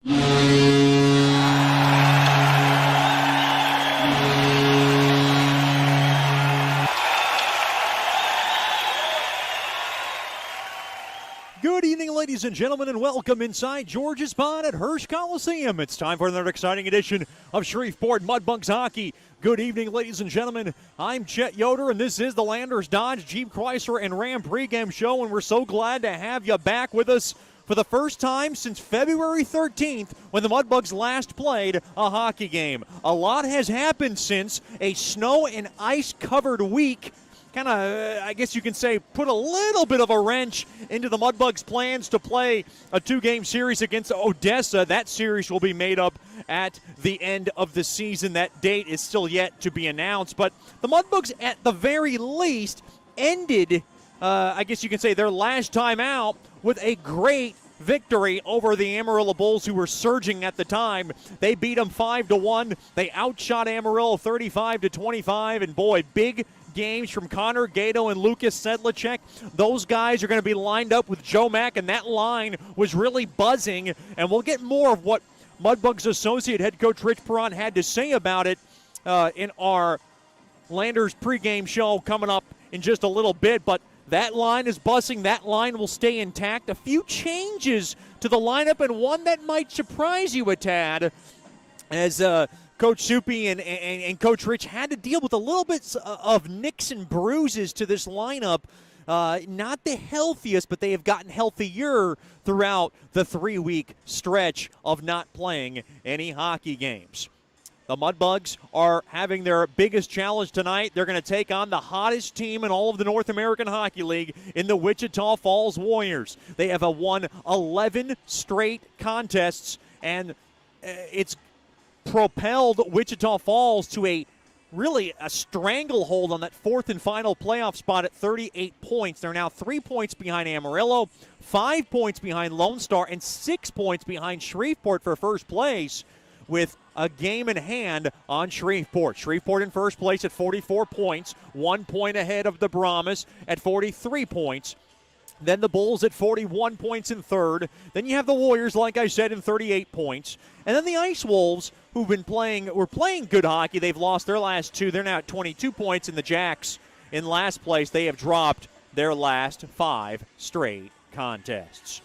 Good evening, ladies and gentlemen, and welcome inside George's Pond at Hirsch Coliseum. It's time for another exciting edition of Shreveport Mudbugs hockey. Good evening, ladies and gentlemen. I'm Chet Yoder, and this is the Landers Dodge Jeep Chrysler and Ram pregame show, and we're so glad to have you back with us for the first time since February 13th when the Mudbugs last played a hockey game. A lot has happened since a snow and ice-covered week. Kind of, I guess you can say, put a little bit of a wrench into the Mudbugs' plans to play a two-game series against Odessa. That series will be made up at the end of the season. That date is still yet to be announced. But the Mudbugs, at the very least, ended, I guess you can say, their last time out with a great victory over the Amarillo Bulls, who were surging at the time. They beat them 5-1. They outshot Amarillo 35-25, and boy, big games from Connor Gato and Lucas Sedlacek. Those guys are going to be lined up with Joe Mack, and that line was really buzzing, and we'll get more of what Mudbugs associate head coach Rich Perron had to say about it in our Landers pregame show coming up in just a little bit, but that line is buzzing. That line will stay intact. A few changes to the lineup, and one that might surprise you a tad, as Coach Soupy and Coach Rich had to deal with a little bit of nicks and bruises to this lineup. Not the healthiest, but they have gotten healthier throughout the 3-week stretch of not playing any hockey games. The Mudbugs are having their biggest challenge tonight. They're going to take on the hottest team in all of the North American Hockey League in the Wichita Falls Warriors. They have won 11 straight contests, and it's propelled Wichita Falls to a stranglehold on that fourth and final playoff spot at 38 points. They're now 3 points behind Amarillo, 5 points behind Lone Star, and 6 points behind Shreveport for first place, with a game in hand on Shreveport. Shreveport in first place at 44 points, 1 point ahead of the Brahmas at 43 points. Then the Bulls at 41 points in third. Then you have the Warriors, like I said, in 38 points. And then the Ice Wolves, who've been playing good hockey. They've lost their last two. They're now at 22 points. And the Jacks in last place. They have dropped their last 5 straight contests.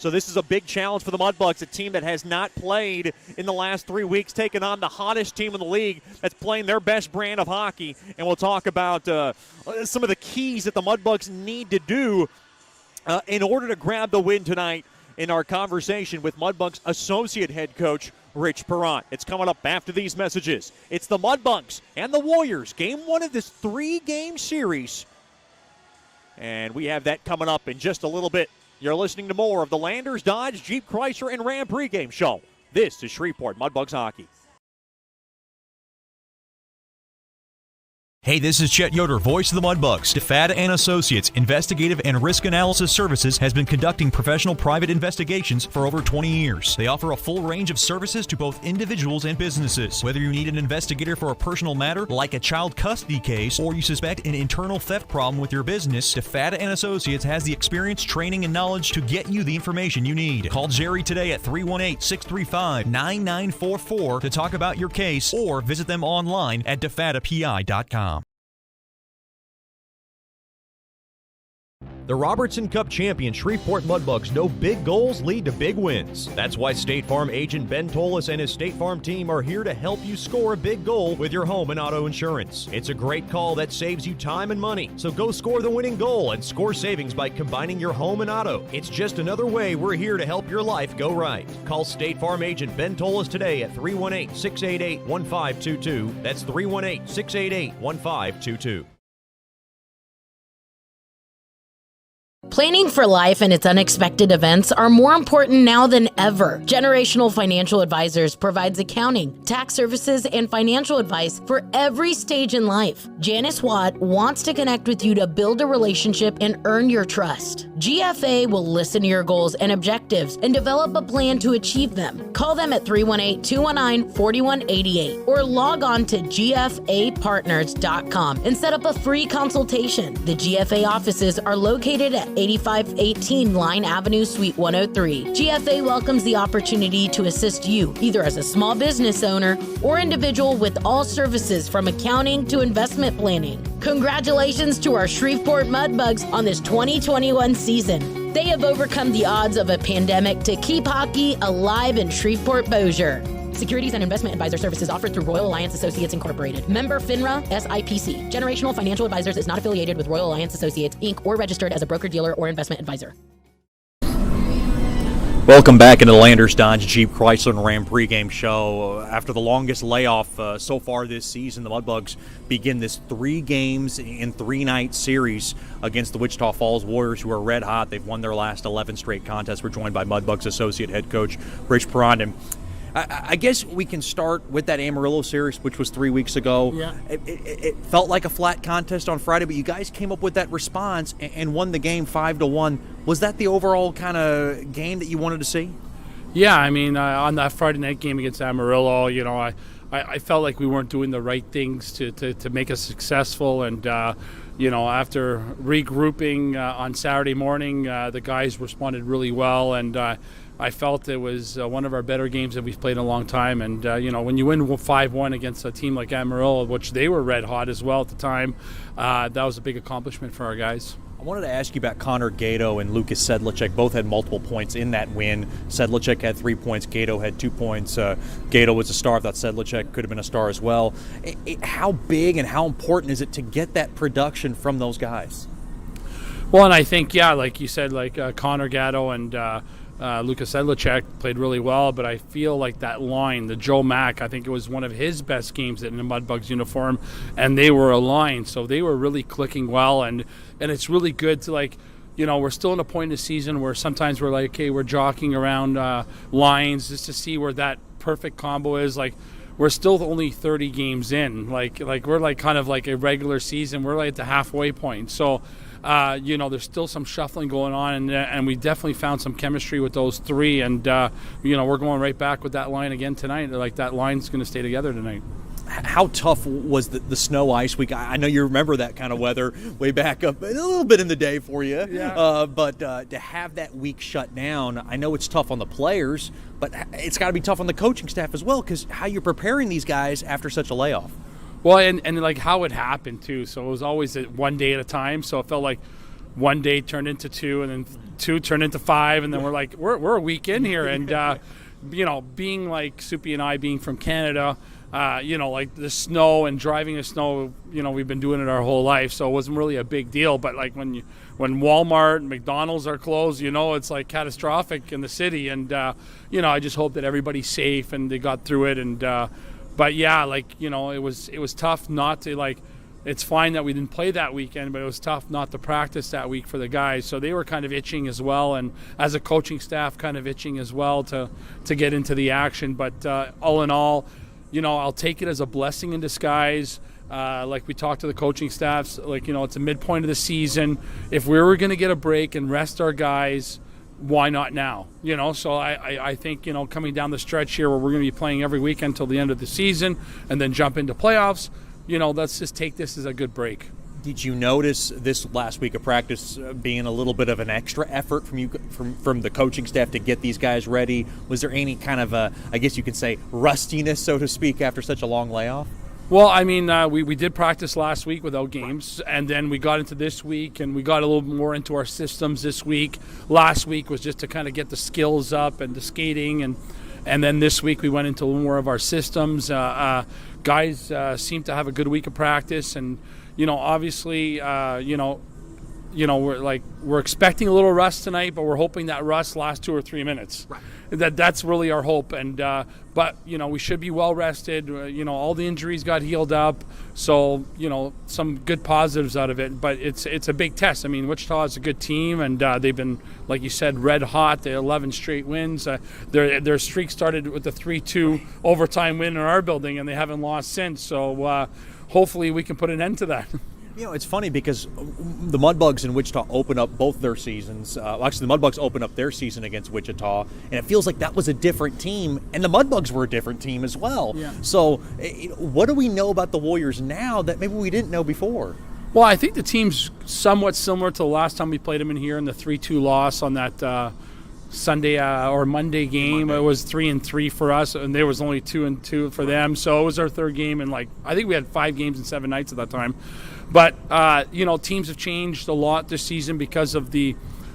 So this is a big challenge for the Mudbugs, a team that has not played in the last 3 weeks, taking on the hottest team in the league that's playing their best brand of hockey. And we'll talk about some of the keys that the Mudbugs need to do in order to grab the win tonight in our conversation with Mudbugs associate head coach Rich Perron. It's coming up after these messages. It's the Mudbugs and the Warriors, game 1 of this 3-game series. And we have that coming up in just a little bit. You're listening to more of the Landers Dodge Jeep Chrysler and Ram pregame show. This is Shreveport Mudbugs hockey. Hey, this is Chet Yoder, voice of the Mudbugs. DeFada & Associates Investigative and Risk Analysis Services has been conducting professional private investigations for over 20 years. They offer a full range of services to both individuals and businesses. Whether you need an investigator for a personal matter, like a child custody case, or you suspect an internal theft problem with your business, DeFada & Associates has the experience, training, and knowledge to get you the information you need. Call Jerry today at 318-635-9944 to talk about your case, or visit them online at defadapi.com. The Robertson Cup champion Shreveport Mudbugs know big goals lead to big wins. That's why State Farm agent Ben Tolis and his State Farm team are here to help you score a big goal with your home and auto insurance. It's a great call that saves you time and money. So go score the winning goal and score savings by combining your home and auto. It's just another way we're here to help your life go right. Call State Farm agent Ben Tolis today at 318-688-1522. That's 318-688-1522. Planning for life and its unexpected events are more important now than ever. Generational Financial Advisors provides accounting, tax services, and financial advice for every stage in life. Janice Watt wants to connect with you to build a relationship and earn your trust. GFA will listen to your goals and objectives and develop a plan to achieve them. Call them at 318-219-4188 or log on to gfapartners.com and set up a free consultation. The GFA offices are located at 8518 Line Avenue, Suite 103. GFA welcomes the opportunity to assist you, either as a small business owner or individual, with all services from accounting to investment planning. Congratulations to our Shreveport Mudbugs on this 2021 season. They have overcome the odds of a pandemic to keep hockey alive in Shreveport-Bossier. Securities and investment advisor services offered through Royal Alliance Associates Incorporated. Member FINRA SIPC. Generational Financial Advisors is not affiliated with Royal Alliance Associates, Inc. or registered as a broker-dealer or investment advisor. Welcome back into the Landers Dodge Jeep Chrysler and Ram pregame show. After the longest layoff so far this season, the Mudbugs begin this 3 games in 3-night series against the Wichita Falls Warriors, who are red hot. They've won their last 11 straight contests. We're joined by Mudbugs associate head coach Rich Perondin. I guess we can start with that Amarillo series, which was 3 weeks ago. Yeah. It felt like a flat contest on Friday, but you guys came up with that response and won the game 5-1. Was that the overall kind of game that you wanted to see? Yeah, I mean, on that Friday night game against Amarillo, you know, I felt like we weren't doing the right things to make us successful. And, you know, after regrouping on Saturday morning, the guys responded really well. And I felt it was one of our better games that we've played in a long time. And, you know, when you win 5-1 against a team like Amarillo, which they were red hot as well at the time, that was a big accomplishment for our guys. I wanted to ask you about Connor Gato and Lucas Sedlicek. Both had multiple points in that win. Sedlicek had 3 points. Gato had 2 points. Gato was a star. I thought Sedlicek could have been a star as well. How big and how important is it to get that production from those guys? Well, and I think, yeah, like you said, like Connor Gato and Lucas Sedlicek played really well, but I feel like that line, the Joe Mack, I think it was one of his best games in a Mudbugs uniform, and they were aligned, so they were really clicking well, and it's really good to, like, you know, we're still in a point in the season where sometimes we're like, okay, we're jockeying around lines just to see where that perfect combo is. Like, we're still only 30 games in, like we're like kind of like a regular season, we're like at the halfway point, so you know, there's still some shuffling going on, and we definitely found some chemistry with those 3, and you know, we're going right back with that line again tonight. Like, that line's going to stay together tonight. How tough was the snow ice week? I know you remember that kind of weather way back up a little bit in the day for you. Yeah. But to have that week shut down, I know it's tough on the players, but it's got to be tough on the coaching staff as well, because how you're preparing these guys after such a layoff. Well, and like how it happened too. So it was always one day at a time. So it felt like one day turned into 2, and then 2 turned into 5, and then we're like, we're a week in here, and you know, being like Soupy and I being from Canada, you know, like the snow and driving the snow, you know, we've been doing it our whole life, so it wasn't really a big deal. But like when Walmart and McDonald's are closed, you know, it's like catastrophic in the city, and you know, I just hope that everybody's safe and they got through it, and. But yeah, like, you know, it was tough not to, like, it's fine that we didn't play that weekend, but it was tough not to practice that week for the guys. So they were kind of itching as well, and as a coaching staff, kind of itching as well to get into the action. But all in all, you know, I'll take it as a blessing in disguise. Like we talked to the coaching staffs, like, you know, it's a midpoint of the season. If we were going to get a break and rest our guys, why not now? You know, so I think, you know, coming down the stretch here where we're going to be playing every weekend until the end of the season and then jump into playoffs, you know, let's just take this as a good break. Did you notice this last week of practice being a little bit of an extra effort from you, from the coaching staff to get these guys ready? Was there any kind of I guess you could say, rustiness, so to speak, after such a long layoff? Well, I mean, we did practice last week without games, and then we got into this week, and we got a little more into our systems this week. Last week was just to kind of get the skills up and the skating, and then this week we went into a little more of our systems. Guys seem to have a good week of practice, and, you know, obviously, you know, we're expecting a little rust tonight, but we're hoping that rust lasts 2 or 3 minutes. Right. That's really our hope, and but, you know, we should be well rested. You know, all the injuries got healed up, so, you know, some good positives out of it. But it's a big test. I mean, Wichita is a good team, and they've been, like you said, red hot. They 11 straight wins. Their streak started with the 3-2 overtime win in our building, and they haven't lost since. So hopefully we can put an end to that. You know, it's funny because the Mudbugs in Wichita open up both their seasons. Actually, the Mudbugs open up their season against Wichita, and it feels like that was a different team, and the Mudbugs were a different team as well. Yeah. So what do we know about the Warriors now that maybe we didn't know before? Well, I think the team's somewhat similar to the last time we played them in here in the 3-2 loss on that Sunday or Monday game. It was 3-3 for us, and there was only 2-2 for them. So it was our third game, and I think we had 5 games in 7 nights at that time. But teams have changed a lot this season because of the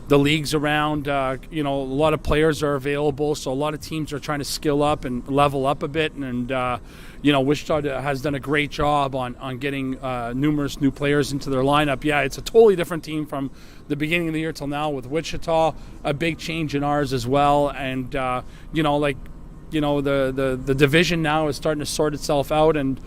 leagues around. A lot of players are available, so a lot of teams are trying to skill up and level up a bit. And Wichita has done a great job on getting numerous new players into their lineup. Yeah, it's a totally different team from the beginning of the year till now with Wichita. A big change in ours as well, and the division now is starting to sort itself out, and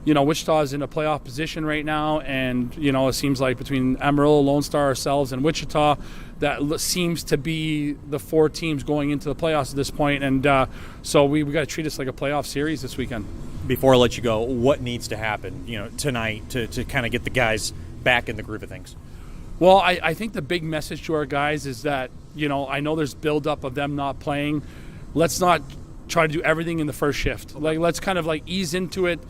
Wichita is in a playoff position right now, and it seems like between Amarillo, Lone Star, ourselves, and Wichita, that seems to be the 4 teams going into the playoffs at this point, and so we got to treat this like a playoff series this weekend. Before I let you go, what needs to happen, tonight to kind of get the guys back in the groove of things? Well, I think the big message to our guys is that, I know there's buildup of them not playing. Let's not try to do everything in the first shift. Let's kind of ease into it,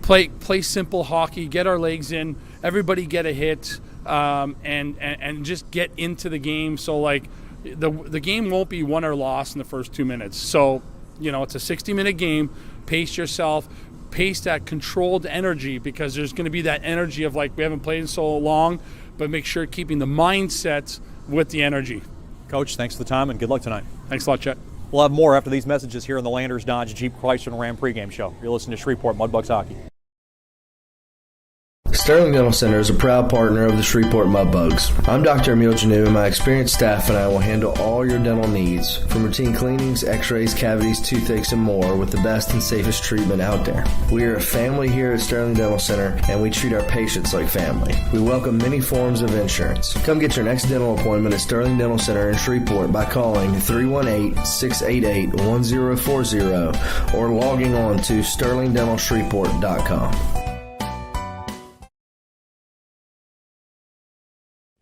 play simple hockey, get our legs in, everybody get a hit, and just get into the game. So the game won't be won or lost in the first 2 minutes. So it's a 60-minute game. Pace yourself, pace that controlled energy, because there's going to be that energy of we haven't played in so long, but make sure keeping the mindset with the energy. Coach, thanks for the time and good luck tonight. Thanks a lot, Chet. We'll have more after these messages here on the Landers Dodge Jeep Chrysler and Ram pregame show. You're listening to Shreveport Mudbugs Hockey. Sterling Dental Center is a proud partner of the Shreveport Mudbugs. I'm Dr. Emil Janu, and my experienced staff and I will handle all your dental needs, from routine cleanings, x-rays, cavities, toothaches, and more, with the best and safest treatment out there. We are a family here at Sterling Dental Center, and we treat our patients like family. We welcome many forms of insurance. Come get your next dental appointment at Sterling Dental Center in Shreveport by calling 318-688-1040 or logging on to sterlingdentalshreveport.com.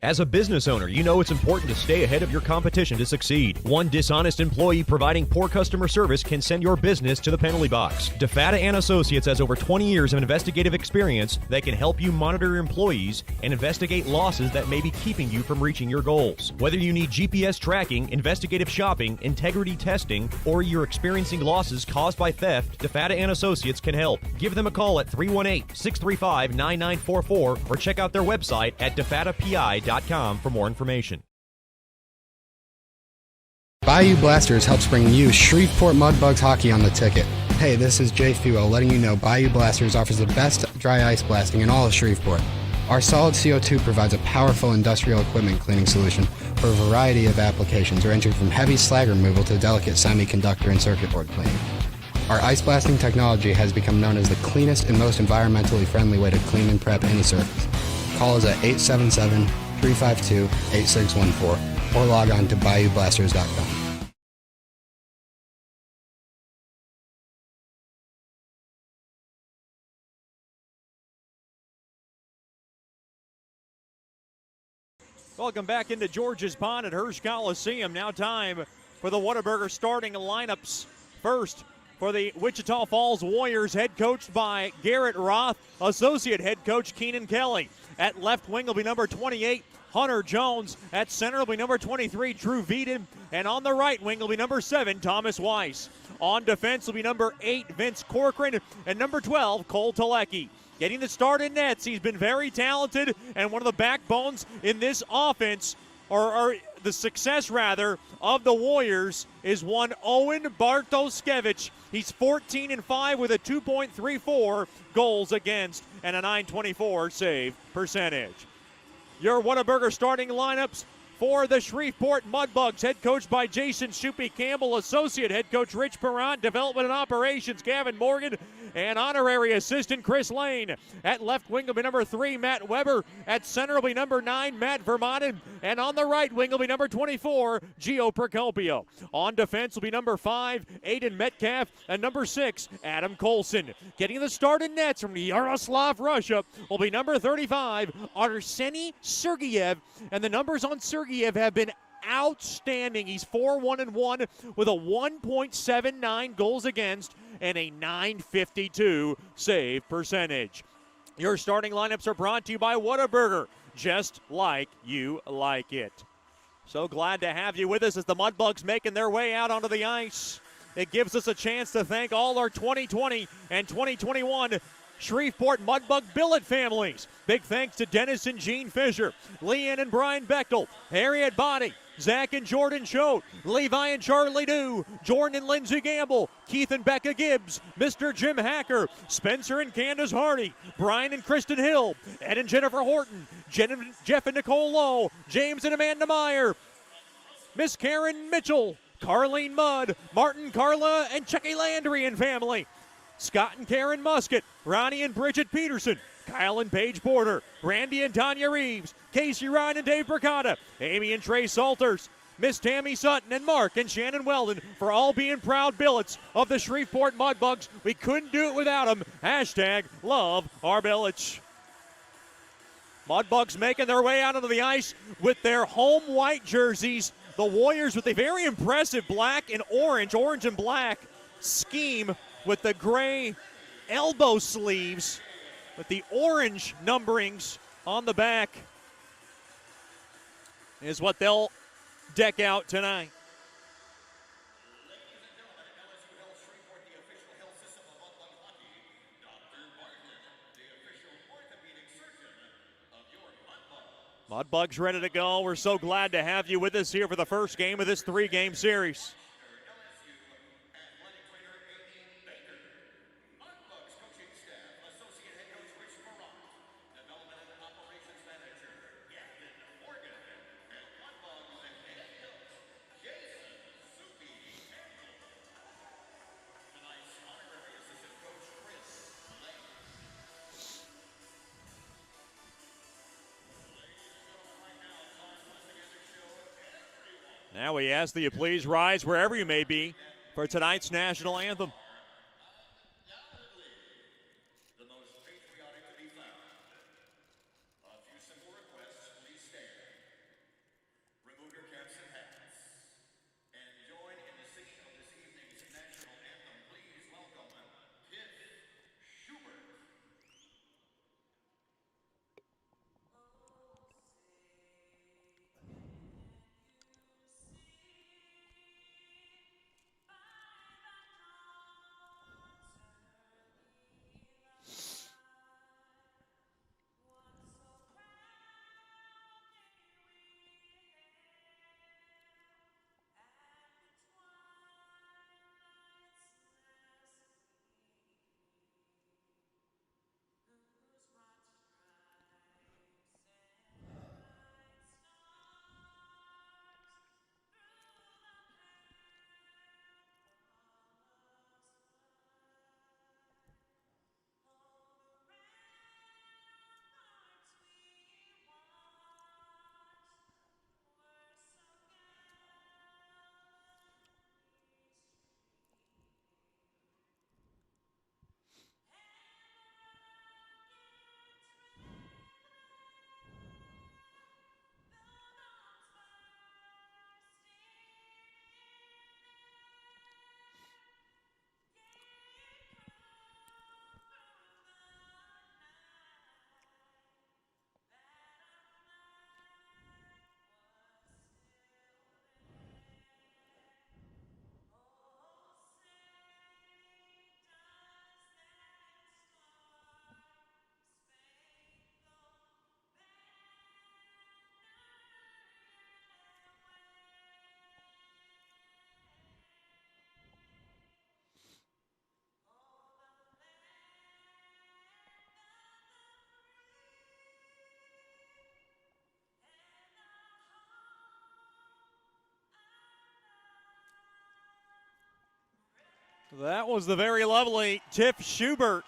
As a business owner, you know it's important to stay ahead of your competition to succeed. One dishonest employee providing poor customer service can send your business to the penalty box. DeFatta & Associates has over 20 years of investigative experience that can help you monitor your employees and investigate losses that may be keeping you from reaching your goals. Whether you need GPS tracking, investigative shopping, integrity testing, or you're experiencing losses caused by theft, DeFatta & Associates can help. Give them a call at 318-635-9944 or check out their website at defattapi.com for more information. Bayou Blasters helps bring you Shreveport Mudbugs hockey on the ticket. Hey, this is Jay Fuel letting you know Bayou Blasters offers the best dry ice blasting in all of Shreveport. Our solid CO2 provides a powerful industrial equipment cleaning solution for a variety of applications, ranging from heavy slag removal to delicate semiconductor and circuit board cleaning. Our ice blasting technology has become known as the cleanest and most environmentally friendly way to clean and prep any surface. Call us at 877-352-8614 or log on to BayouBlasters.com. Welcome back into George's Pond at Hirsch Coliseum. Now time for the Whataburger starting lineups. First, for the Wichita Falls Warriors, head coached by Garrett Roth, associate head coach Keenan Kelly. At left wing will be number 28, Hunter Jones. At center will be number 23, Drew Veeden. And on the right wing will be number 7, Thomas Weiss. On defense will be number 8, Vince Corcoran, and number 12, Cole Telecki. Getting the start in nets, he's been very talented and one of the backbones in this offense, or the success rather, of the Warriors is one Owen Bartoskevich. He's 14-5 with a 2.34 goals against and a .924 save percentage. Your Whataburger starting lineups for the Shreveport Mudbugs, head coached by Jason Shuppy Campbell, associate head coach Rich Perrant, development and operations Gavin Morgan, and honorary assistant Chris Lane. At left wing will be number 3, Matt Weber. At center will be number 9, Matt Vermanen. And on the right wing will be number 24, Gio Procopio. On defense will be number 5, Aiden Metcalf, and number 6, Adam Colson. Getting the start in nets from Yaroslav, Russia will be number 35, Arseny Sergeyev. And the numbers on Sergeyev have been outstanding. He's 4-1-1 with a 1.79 goals against and a .952 save percentage. Your starting lineups are brought to you by Whataburger, just like you like it. So glad to have you with us as the Mudbugs making their way out onto the ice. It gives us a chance to thank all our 2020 and 2021 Shreveport Mudbug billet families. Big thanks to Dennis and Gene Fisher, Leanne and Brian Bechtel, Harriet Body, Zach and Jordan Choate, Levi and Charlie Dew, Jordan and Lindsey Gamble, Keith and Becca Gibbs, Mr. Jim Hacker, Spencer and Candace Hardy, Brian and Kristen Hill, Ed and Jennifer Horton, Jeff and Nicole Lowe, James and Amanda Meyer, Miss Karen Mitchell, Carlene Mudd, Martin, Carla, and Chucky Landry and family, Scott and Karen Musket, Ronnie and Bridget Peterson, Kyle and Paige Porter, Randy and Tanya Reeves, Casey Ryan and Dave Bricata, Amy and Trey Salters, Miss Tammy Sutton and Mark and Shannon Weldon for all being proud billets of the Shreveport Mudbugs. We couldn't do it without them. Hashtag love our billets. Mudbugs making their way out onto the ice with their home white jerseys. The Warriors with a very impressive black and orange and black scheme with the gray elbow sleeves with the orange numberings on the back is what they'll deck out tonight. Mudbugs ready to go. We're so glad to have you with us here for the first game of this 3-game series. Now we ask that you please rise wherever you may be for tonight's national anthem. That was the very lovely Tiff Schubert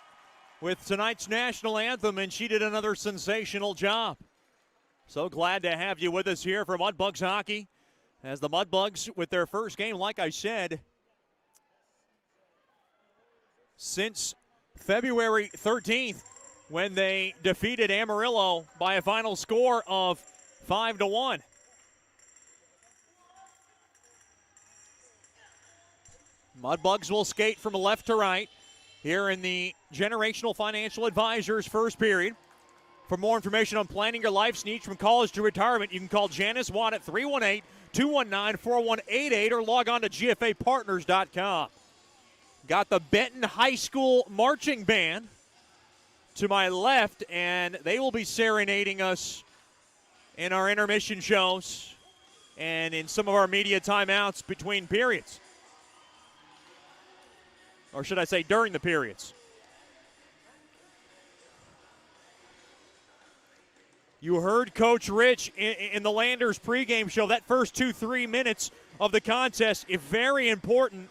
with tonight's national anthem, and she did another sensational job. So glad to have you with us here for Mudbugs hockey, as the Mudbugs with their first game, like I said, since February 13th when they defeated Amarillo by a final score of 5-1. Mudbugs will skate from left to right. here in the Generational Financial Advisors first period. For more information on planning your life's needs from college to retirement, you can call Janice Watt at 318-219-4188 or log on to gfapartners.com. Got the Benton High School Marching Band to my left, and they will be serenading us in our intermission shows and in some of our media timeouts between periods. Or should I say during the periods. You heard Coach Rich in the Landers pregame show. That first 2-3 minutes of the contest is very important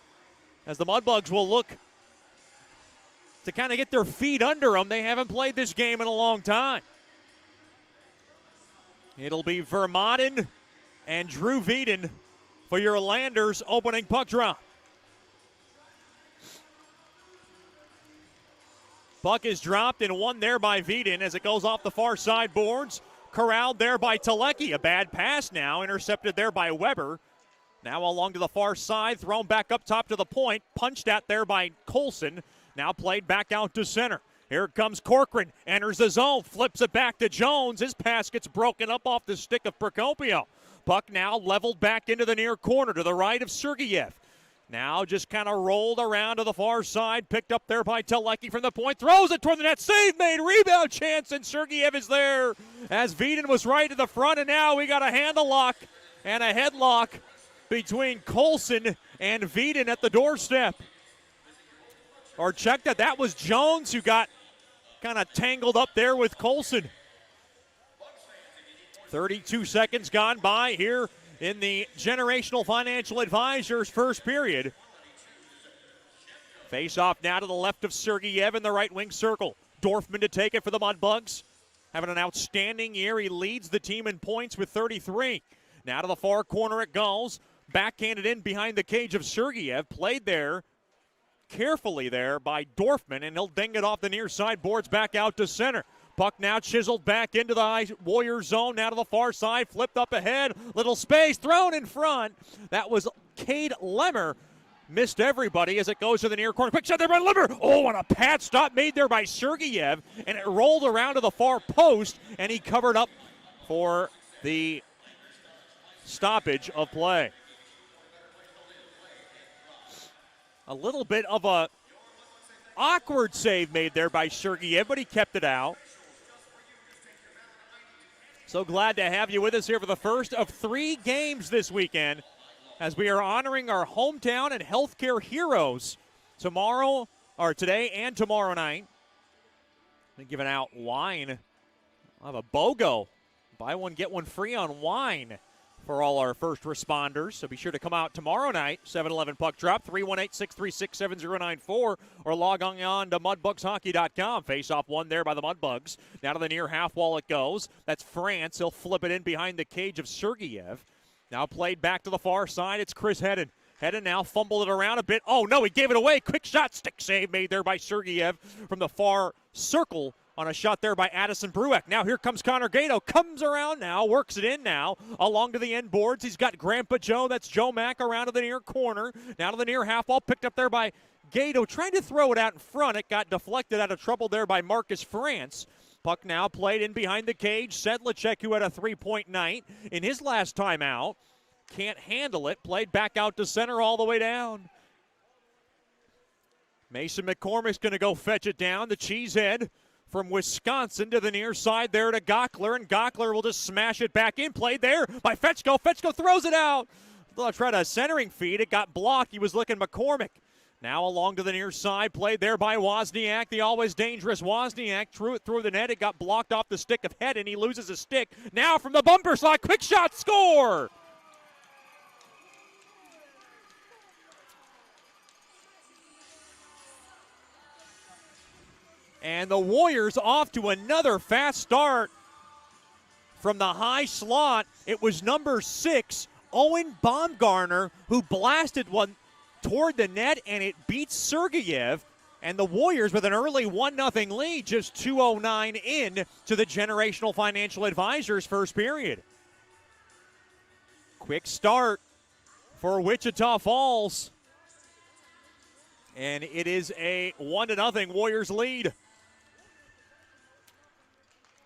as the Mudbugs will look to kind of get their feet under them. They haven't played this game in a long time. It'll be Vermaden and Drew Veeden for your Landers opening puck drop. Puck is dropped and won there by Veeden as it goes off the far side boards. Corralled there by Telecki. A bad pass now, intercepted there by Weber. Now along to the far side, thrown back up top to the point. Punched at there by Colson. Now played back out to center. Here comes Corcoran, enters the zone, flips it back to Jones. His pass gets broken up off the stick of Procopio. Puck now leveled back into the near corner to the right of Sergeyev. Now just kind of rolled around to the far side, picked up there by Telecki from the point, throws it toward the net, save made, rebound chance, and Sergeyev is there as Veeden was right to the front, and now we got a handle lock and a headlock between Colson and Veeden at the doorstep. Or check that was Jones who got kind of tangled up there with Colson. 32 seconds gone by here in the Generational Financial Advisors first period. Face off now to the left of Sergeyev in the right wing circle. Dorfman to take it for the Mudbugs. Having an outstanding year. He leads the team in points with 33. Now to the far corner it goes. Backhanded in behind the cage of Sergeyev. Played there carefully there by Dorfman, and he'll ding it off the near side boards back out to center. Puck now chiseled back into the Warrior zone, now to the far side, flipped up ahead, little space, thrown in front. That was Cade Lemmer. Missed everybody as it goes to the near corner. Quick shot there by Lemmer. Oh, and a pad stop made there by Sergeyev, and it rolled around to the far post, and he covered up for the stoppage of play. A little bit of a awkward save made there by Sergeyev, but he kept it out. So glad to have you with us here for the first of 3 games this weekend as we are honoring our hometown and healthcare heroes today and tomorrow night. We're giving out wine. I'll have a BOGO. Buy one, get one free on wine for all our first responders. So be sure to come out tomorrow night, 7-Eleven Puck Drop, 318-636-7094, or log on to mudbugshockey.com. Face-off one there by the Mudbugs. Now to the near half wall it goes. That's France. He'll flip it in behind the cage of Sergeyev. Now played back to the far side. It's Chris Hedden. Hedden now fumbled it around a bit. Oh, no, he gave it away. Quick shot, stick save made there by Sergeyev from the far circle on a shot there by Addison Brueck. Now here comes Connor Gato. Comes around now, works it in now, along to the end boards. He's got Grandpa Joe. That's Joe Mack around to the near corner. Now to the near half wall, picked up there by Gato. Trying to throw it out in front. It got deflected out of trouble there by Marcus France. Puck now played in behind the cage. Sedlacek, who had a 3-point night in his last time out. Can't handle it. Played back out to center all the way down. Mason McCormick's going to go fetch it down. The cheesehead from Wisconsin to the near side there to Gockler, and Gockler will just smash it back in. Played there by Fetchko. Fetchko throws it out. They'll try a centering feed. It got blocked. He was looking McCormick. Now along to the near side. Played there by Wozniack, the always dangerous Wozniack. Threw it through the net. It got blocked off the stick of Head, and he loses his stick. Now from the bumper slot. Quick shot. Score! And the Warriors off to another fast start from the high slot. It was number 6, Owen Baumgartner, who blasted one toward the net, and it beats Sergeyev. And the Warriors with an early 1-0 lead, just 2:09 in to the Generational Financial Advisors first period. Quick start for Wichita Falls. And it is a 1-0 Warriors lead.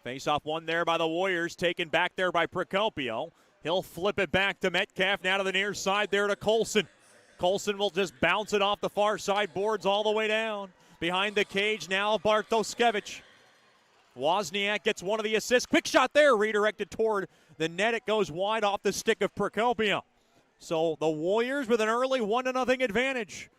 Face-off won there by the Warriors, taken back there by Procopio. He'll flip it back to Metcalf, now to the near side there to Colson. Colson will just bounce it off the far side boards all the way down. Behind the cage now, Bartoskevich. Wozniack gets one of the assists. Quick shot there, redirected toward the net. It goes wide off the stick of Procopio. So the Warriors with an early 1-0 advantage.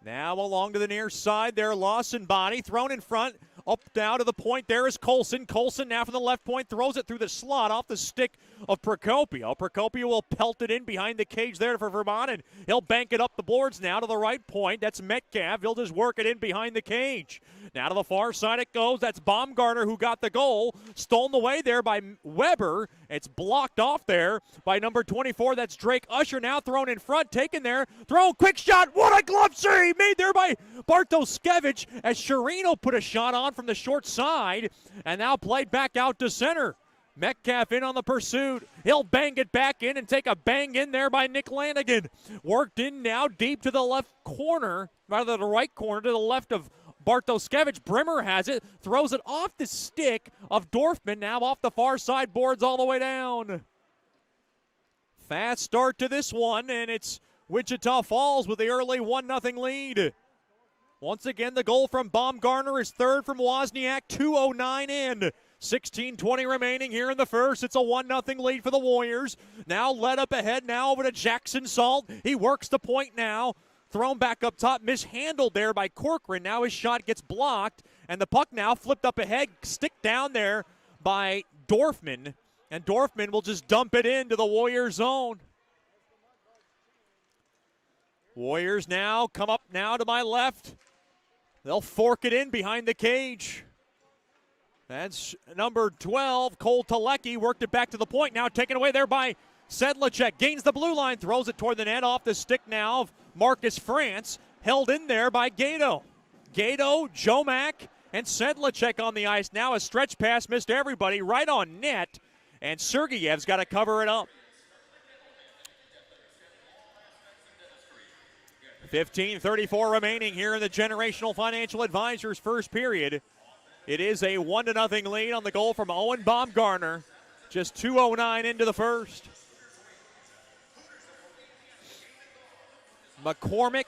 Now along to the near side there, Lawson body thrown in front. Up down to the point there is Colson. Colson now from the left point throws it through the slot off the stick of Procopio. Procopio will pelt it in behind the cage there for Vermont, and he'll bank it up the boards now to the right point. That's Metcalf. He'll just work it in behind the cage. Now to the far side it goes. That's Baumgartner who got the goal. Stolen away there by Weber. It's blocked off there by number 24. That's Drake Usher now thrown in front. Taken there. Thrown. Quick shot. What a glove save made there by Bartoskevich as Sherino put a shot on from the short side and now played back out to center. Metcalf in on the pursuit. He'll bang it back in and take a bang in there by Nick Lanigan. Worked in now deep to the left corner, rather the right corner to the left of Bartoskevich. Brimmer has it, throws it off the stick of Dorfman, now off the far side boards all the way down. Fast start to this one, and it's Wichita Falls with the early 1-0 lead. Once again, the goal from Baumgartner is third from Wozniak, 2:09 in. 16:20 remaining here in the first. It's a 1-0 lead for the Warriors. Now led up ahead, now over to Jackson Salt. He works the point now. Thrown back up top, mishandled there by Corcoran. Now his shot gets blocked, and the puck now flipped up ahead, stick down there by Dorfman, and Dorfman will just dump it into the Warriors zone. Warriors now come up now to my left. They'll fork it in behind the cage. That's number 12, Cole Telecki, worked it back to the point, now taken away there by Sedlacek. Gains the blue line, throws it toward the net, off the stick now of Marcus France, held in there by Gato. Gato, Jomak, and Sedlacek on the ice. Now a stretch pass missed everybody right on net, and Sergeyev's got to cover it up. 15:34 remaining here in the Generational Financial Advisors first period. It is a 1-0 lead on the goal from Owen Baumgartner. Just 2:09 into the first. McCormick,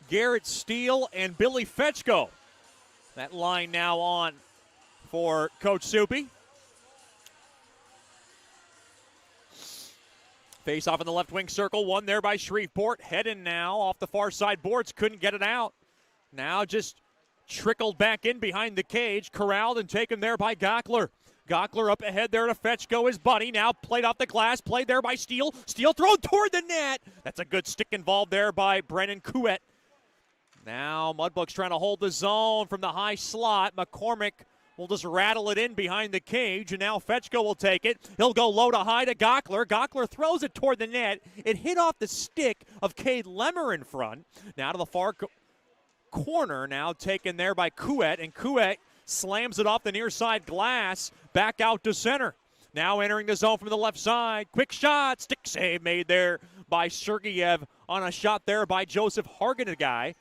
Garrett Steele, and Billy Fetchko. That line now on for Coach Soupy. Face off in the left wing circle, one there by Shreveport. Heading now off the far side boards, couldn't get it out. Now just trickled back in behind the cage, corralled and taken there by Gockler. Gockler up ahead there to Fetchko, his buddy. Now played off the glass, played there by Steele. Steele thrown toward the net. That's a good stick involved there by Brennan Couette. Now Mudbugs trying to hold the zone from the high slot. McCormick will just rattle it in behind the cage, and now Fetchko will take it. He'll go low to high to Gockler. Gockler throws it toward the net. It hit off the stick of Cade Lemmer in front. Now to the far corner, now taken there by Couette, and Couette slams it off the near side glass, back out to center. Now entering the zone from the left side. Quick shot, stick save made there by Sergeyev on a shot there by Joseph Harganagay.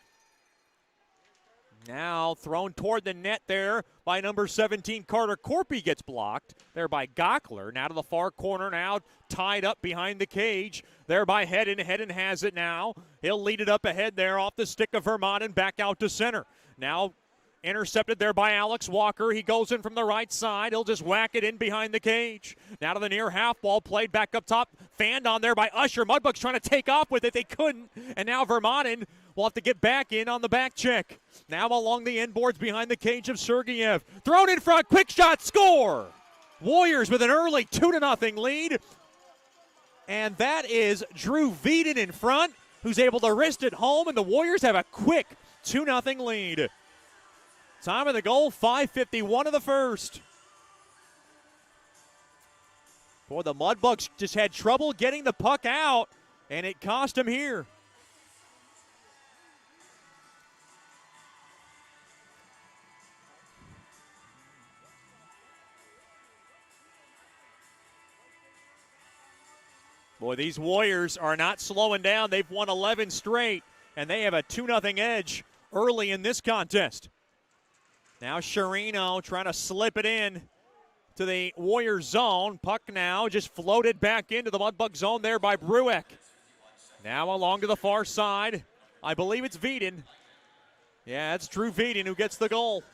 Now thrown toward the net there by number 17, Carter Corpy, gets blocked there by Gockler. Now to the far corner, now tied up behind the cage there by Hedden. Hedden has it now. He'll lead it up ahead there off the stick of Vermont and back out to center. Now intercepted there by Alex Walker. He goes in from the right side. He'll just whack it in behind the cage. Now to the near half wall, played back up top. Fanned on there by Usher. Mudbugs trying to take off with it. They couldn't. And now Vermont will have to get back in on the back check. Now along the inboards behind the cage of Sergeyev. Thrown in front. Quick shot. Score. Warriors with an early 2-0 lead. And that is Drew Veeden in front, who's able to wrist it home. And the Warriors have a quick 2-0 lead. Time of the goal, 5:51 of the first. Boy, the Mudbugs just had trouble getting the puck out, and it cost them here. Boy, these Warriors are not slowing down. They've won 11 straight, and they have a 2-0 edge early in this contest. Now Sherino trying to slip it in to the Warriors zone. Puck now just floated back into the Mudbug zone there by Brueck. Now along to the far side. I believe it's Veeden. Yeah, it's Drew Veeden who gets the goal.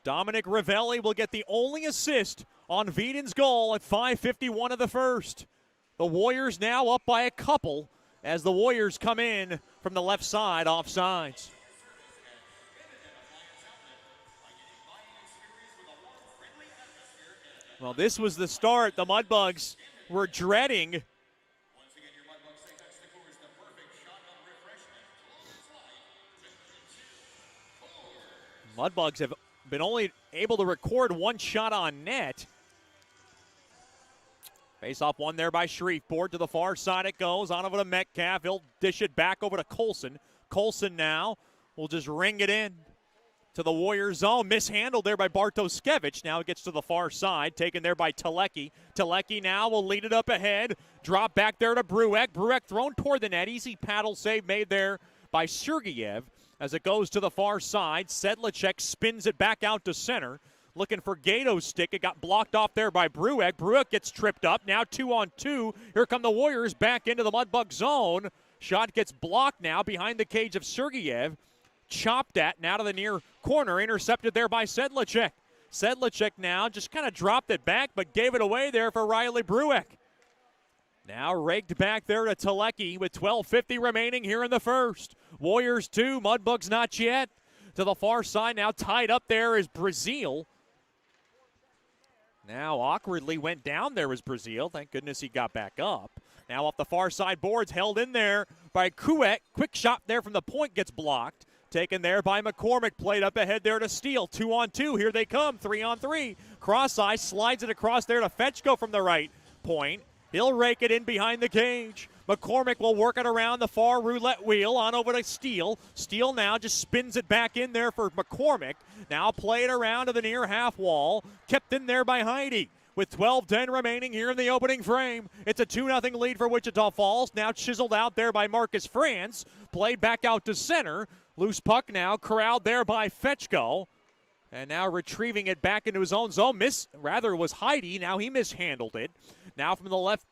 Dominic Ravelli will get the only assist on Veeden's goal at 5:51 of the first. The Warriors now up by a couple as the Warriors come in from the left side offsides. Well, this was the start the Mudbugs were dreading. Mudbugs have been only able to record one shot on net. Face-off one there by Shreveport. To the far side it goes. On over to Metcalf. He'll dish it back over to Colson. Colson now will just ring it in to the Warriors zone. Mishandled there by Bartoskevich. Now it gets to the far side. Taken there by Telecki. Telecki now will lead it up ahead. Drop back there to Brueck. Brueck thrown toward the net. Easy paddle save made there by Sergeyev. As it goes to the far side, Sedlacek spins it back out to center. Looking for Gato's stick. It got blocked off there by Brueck. Brueck gets tripped up. Now 2-on-2. Here come the Warriors back into the Mudbug zone. Shot gets blocked now behind the cage of Sergeyev. Chopped at now to the near corner. Intercepted there by Sedlacek. Sedlacek now just kind of dropped it back but gave it away there for Riley Brueck. Now raked back there to Telecki with 12:50 remaining here in the first. Warriors 2, Mudbugs not yet. To the far side now tied up there is Brazil. Now awkwardly went down there is Brazil. Thank goodness he got back up. Now off the far side boards, held in there by Kuek. Quick shot there from the point gets blocked. Taken there by McCormick. Played up ahead there to Steele. 2-on-2. Here they come. 3-on-3. Cross-eye slides it across there to Fetchko from the right point. He'll rake it in behind the cage. McCormick will work it around the far roulette wheel on over to Steele. Steele now just spins it back in there for McCormick. Now play it around to the near half wall. Kept in there by Heidi. With 12:10 remaining here in the opening frame. It's a 2-0 lead for Wichita Falls. Now chiseled out there by Marcus Franz. Played back out to center. Loose puck now corralled there by Fetchko. And now retrieving it back into his own zone. It was Heidi. Now he mishandled it. Now from the left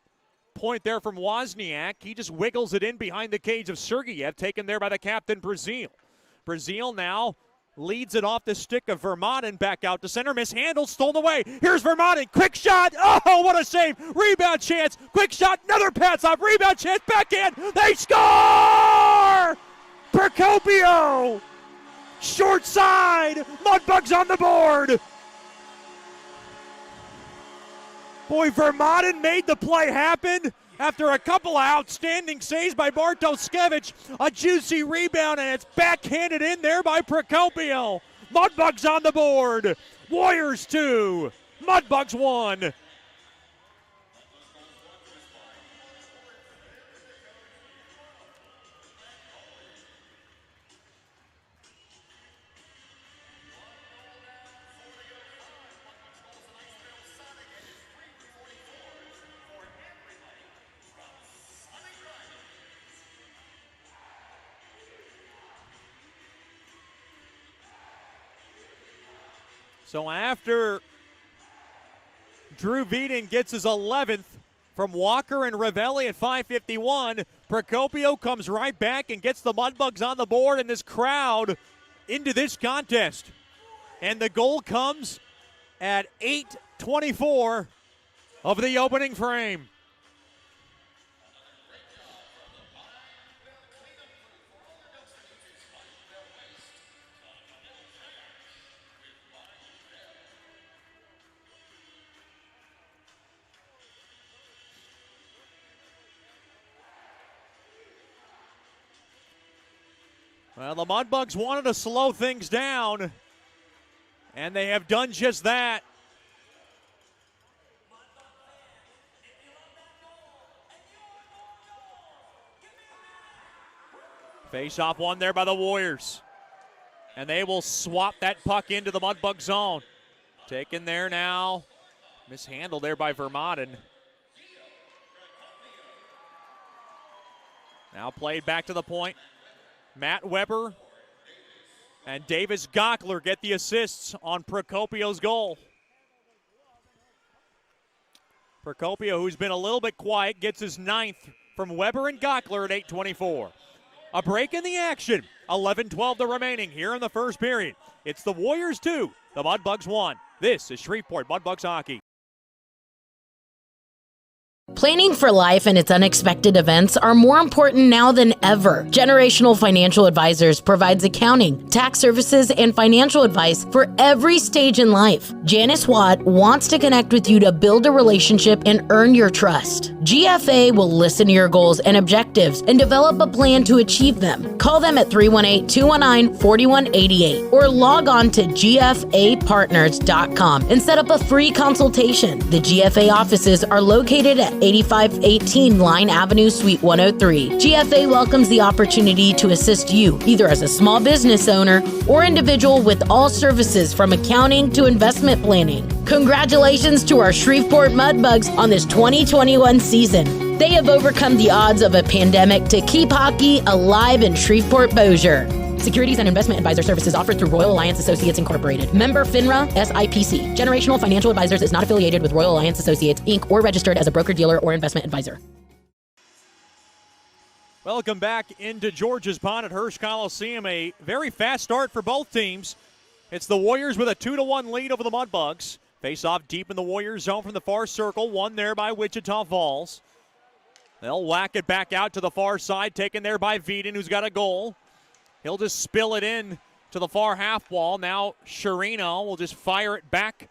point there from Wozniack. He just wiggles it in behind the cage of Sergeyev. Taken there by the captain, Brazil. Brazil now leads it off the stick of Vermaelen back out to center. Mishandled, stolen away. Here's Vermaelen. Quick shot. Oh, what a save. Rebound chance. Quick shot. Another pass off. Rebound chance. Back in. They score! Procopio! Short side. Mudbugs on the board. Boy, Vermaelen made the play happen after a couple of outstanding saves by Bartoskevich. A juicy rebound, and it's backhanded in there by Procopio. Mudbugs on the board. Warriors 2, Mudbugs 1. So after Drew Veeden gets his 11th from Walker and Ravelli at 5:51, Procopio comes right back and gets the Mudbugs on the board and this crowd into this contest. And the goal comes at 8:24 of the opening frame. Well, the Mudbugs wanted to slow things down, and they have done just that. Face-off one there by the Warriors, and they will swap that puck into the Mudbug zone. Taken there now, mishandled there by Vermaelen. Now played back to the point. Matt Weber and Davis Gockler get the assists on Procopio's goal. Procopio, who's been a little bit quiet, gets his 9th from Weber and Gockler at 8:24. A break in the action. 11-12 the remaining here in the first period. It's the Warriors 2, the Mudbugs 1. This is Shreveport Mudbugs hockey. Planning for life and its unexpected events are more important now than ever. Generational Financial Advisors provides accounting, tax services, and financial advice for every stage in life. Janice Watt wants to connect with you to build a relationship and earn your trust. GFA will listen to your goals and objectives and develop a plan to achieve them. Call them at 318-219-4188 or log on to gfapartners.com and set up a free consultation. The GFA offices are located at 8518 Line Avenue, Suite 103. GFA welcomes the opportunity to assist you, either as a small business owner or individual, with all services from accounting to investment planning. Congratulations to our Shreveport Mudbugs on this 2021 season. They have overcome the odds of a pandemic to keep hockey alive in Shreveport-Bossier. Securities and investment advisor services offered through Royal Alliance Associates Incorporated. Member FINRA SIPC. Generational Financial Advisors is not affiliated with Royal Alliance Associates, Inc. or registered as a broker-dealer or investment advisor. Welcome back into George's Pond at Hirsch Coliseum. A very fast start for both teams. It's the Warriors with a 2-1 lead over the Mudbugs. Face off deep in the Warriors zone from the far circle. One there by Wichita Falls. They'll whack it back out to the far side, taken there by Veden, who's got a goal. He'll just spill it in to the far half wall. Now Sherino will just fire it back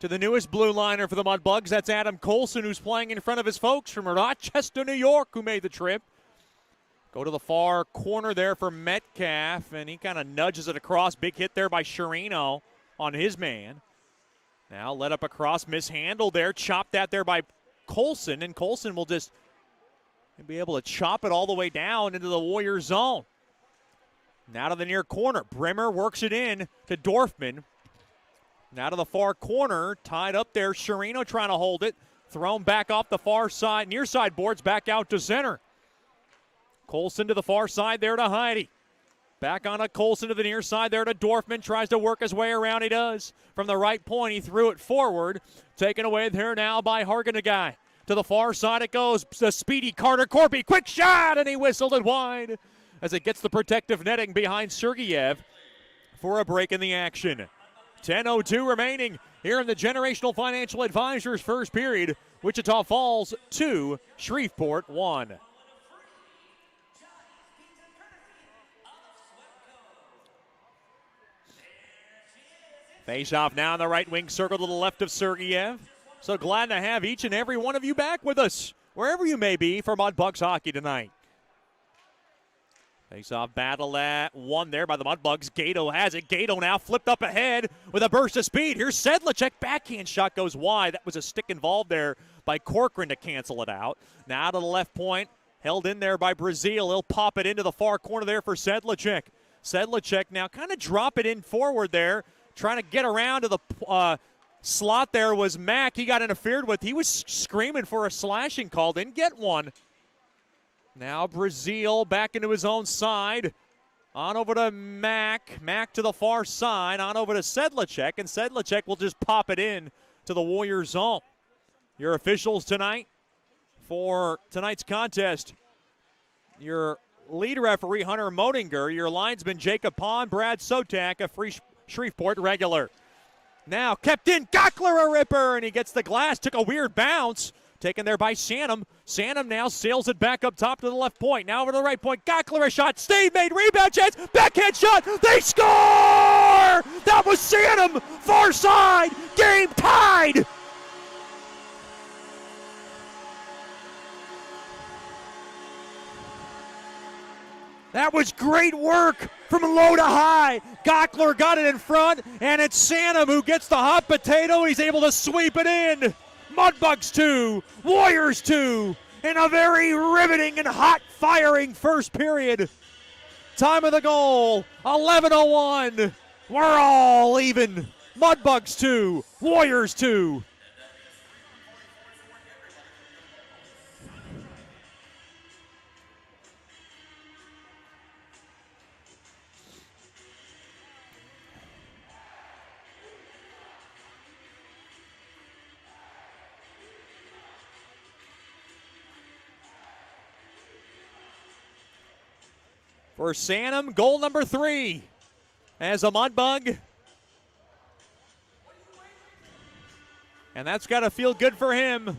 to the newest blue liner for the Mudbugs. That's Adam Colson, who's playing in front of his folks from Rochester, New York, who made the trip. Go to the far corner there for Metcalf, and he kind of nudges it across. Big hit there by Sherino on his man. Now led up across, mishandled there. Chopped that there by Colson, and Colson will just be able to chop it all the way down into the Warrior zone. Now to the near corner. Brimmer works it in to Dorfman. Now to the far corner. Tied up there. Sherino trying to hold it. Thrown back off the far side. Near side boards back out to center. Colson to the far side there to Heidi. Back on to Colson to the near side there to Dorfman. Tries to work his way around. He does. From the right point, he threw it forward. Taken away there now by Hargenaguy. To the far side it goes. The speedy Carter Corpy. Quick shot, and he whistled it wide as it gets the protective netting behind Sergeyev for a break in the action. 10:02 remaining here in the Generational Financial Advisors first period. Wichita Falls 2, Shreveport 1. Face off now in the right wing circle to the left of Sergeyev. So glad to have each and every one of you back with us, wherever you may be, for Mudbugs hockey tonight. Face-off battle at one there by the Mudbugs. Gato has it. Gato now flipped up ahead with a burst of speed. Here's Sedlacek. Backhand shot goes wide. That was a stick involved there by Corcoran to cancel it out. Now to the left point. Held in there by Brazil. He'll pop it into the far corner there for Sedlacek. Sedlacek now kind of drop it in forward there. Trying to get around to the slot there was Mack. He got interfered with. He was screaming for a slashing call. Didn't get one. Now Brazil back into his own side. On over to Mack. Mack to the far side. On over to Sedlacek. And Sedlacek will just pop it in to the Warriors zone. Your officials tonight for tonight's contest. Your lead referee, Hunter Modinger. Your linesman, Jacob Pond. Brad Sotak, a free Shreveport regular. Now kept in. Gockler a ripper. And he gets the glass. Took a weird bounce. Taken there by Sanum. Sanum now sails it back up top to the left point. Now over to the right point. Gockler a shot. Steve made rebound chance. Backhand shot. They score! That was Sanum. Far side. Game tied. That was great work from low to high. Gockler got it in front, and it's Sanum who gets the hot potato. He's able to sweep it in. Mudbugs 2, Warriors 2, in a very riveting and hot-firing first period. Time of the goal, 11:01. We're all even. Mudbugs 2, Warriors 2. for Sanum, goal number 3 as a Mudbug. And that's got to feel good for him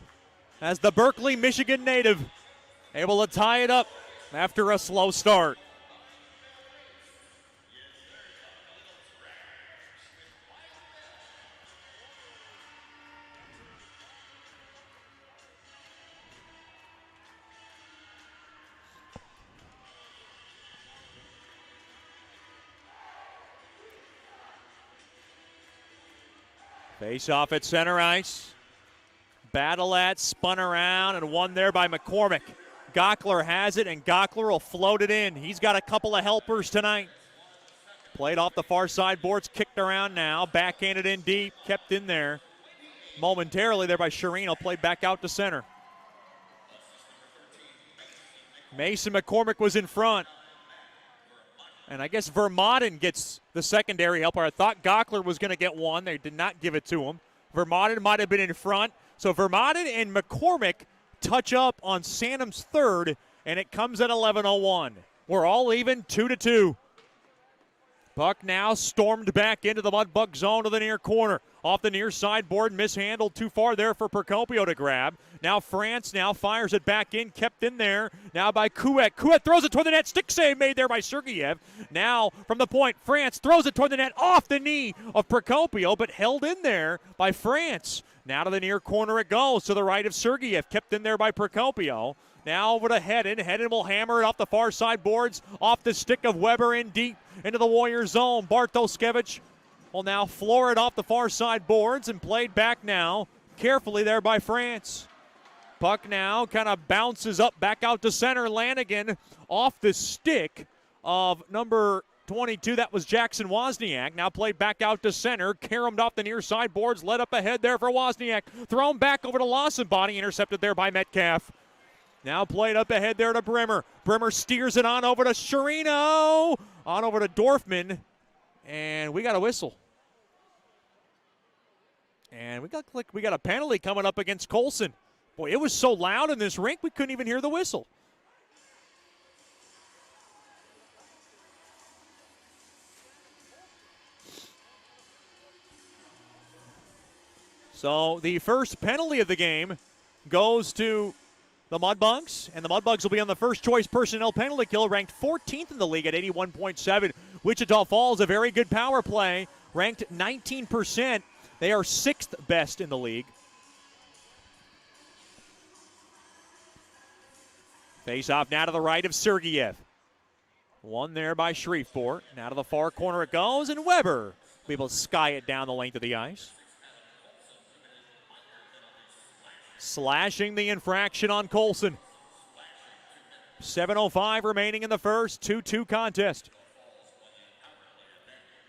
as the Berkeley, Michigan native able to tie it up after a slow start. Face off at center ice. Battle at, spun around, and won there by McCormick. Gockler has it, and Gockler will float it in. He's got a couple of helpers tonight. Played off the far side boards, kicked around now, backhanded in deep, kept in there momentarily there by Sherino, played back out to center. Mason McCormick was in front. And I guess Vermaden gets the secondary helper. I thought Gockler was going to get one. They did not give it to him. Vermaden might have been in front. So Vermaden and McCormick touch up on Sanum's third, and it comes at 11:01. We're all even, 2-2. Puck now stormed back into the Mudbug zone to the near corner. Off the near sideboard, mishandled too far there for Procopio to grab. Now France now fires it back in, kept in there. Now by Kuek. Kuek throws it toward the net. Stick save made there by Sergeyev. Now from the point, France throws it toward the net off the knee of Procopio, but held in there by France. Now to the near corner it goes to the right of Sergeyev, kept in there by Procopio. Now over to Hedden. Hedden will hammer it off the far side boards, off the stick of Weber in deep into the Warriors zone. Bartoskevich will now floor it off the far side boards and played back now carefully there by France. Puck now kind of bounces up back out to center. Lanigan off the stick of number 22. That was Jackson Wozniack. Now played back out to center. Caromed off the near side boards. Led up ahead there for Wozniack. Thrown back over to Lawson. Body intercepted there by Metcalf. Now played up ahead there to Brimmer. Brimmer steers it on over to Sherino. On over to Dorfman. And we got a whistle. And we got a penalty coming up against Colson. Boy, it was so loud in this rink we couldn't even hear the whistle. So the first penalty of the game goes to the Mudbugs, and the Mudbugs will be on the first choice personnel penalty kill, ranked 14th in the league at 81.7. Wichita Falls, a very good power play, ranked 19%. They are 6th best in the league. Face off now to the right of Sergeyev. One there by Shreveport. Now to the far corner it goes, and Weber will be able to sky it down the length of the ice. Slashing the infraction on Colson. 7:05 remaining in the first, 2-2 contest.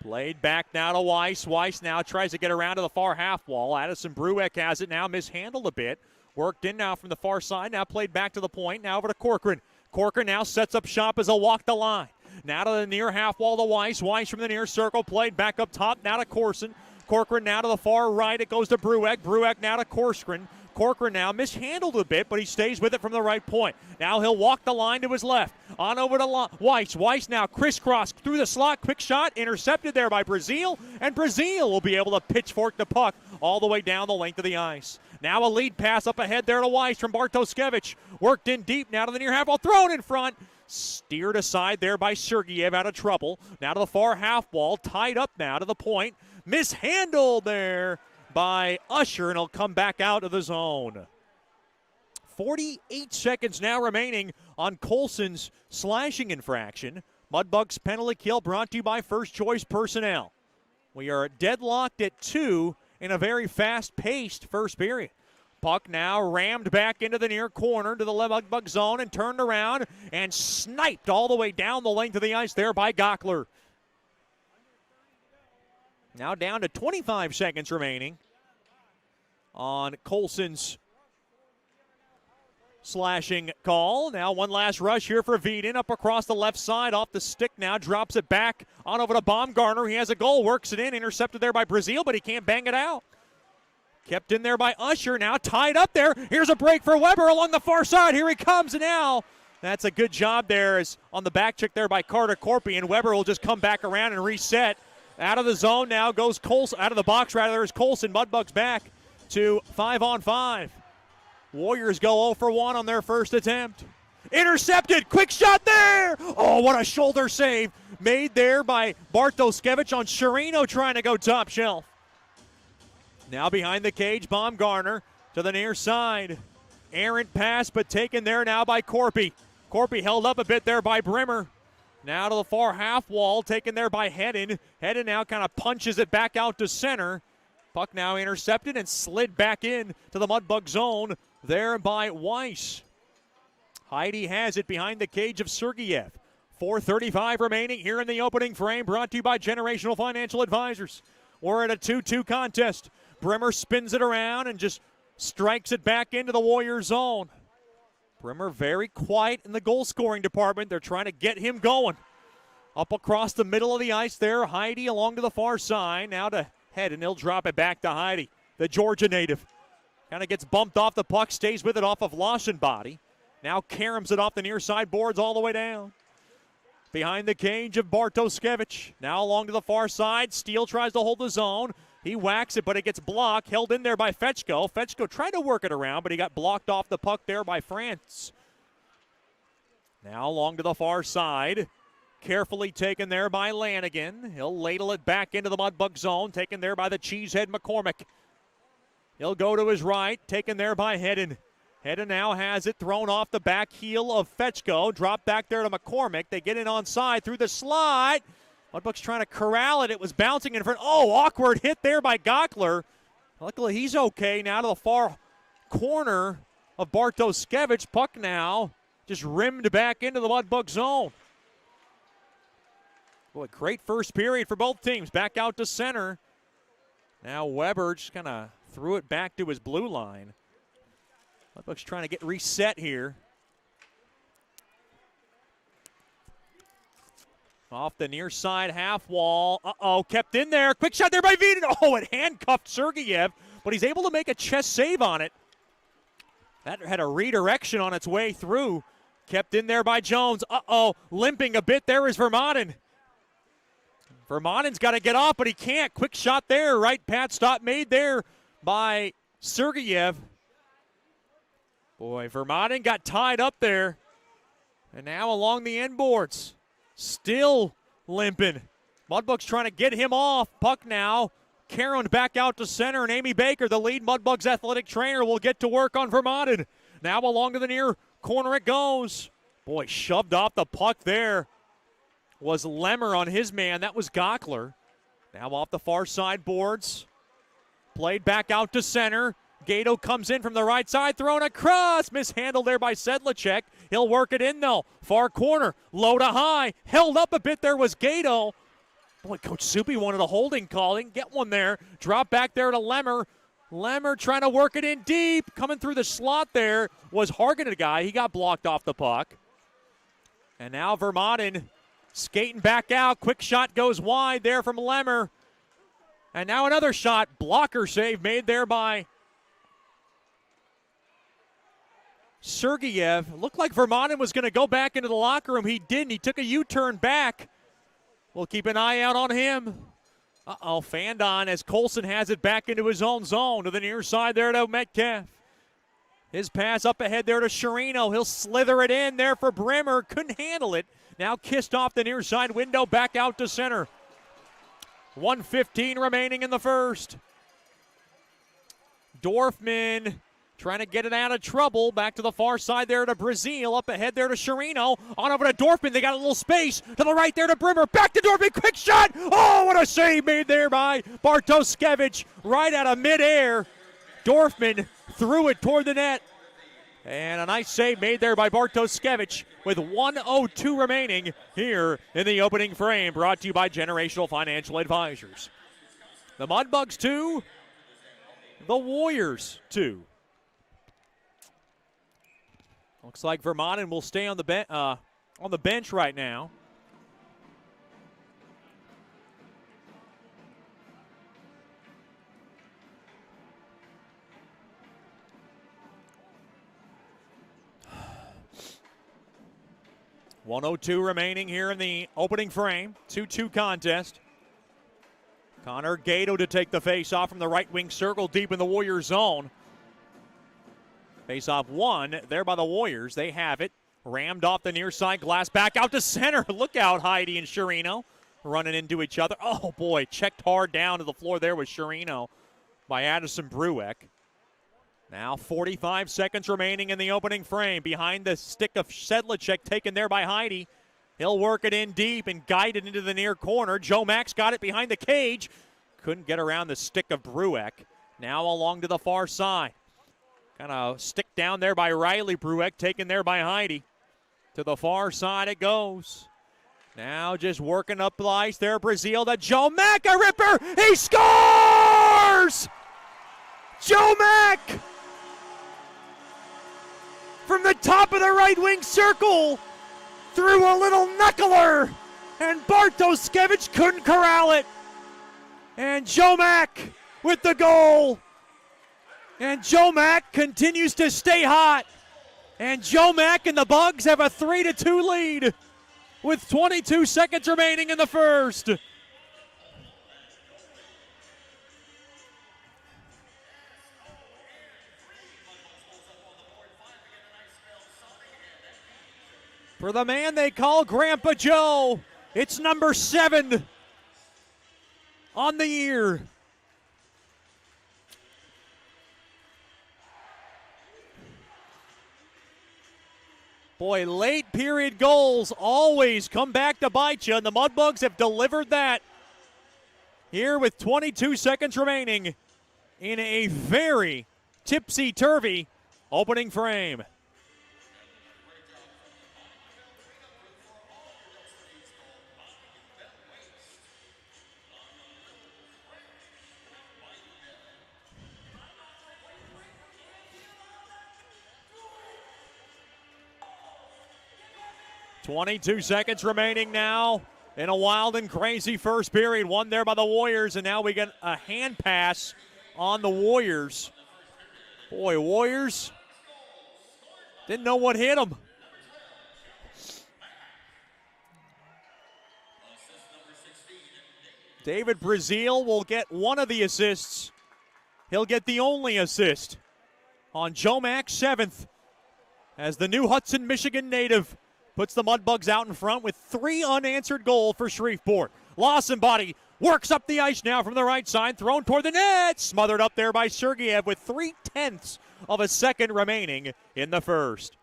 Played back now to Weiss. Weiss now tries to get around to the far half wall. Addison Brueck has it now, mishandled a bit. Worked in now from the far side, now played back to the point, now over to Corcoran. Corcoran now sets up shop as he'll walk the line. Now to the near half wall to Weiss. Weiss from the near circle, played back up top, now to Corson. Corcoran now to the far right, it goes to Brueck. Brueck now to Corcoran. Corcoran now mishandled a bit, but he stays with it from the right point. Now he'll walk the line to his left. On over to Weiss. Weiss now crisscross through the slot. Quick shot intercepted there by Brazil, and Brazil will be able to pitchfork the puck all the way down the length of the ice. Now a lead pass up ahead there to Weiss from Bartoskevich. Worked in deep now to the near half wall. Thrown in front. Steered aside there by Sergeyev, out of trouble. Now to the far half wall. Tied up now to the point. Mishandled there by Usher, and he'll come back out of the zone. 48 seconds now remaining on Colson's slashing infraction. Mudbugs penalty kill brought to you by First Choice Personnel. We are deadlocked at 2 in a very fast-paced first period. Puck now rammed back into the near corner to the Mudbug zone and turned around and sniped all the way down the length of the ice there by Gockler. Now down to 25 seconds remaining on Colson's slashing call. Now one last rush here for Veeden up across the left side off the stick now. Drops it back on over to Baumgartner. He has a goal, works it in, intercepted there by Brazil, but he can't bang it out. Kept in there by Usher, now tied up there. Here's a break for Weber along the far side. Here he comes now. That's a good job there as on the back check there by Carter Corpy, and Weber will just come back around and reset. Out of the zone now goes Colson, out of the box rather is Colson. Mudbugs back to 5-on-5. Warriors go 0 for 1 on their first attempt. Intercepted, quick shot there! Oh, what a shoulder save made there by Bartoskevich on Shreveport trying to go top shelf. Now behind the cage, Baumgartner to the near side. Errant pass, but taken there now by Corpy. Corpy held up a bit there by Brimmer. Now to the far half wall, taken there by Hedden. Hedden now kind of punches it back out to center. Puck now intercepted and slid back in to the Mudbug zone there by Weiss. Heidi has it behind the cage of Sergeyev. 4:35 remaining here in the opening frame, brought to you by Generational Financial Advisors. We're at a 2-2 contest. Brimmer spins it around and just strikes it back into the Warrior zone. Brimmer very quiet in the goal-scoring department. They're trying to get him going. Up across the middle of the ice there, Heidi along to the far side. Now to Head, and he'll drop it back to Heidi, the Georgia native. Kind of gets bumped off the puck, stays with it off of Lawson-body. Now caroms it off the near side boards all the way down. Behind the cage of Bartoskevich. Now along to the far side. Steele tries to hold the zone. He whacks it, but it gets blocked. Held in there by Fetchko. Fetchko tried to work it around, but he got blocked off the puck there by France. Now along to the far side. Carefully taken there by Lanigan. He'll ladle it back into the Mudbug zone. Taken there by the Cheesehead McCormick. He'll go to his right. Taken there by Hedden. Hedden now has it thrown off the back heel of Fetchko. Drop back there to McCormick. They get in onside through the slide. Mudbugs trying to corral it. It was bouncing in front. Oh, awkward hit there by Gockler. Luckily, he's okay. Now to the far corner of Bartoskevich. Puck now just rimmed back into the Mudbug zone. Boy, great first period for both teams. Back out to center. Now Weber just kind of threw it back to his blue line. Mudbugs trying to get reset here. Off the near side half wall. Uh-oh, kept in there. Quick shot there by Veden. Oh, it handcuffed Sergeyev, but he's able to make a chest save on it. That had a redirection on its way through. Kept in there by Jones. Uh-oh, limping a bit there is Vermanen. Vermanen's got to get off, but he can't. Quick shot there. Right pad stop made there by Sergeyev. Boy, Vermanen got tied up there. And now along the end boards. Still limping. Mudbugs trying to get him off. Puck now. Caron back out to center, and Amy Baker, the lead Mudbugs athletic trainer, will get to work on Vermanen. Now along to the near corner it goes. Boy, shoved off the puck there was Lemmer on his man. That was Gockler. Now off the far side boards. Played back out to center. Gato comes in from the right side, thrown across. Mishandled there by Sedlacek. He'll work it in, though. Far corner, low to high. Held up a bit there was Gato. Boy, Coach Soupy wanted a holding call. Didn't get one there. Drop back there to Lemmer. Lemmer trying to work it in deep. Coming through the slot there was Hargan, a guy. He got blocked off the puck. And now Vermanen skating back out. Quick shot goes wide there from Lemmer. And now another shot. Blocker save made there by Sergeyev. Looked like Vermanen was going to go back into the locker room. He didn't. He took a U-turn back. We'll keep an eye out on him. Uh-oh, fanned on as Colson has it back into his own zone to the near side there to Metcalf. His pass up ahead there to Sherino. He'll slither it in there for Brimmer. Couldn't handle it. Now kissed off the near side window, back out to center. 1:15 remaining in the first. Dorfman trying to get it out of trouble. Back to the far side there to Brazil. Up ahead there to Sherino. On over to Dorfman. They got a little space. To the right there to Brimmer. Back to Dorfman. Quick shot. Oh, what a save made there by Bartoskevich. Right out of midair. Dorfman threw it toward the net. And a nice save made there by Bartoskevich with 1:02 remaining here in the opening frame. Brought to you by Generational Financial Advisors. The Mudbugs 2. The Warriors 2. Looks like Vermanen will stay on the bench right now. 1:02 remaining here in the opening frame. 2-2 contest. Connor Gato to take the face-off from the right wing circle deep in the Warriors zone. Face-off won there by the Warriors. They have it. Rammed off the near side glass. Back out to center. Look out, Heidi and Sherino running into each other. Oh, boy. Checked hard down to the floor there with Sherino by Addison Brueck. Now 45 seconds remaining in the opening frame. Behind the stick of Sedlicek, taken there by Heidi. He'll work it in deep and guide it into the near corner. Joe Max got it behind the cage. Couldn't get around the stick of Brueck. Now along to the far side. Kind of stick down there by Riley. Brueck taken there by Heidi. To the far side it goes. Now just working up the ice there. Brazil to Joe Mack, a ripper. He scores! Joe Mack! From the top of the right wing circle, threw a little knuckler, and Bartoskevich couldn't corral it. And Joe Mack with the goal. And Joe Mack continues to stay hot. And Joe Mack and the Bugs have a 3-2 lead with 22 seconds remaining in the first. For the man they call Grandpa Joe, it's number 7 on the year. Boy, late period goals always come back to bite you, and the Mudbugs have delivered that here with 22 seconds remaining in a very tipsy-turvy opening frame. .22 seconds remaining now in a wild and crazy first period. One there by the Warriors, and now we get a hand pass on the Warriors. Boy, Warriors didn't know what hit them. David Brazil will get one of the assists. He'll get the only assist on Joe Mack's 7th as the new Hudson, Michigan native puts the Mudbugs out in front with 3 unanswered goals for Shreveport. Lawson body works up the ice now from the right side, thrown toward the net. Smothered up there by Sergeyev with 0.3 of a second remaining in the first.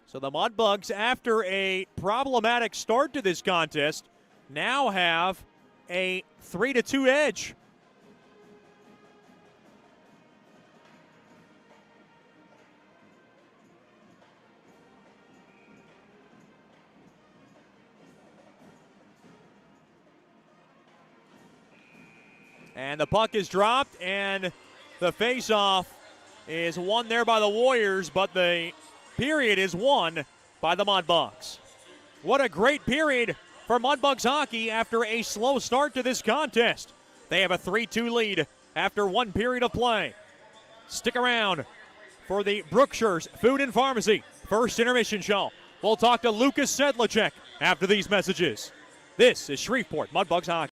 So the Mudbugs, after a problematic start to this contest, now have a 3-2 edge. And the puck is dropped, and the face-off is won there by the Warriors, but the period is won by the Mudbugs. What a great period for Mudbugs hockey after a slow start to this contest. They have a 3-2 lead after 1 period of play. Stick around for the Brookshire's Food and Pharmacy first intermission show. We'll talk to Lucas Sedlicek after these messages. This is Shreveport Mudbugs hockey.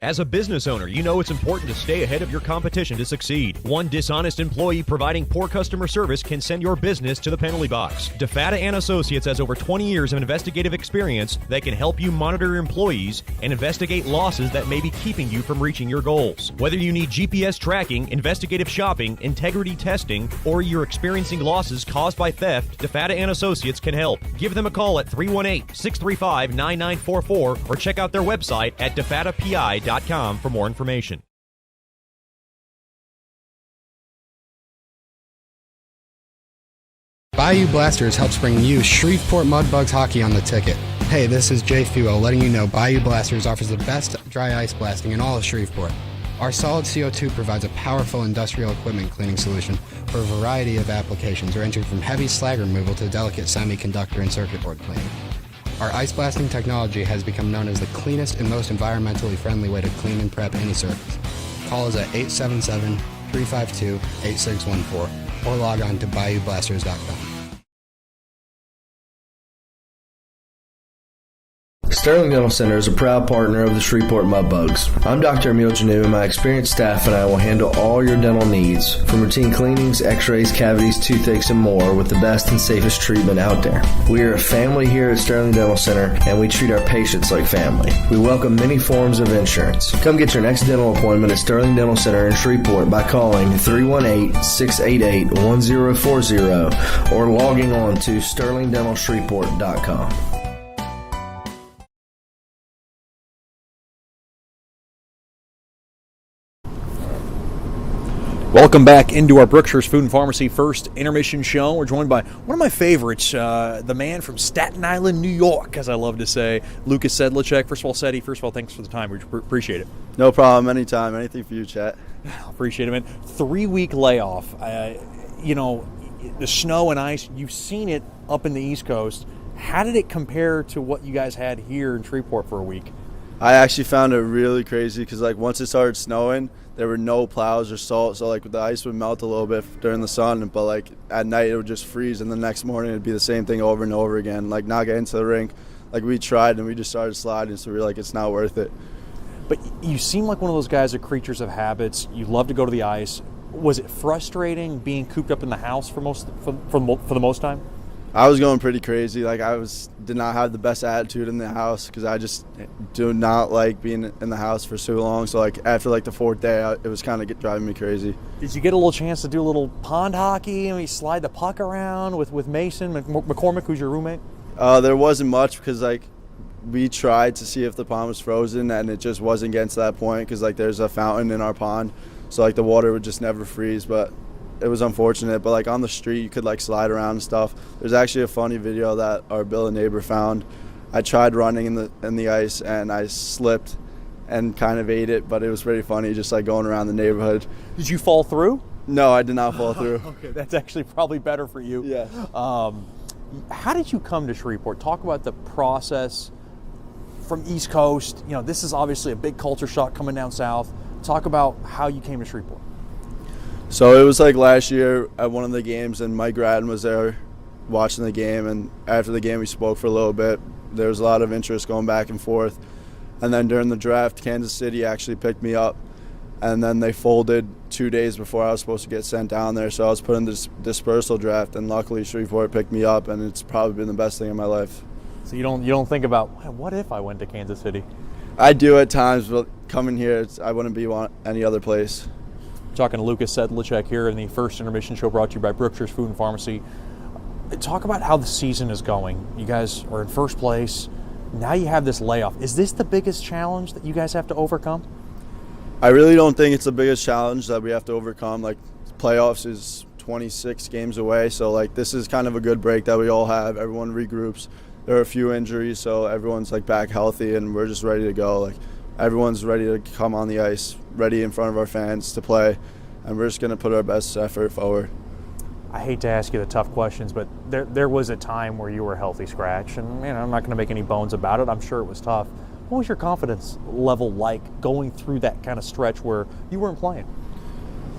As a business owner, you know it's important to stay ahead of your competition to succeed. One dishonest employee providing poor customer service can send your business to the penalty box. DeFata & Associates has over 20 years of investigative experience that can help you monitor your employees and investigate losses that may be keeping you from reaching your goals. Whether you need GPS tracking, investigative shopping, integrity testing, or you're experiencing losses caused by theft, DeFata & Associates can help. Give them a call at 318-635-9944 or check out their website at defatapi.com for more information. Bayou Blasters helps bring you Shreveport Mudbugs hockey on the ticket. Hey, this is Jay Fuo letting you know Bayou Blasters offers the best dry ice blasting in all of Shreveport. Our solid CO2 provides a powerful industrial equipment cleaning solution for a variety of applications ranging from heavy slag removal to delicate semiconductor and circuit board cleaning. Our ice blasting technology has become known as the cleanest and most environmentally friendly way to clean and prep any surface. Call us at 352-8614 or log on to BayouBlasters.com. Sterling Dental Center is a proud partner of the Shreveport Mudbugs. I'm Dr. Emil Janu, and my experienced staff and I will handle all your dental needs, from routine cleanings, x-rays, cavities, toothaches, and more, with the best and safest treatment out there. We are a family here at Sterling Dental Center, and we treat our patients like family. We welcome many forms of insurance. Come get your next dental appointment at Sterling Dental Center in Shreveport by calling 318-688-1040 or logging on to sterlingdentalshreveport.com. Welcome back into our Brookshire's Food and Pharmacy first intermission show. We're joined by one of my favorites, the man from Staten Island, New York, as I love to say, Lucas Sedlicek. First of all, Sedi, thanks for the time. We appreciate it. No problem. Anytime. Anything for you, Chet. Appreciate it, man. 3-week layoff. The snow and ice, you've seen it up in the East Coast. How did it compare to what you guys had here in Shreveport for a week? I actually found it really crazy because, once it started snowing, there were no plows or salt, so the ice would melt a little bit during the sun, but at night it would just freeze, and the next morning it'd be the same thing over and over again. Not getting to the rink, we tried and we just started sliding, so we were it's not worth it. But you seem like one of those guys, are creatures of habits. You love to go to the ice. Was it frustrating being cooped up in the house for the most time? I was going pretty crazy. Did not have the best attitude in the house because I just do not like being in the house for so long. So after the fourth day, it was kind of driving me crazy. Did you get a little chance to do a little pond hockey and slide the puck around with Mason McCormick, who's your roommate? There wasn't much because we tried to see if the pond was frozen and it just wasn't getting to that point because there's a fountain in our pond, so the water would just never freeze. But it was unfortunate, but on the street you could slide around and stuff. There's actually a funny video that our Bill neighbor found. I tried running in the ice and I slipped and kind of ate it, but it was pretty funny just going around the neighborhood. Did you fall through? No, I did not fall through. Okay, that's actually probably better for you. Yeah. How did you come to Shreveport? Talk about the process from East Coast. This is obviously a big culture shock coming down south. Talk about how you came to Shreveport. So it was last year at one of the games, and Mike Radden was there watching the game, and after the game we spoke for a little bit. There was a lot of interest going back and forth, and then during the draft, Kansas City actually picked me up, and then they folded 2 days before I was supposed to get sent down there, so I was put in this dispersal draft, and luckily Shreveport picked me up, and it's probably been the best thing in my life. So you don't think about, what if I went to Kansas City? I do at times, but coming here, I wouldn't be any other place. Talking to Lucas Sedlicek here in the first intermission show brought to you by Brookshire's Food and Pharmacy. Talk about how the season is going. You guys are in first place. Now you have this layoff. Is this the biggest challenge that you guys have to overcome? I really don't think it's the biggest challenge that we have to overcome. Playoffs is 26 games away, so this is kind of a good break that we all have. Everyone regroups. There are a few injuries, so everyone's back healthy, and we're just ready to go. Everyone's ready to come on the ice, ready in front of our fans to play, and we're just going to put our best effort forward. I hate to ask you the tough questions, but there was a time where you were a healthy scratch, and I'm not going to make any bones about it. I'm sure it was tough. What was your confidence level like going through that kind of stretch where you weren't playing?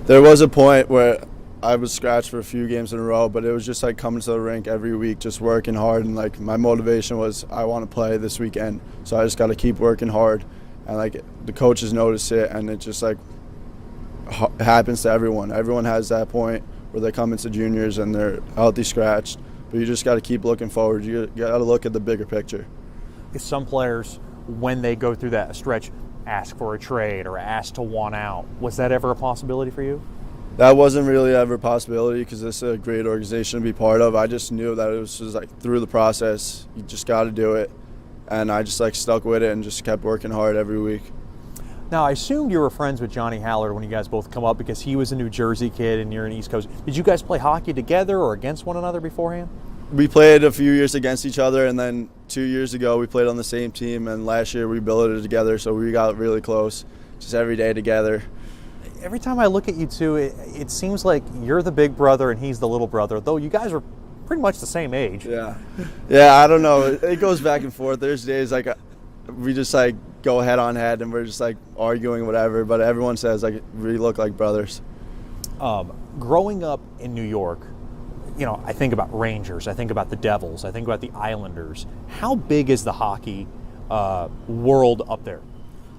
There was a point where I was scratched for a few games in a row, but it was just coming to the rink every week, just working hard, and my motivation was I want to play this weekend, so I just got to keep working hard. And the coaches notice it, and it just happens to everyone. Everyone has that point where they come into juniors and they're healthy scratched, but you just got to keep looking forward. You got to look at the bigger picture. Some players, when they go through that stretch, ask for a trade or ask to want out. Was that ever a possibility for you? That wasn't really ever a possibility because this is a great organization to be part of. I just knew that it was just through the process, you just got to do it. And I just stuck with it and just kept working hard every week. Now, I assumed you were friends with Johnny Hallard when you guys both come up because he was a New Jersey kid and you're an East Coast. Did you guys play hockey together or against one another beforehand? We played a few years against each other, and then 2 years ago we played on the same team, and last year we billeted together, so we got really close, just every day together. Every time I look at you two, it seems like you're the big brother and he's the little brother, though you guys are pretty much the same age. Yeah, I don't know. It goes back and forth. There's days we just go head on head and we're just arguing whatever, but everyone says we look like brothers. Growing up in New York, you know, I think about Rangers, I think about the Devils, I think about the Islanders. How big is the hockey world up there?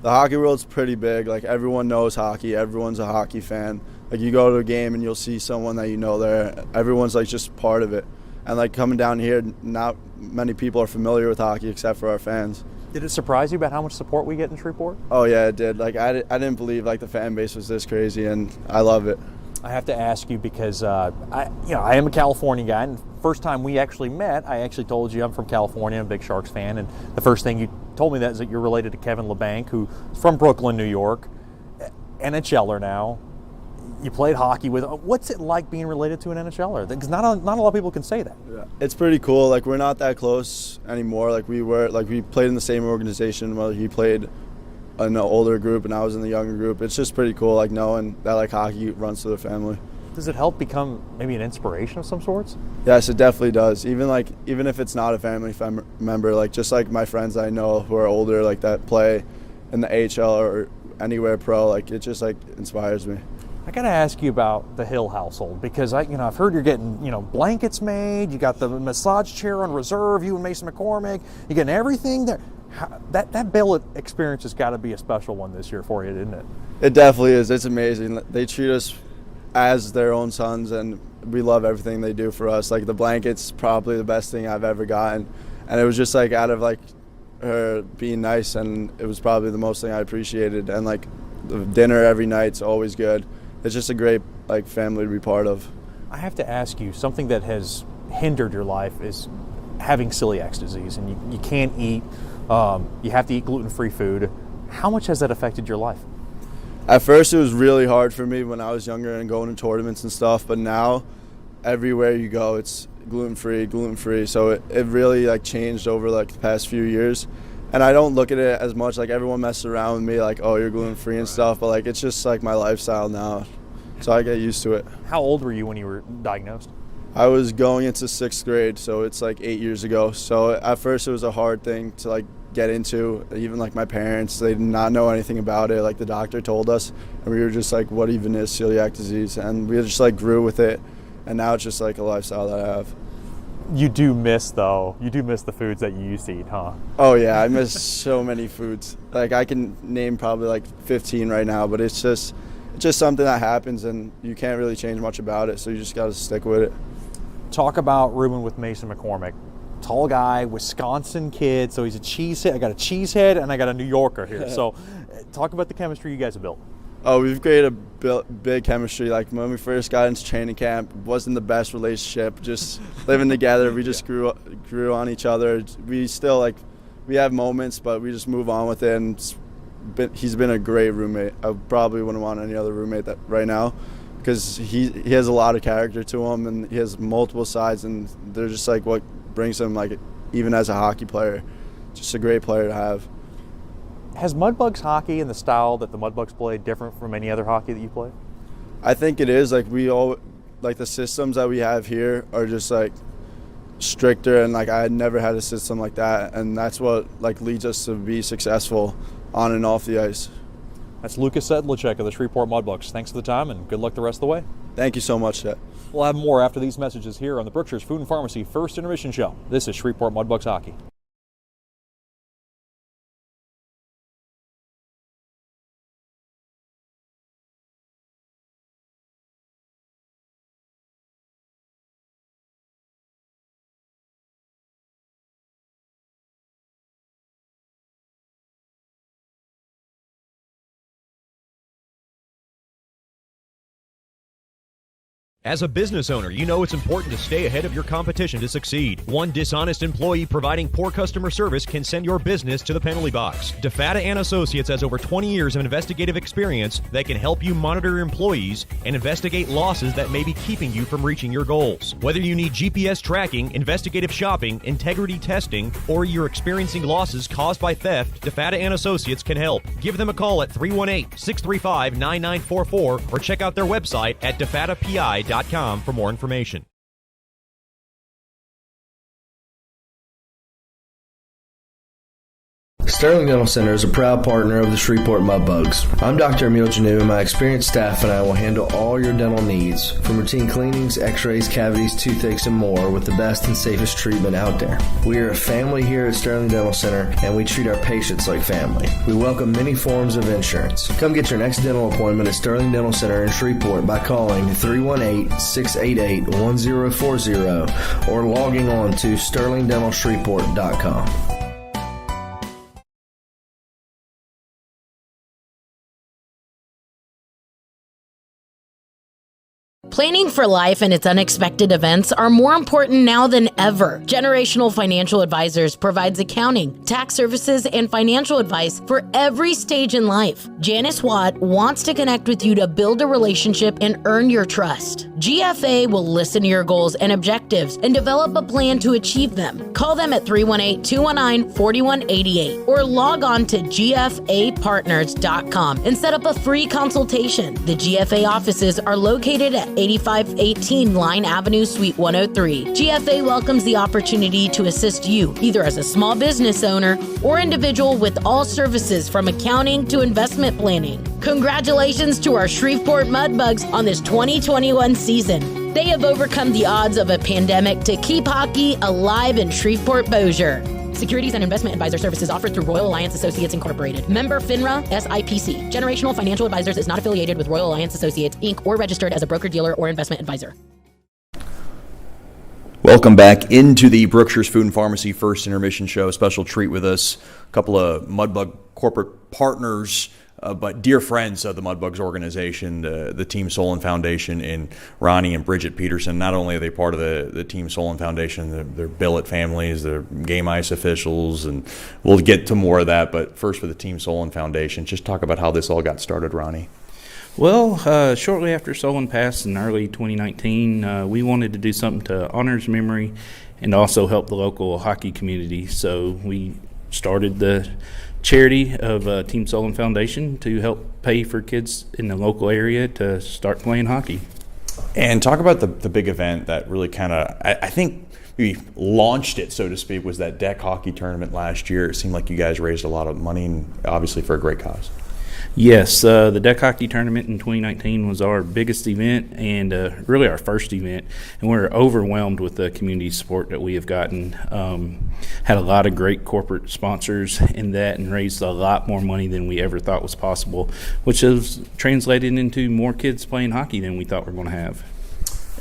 The hockey world's pretty big. Like, everyone knows hockey. Everyone's a hockey fan. Like, you go to a game and you'll see someone that you know there. Everyone's, like, just part of it. And, like, coming down here, not many people are familiar with hockey except for our fans. Did it surprise you about how much support we get in Shreveport? Oh, yeah, it did. Like, I didn't believe, like, the fan base was this crazy, and I love it. I have to ask you because I am a California guy, and first time we actually met, I actually told you I'm from California, I'm a big Sharks fan, and the first thing you told me that is that you're related to Kevin LeBanc, who's from Brooklyn, New York, NHLer now. You played hockey with. What's it like being related to an NHLer? Because not a lot of people can say that. Yeah, it's pretty cool. Like, we're not that close anymore. Like, we played in the same organization. Well, he played in the older group and I was in the younger group. It's just pretty cool, like, knowing that, like, hockey runs through the family. Does it help become maybe an inspiration of some sorts? Yes, it definitely does. Even if it's not a family member, like, just like my friends I know who are older, like, that play in the AHL or anywhere pro, like, it just, like, inspires me. I got to ask you about the Hill household because I've heard you're getting blankets made. You got the massage chair on reserve. You and Mason McCormick. You're getting everything there. That Bill experience has got to be a special one this year for you, isn't it? It definitely is. It's amazing. They treat us as their own sons, and we love everything they do for us. Like, the blankets, probably the best thing I've ever gotten, and it was just like out of like her being nice, and it was probably the most thing I appreciated. And like the dinner every night's always good. It's just a great like family to be part of. I have to ask you, something that has hindered your life is having celiac disease, and you can't eat. You have to eat gluten-free food. How much has that affected your life? At first, it was really hard for me when I was younger and going to tournaments and stuff. But now, everywhere you go, it's gluten-free. So it really like changed over like the past few years. And I don't look at it as much. Like, everyone messes around with me, like, oh, you're gluten-free and stuff. But like, it's just like my lifestyle now. So I get used to it. How old were you when you were diagnosed? I was going into 6th grade, so it's like 8 years ago. So at first it was a hard thing to like get into. Even like my parents, they did not know anything about it. Like, the doctor told us, and we were just like, what even is celiac disease? And we just like grew with it, and now it's just like a lifestyle that I have. You do miss the foods that you used to eat, huh? Oh yeah, I miss so many foods. Like, I can name probably like 15 right now, but it's just something that happens, and you can't really change much about it, so you just got to stick with it. Talk about rooming with Mason McCormick. Tall guy, Wisconsin kid, so he's a cheesehead. I got a cheesehead and I got a New Yorker here. So talk about the chemistry you guys have built. Oh, we've created a big chemistry. Like, when we first got into training camp, it wasn't the best relationship. Just living together, we just grew on each other. We still, like, we have moments, but we just move on with it. And he's been a great roommate. I probably wouldn't want any other roommate right now, because he has a lot of character to him, and he has multiple sides, and they're just like what brings him, like, even as a hockey player, just a great player to have. Has Mudbugs hockey and the style that the Mudbugs play different from any other hockey that you play? I think it is. Like, the systems that we have here are just like stricter, and like I had never had a system like that, and that's what like leads us to be successful on and off the ice. That's Lucas Sedlicek of the Shreveport Mudbugs. Thanks for the time, and good luck the rest of the way. Thank you so much, Chet. We'll have more after these messages here on the Berkshire's Food and Pharmacy First Intermission Show. This is Shreveport Mudbugs Hockey. As a business owner, you know it's important to stay ahead of your competition to succeed. One dishonest employee providing poor customer service can send your business to the penalty box. DeFata & Associates has over 20 years of investigative experience that can help you monitor your employees and investigate losses that may be keeping you from reaching your goals. Whether you need GPS tracking, investigative shopping, integrity testing, or you're experiencing losses caused by theft, DeFata & Associates can help. Give them a call at 318-635-9944 or check out their website at defatapi.com for more information. Sterling Dental Center is a proud partner of the Shreveport Mudbugs. I'm Dr. Emil Janu, and my experienced staff and I will handle all your dental needs, from routine cleanings, x-rays, cavities, toothaches, and more, with the best and safest treatment out there. We are a family here at Sterling Dental Center, and we treat our patients like family. We welcome many forms of insurance. Come get your next dental appointment at Sterling Dental Center in Shreveport by calling 318-688-1040 or logging on to sterlingdentalshreveport.com. Planning for life and its unexpected events are more important now than ever. Generational Financial Advisors provides accounting, tax services, and financial advice for every stage in life. Janice Watt wants to connect with you to build a relationship and earn your trust. GFA will listen to your goals and objectives and develop a plan to achieve them. Call them at 318-219-4188 or log on to gfapartners.com and set up a free consultation. The GFA offices are located at 8518 Line Avenue, Suite 103. GFA welcomes the opportunity to assist you, either as a small business owner or individual, with all services from accounting to investment planning. Congratulations to our Shreveport Mudbugs on this 2021 season. They have overcome the odds of a pandemic to keep hockey alive in Shreveport-Bossier. Securities and investment advisor services offered through Royal Alliance Associates Incorporated. Member FINRA SIPC. Generational Financial Advisors is not affiliated with Royal Alliance Associates, Inc. or registered as a broker-dealer or investment advisor. Welcome back into the Brookshire's Food and Pharmacy First Intermission Show. Special treat with us, a couple of Mudbug corporate partners, but dear friends of the Mudbugs organization, the Team Solon Foundation, and Ronnie and Bridget Peterson. Not only are they part of the Team Solon Foundation, they're billet families, they're game ice officials, and we'll get to more of that. But first, for the Team Solon Foundation, just talk about how this all got started, Ronnie. Well, shortly after Solon passed in early 2019, we wanted to do something to honor his memory and also help the local hockey community. So we started the charity of Team Solon Foundation to help pay for kids in the local area to start playing hockey. And talk about the big event that really kind of, I think we launched it, so to speak, was that deck hockey tournament last year. It seemed like you guys raised a lot of money, and obviously for a great cause. Yes, the deck hockey tournament in 2019 was our biggest event and really our first event, and we're overwhelmed with the community support that we have gotten. Had a lot of great corporate sponsors in that and raised a lot more money than we ever thought was possible, which has translated into more kids playing hockey than we thought we were going to have.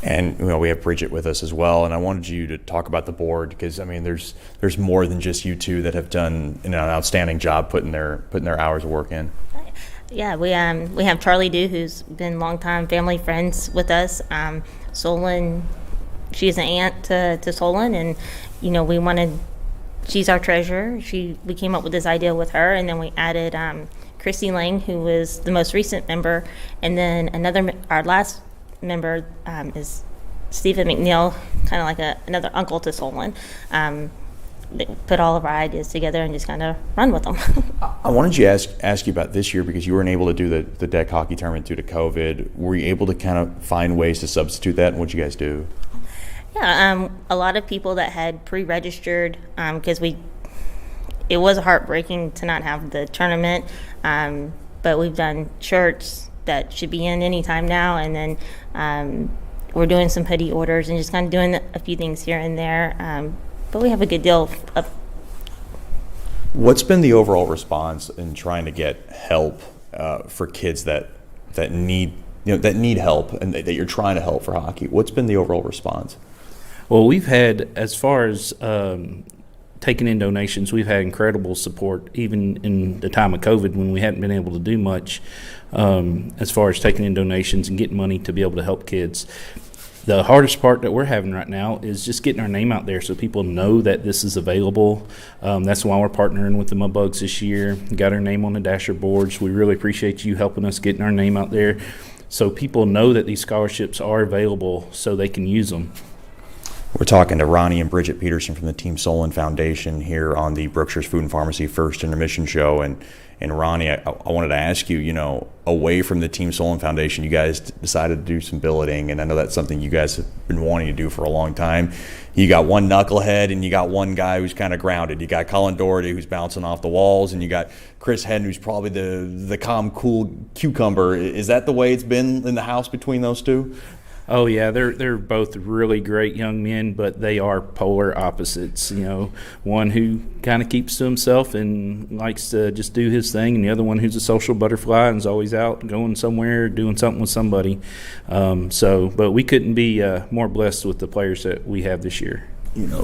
And we have Bridget with us as well, and I wanted you to talk about the board, because I mean there's more than just you two that have done an outstanding job putting their hours of work in. Yeah, we have Charlie Dew, who's been longtime family friends with us. Solon, she's an aunt to Solon, and she's our treasurer. We came up with this idea with her, and then we added Christy Lang, who was the most recent member, and then our last member is Stephen McNeil, kind of like another uncle to Solon. They put all of our ideas together and just kind of run with them. I wanted to ask you about this year, because you weren't able to do the deck hockey tournament due to COVID. Were you able to kind of find ways to substitute that, and what'd you guys do? Yeah, a lot of people that had pre-registered, because it was heartbreaking to not have the tournament, but we've done shirts that should be in any time now, and then we're doing some hoodie orders and just kind of doing a few things here and there. But we have a good deal of. What's been the overall response in trying to get help for kids that need help and that you're trying to help for hockey? What's been the overall response? Well, we've had, as far as taking in donations, we've had incredible support, even in the time of COVID when we hadn't been able to do much, as far as taking in donations and getting money to be able to help kids. The hardest part that we're having right now is just getting our name out there so people know that this is available. That's why we're partnering with the Mudbugs this year. Got our name on the Dasher boards. We really appreciate you helping us getting our name out there so people know that these scholarships are available so they can use them. We're talking to Ronnie and Bridget Peterson from the Team Solon Foundation here on the Brookshire's Food and Pharmacy First Intermission Show. And and Ronnie, I wanted to ask you, away from the Team Solon Foundation, you guys decided to do some billeting, and I know that's something you guys have been wanting to do for a long time. You got one knucklehead, and you got one guy who's kind of grounded. You got Colin Doherty, who's bouncing off the walls, and you got Chris Hedden, who's probably the calm, cool cucumber. Is that the way it's been in the house between those two? Oh yeah, they're both really great young men, but they are polar opposites. One who kind of keeps to himself and likes to just do his thing, and the other one who's a social butterfly and is always out going somewhere, doing something with somebody. But we couldn't be more blessed with the players that we have this year.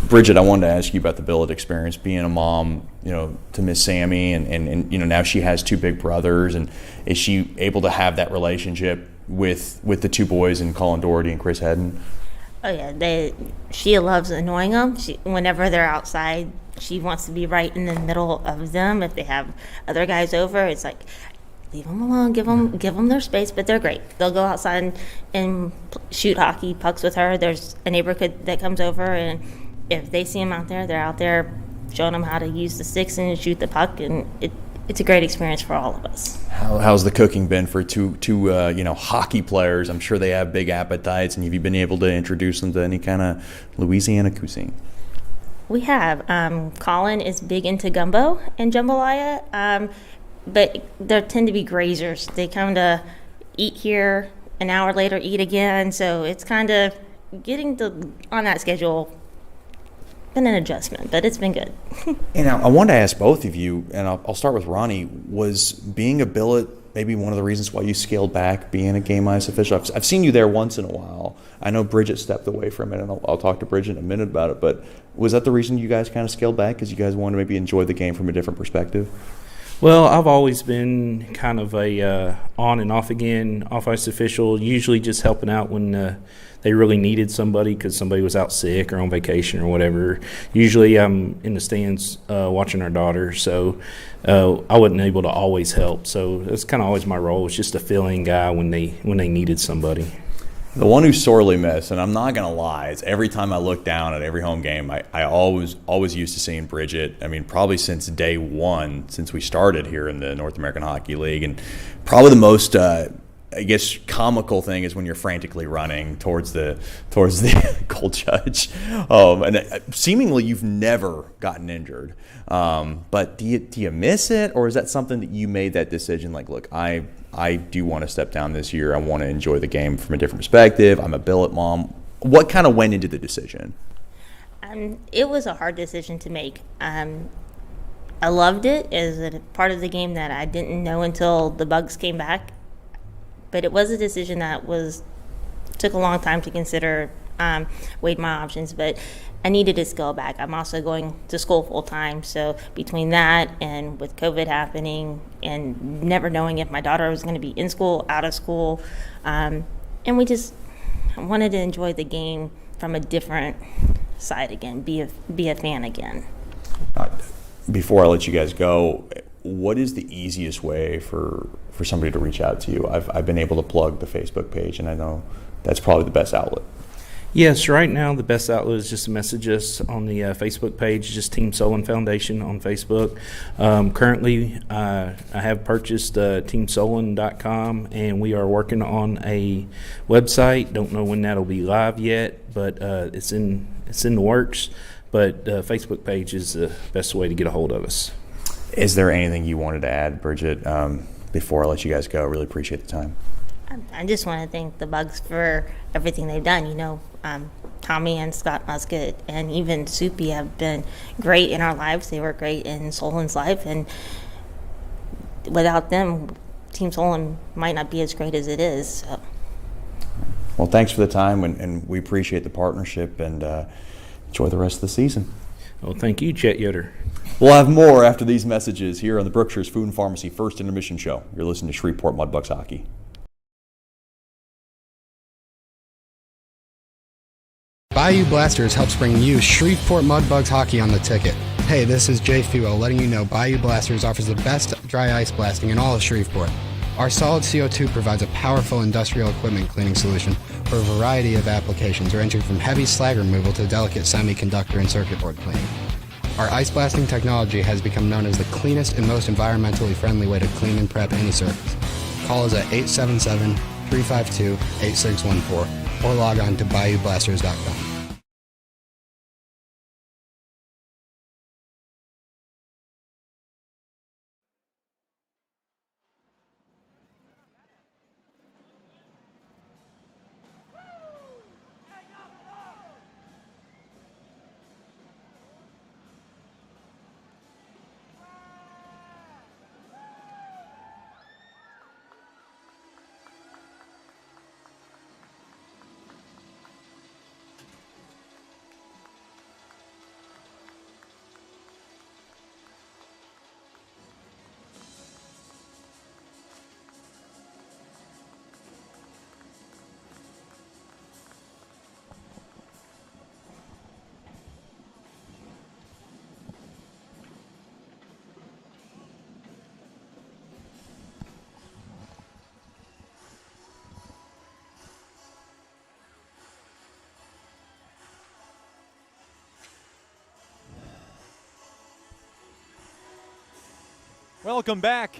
Bridget, I wanted to ask you about the billet experience, being a mom, to Miss Sammy, and now she has two big brothers, and is she able to have that relationship with the two boys and Colin Doherty and Chris Hedden? Oh yeah, she loves annoying them. Whenever they're outside, she wants to be right in the middle of them. If they have other guys over, it's like, leave them alone, give them their space. But they're great. They'll go outside and shoot hockey pucks with her. There's a neighbor that comes over, and if they see them out there, they're out there showing them how to use the sticks and shoot the puck, and it's a great experience for all of us. How's the cooking been for two hockey players? I'm sure they have big appetites, and have you been able to introduce them to any kind of Louisiana cuisine? We have. Colin is big into gumbo and jambalaya, but they tend to be grazers. They kind of eat here, an hour later eat again, so it's kind of getting on that schedule. Been an adjustment, but it's been good. And I wanted to ask both of you, and I'll start with Ronnie. Was being a billet maybe one of the reasons why you scaled back being a game ice official? I've seen you there once in a while. I know Bridget stepped away from it, and I'll talk to Bridget in a minute about it. But was that the reason you guys kind of scaled back, because you guys wanted to maybe enjoy the game from a different perspective? Well, I've always been kind of a on and off again, off ice official, usually just helping out when they really needed somebody because somebody was out sick or on vacation or whatever. Usually I'm in the stands watching our daughter, so I wasn't able to always help. So that's kind of always my role, was just a fill-in guy when they needed somebody. The one who's sorely missed, and I'm not going to lie, is every time I look down at every home game, I always used to seeing Bridget. I mean, probably since day one, since we started here in the North American Hockey League. And probably the most, comical thing is when you're frantically running towards the goal judge. And seemingly you've never gotten injured. But do you miss it, or is that something that you made that decision, like, look, I do want to step down this year. I want to enjoy the game from a different perspective. I'm a billet mom. What kind of went into the decision? It was a hard decision to make. I loved it as a part of the game that I didn't know until the Bugs came back. But it was a decision that took a long time to consider, weighed my options. But I needed to scale back. I'm also going to school full time, so between that and with COVID happening and never knowing if my daughter was going to be in school, out of school, and we just wanted to enjoy the game from a different side again, be a fan again. Before I let you guys go, what is the easiest way for somebody to reach out to you? I've been able to plug the Facebook page, and I know that's probably the best outlet. Yes, right now the best outlet is just to message us on the Facebook page, just Team Solon Foundation on Facebook. Currently, I have purchased TeamSolon.com, and we are working on a website. Don't know when that'll be live yet, but it's in the works. But Facebook page is the best way to get a hold of us. Is there anything you wanted to add, Bridget, before I let you guys go? I really appreciate the time. I just want to thank the Bugs for everything they've done. Tommy and Scott Musket and even Soupy have been great in our lives. They were great in Solon's life, and without them, Team Solon might not be as great as it is. So. Well, thanks for the time, and we appreciate the partnership, and enjoy the rest of the season. Well, thank you, Chet Yoder. We'll have more after these messages here on the Brookshire's Food and Pharmacy First Intermission Show. You're listening to Shreveport Mudbugs Hockey. Bayou Blasters helps bring you Shreveport Mudbugs hockey on the ticket. Hey, this is Jay Fuo letting you know Bayou Blasters offers the best dry ice blasting in all of Shreveport. Our solid CO2 provides a powerful industrial equipment cleaning solution for a variety of applications ranging from heavy slag removal to delicate semiconductor and circuit board cleaning. Our ice blasting technology has become known as the cleanest and most environmentally friendly way to clean and prep any surface. Call us at 877-352-8614 or log on to bayoublasters.com. Welcome back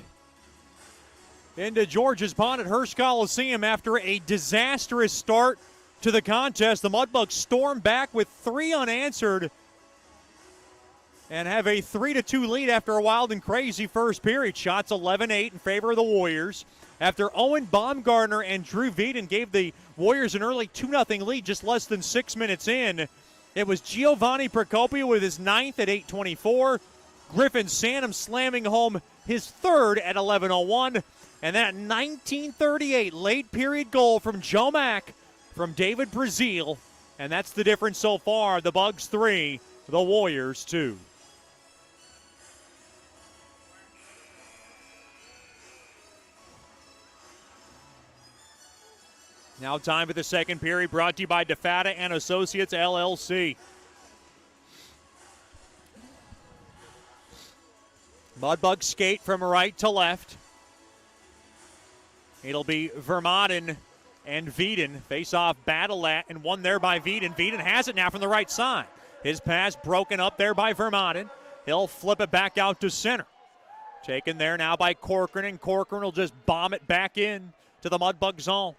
into George's Pond at Hirsch Coliseum after a disastrous start to the contest. The Mudbugs storm back with 3 unanswered and have a 3-2 lead after a wild and crazy first period. Shots 11-8 in favor of the Warriors after Owen Baumgartner and Drew Veeden gave the Warriors an early 2-0 lead just less than 6 minutes in. It was Giovanni Procopio with his 9th at 8:24. Griffin Sanum slamming home his 3rd at 11:01. And that 1938 late period goal from Joe Mack from David Brazil. And that's the difference so far. The Bugs 3, the Warriors 2. Now time for the second period, brought to you by DeFata and Associates, LLC. Mudbugs skate from right to left. It'll be Vermaelen and Veeden face off battle at, and won there by Veeden. Veeden has it now from the right side. His pass broken up there by Vermaelen. He'll flip it back out to center. Taken there now by Corcoran, and Corcoran will just bomb it back in to the Mudbug zone.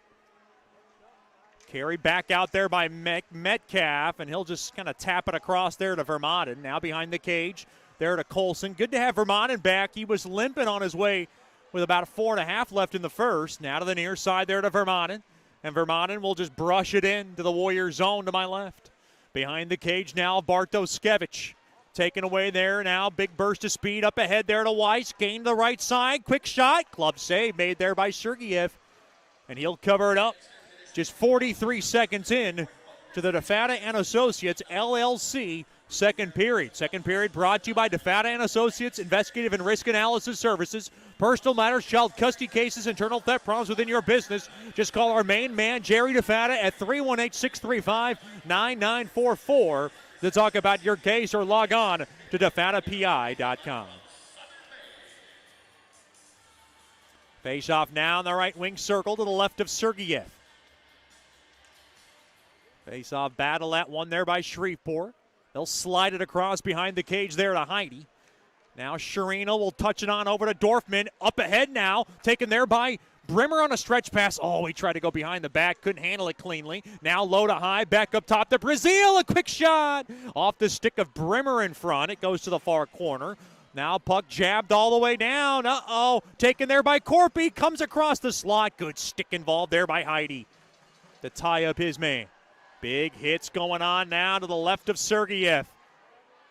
Carried back out there by Metcalf, and he'll just kind of tap it across there to Vermaelen. Now behind the cage, there to Colson. Good to have Vermaelen back. He was limping on his way with about 4.5 left in the first. Now to the near side there to Vermaelen. And Vermaelen will just brush it in to the Warrior zone to my left. Behind the cage now, Bartoskevich. Taken away there now. Big burst of speed up ahead there to Weiss. Gained the right side. Quick shot. Club save made there by Sergeyev. And he'll cover it up. Just 43 seconds in to the DeFata and Associates, LLC, second period. Second period brought to you by DeFata and Associates, Investigative and Risk Analysis Services. Personal matters, child custody cases, internal theft problems within your business. Just call our main man, Jerry DeFata, at 318-635-9944 to talk about your case, or log on to DeFataPI.com. Face off now in the right wing circle to the left of Sergeyev. Face off battle at one there by Shreveport. They'll slide it across behind the cage there to Heidi. Now Sharino will touch it on over to Dorfman. Up ahead now, taken there by Brimmer on a stretch pass. Oh, he tried to go behind the back, couldn't handle it cleanly. Now low to high, back up top to Brazil. A quick shot off the stick of Brimmer in front. It goes to the far corner. Now puck jabbed all the way down. Uh-oh, taken there by Corpy. Comes across the slot. Good stick involved there by Heidi to tie up his man. Big hits going on now to the left of Sergeyev.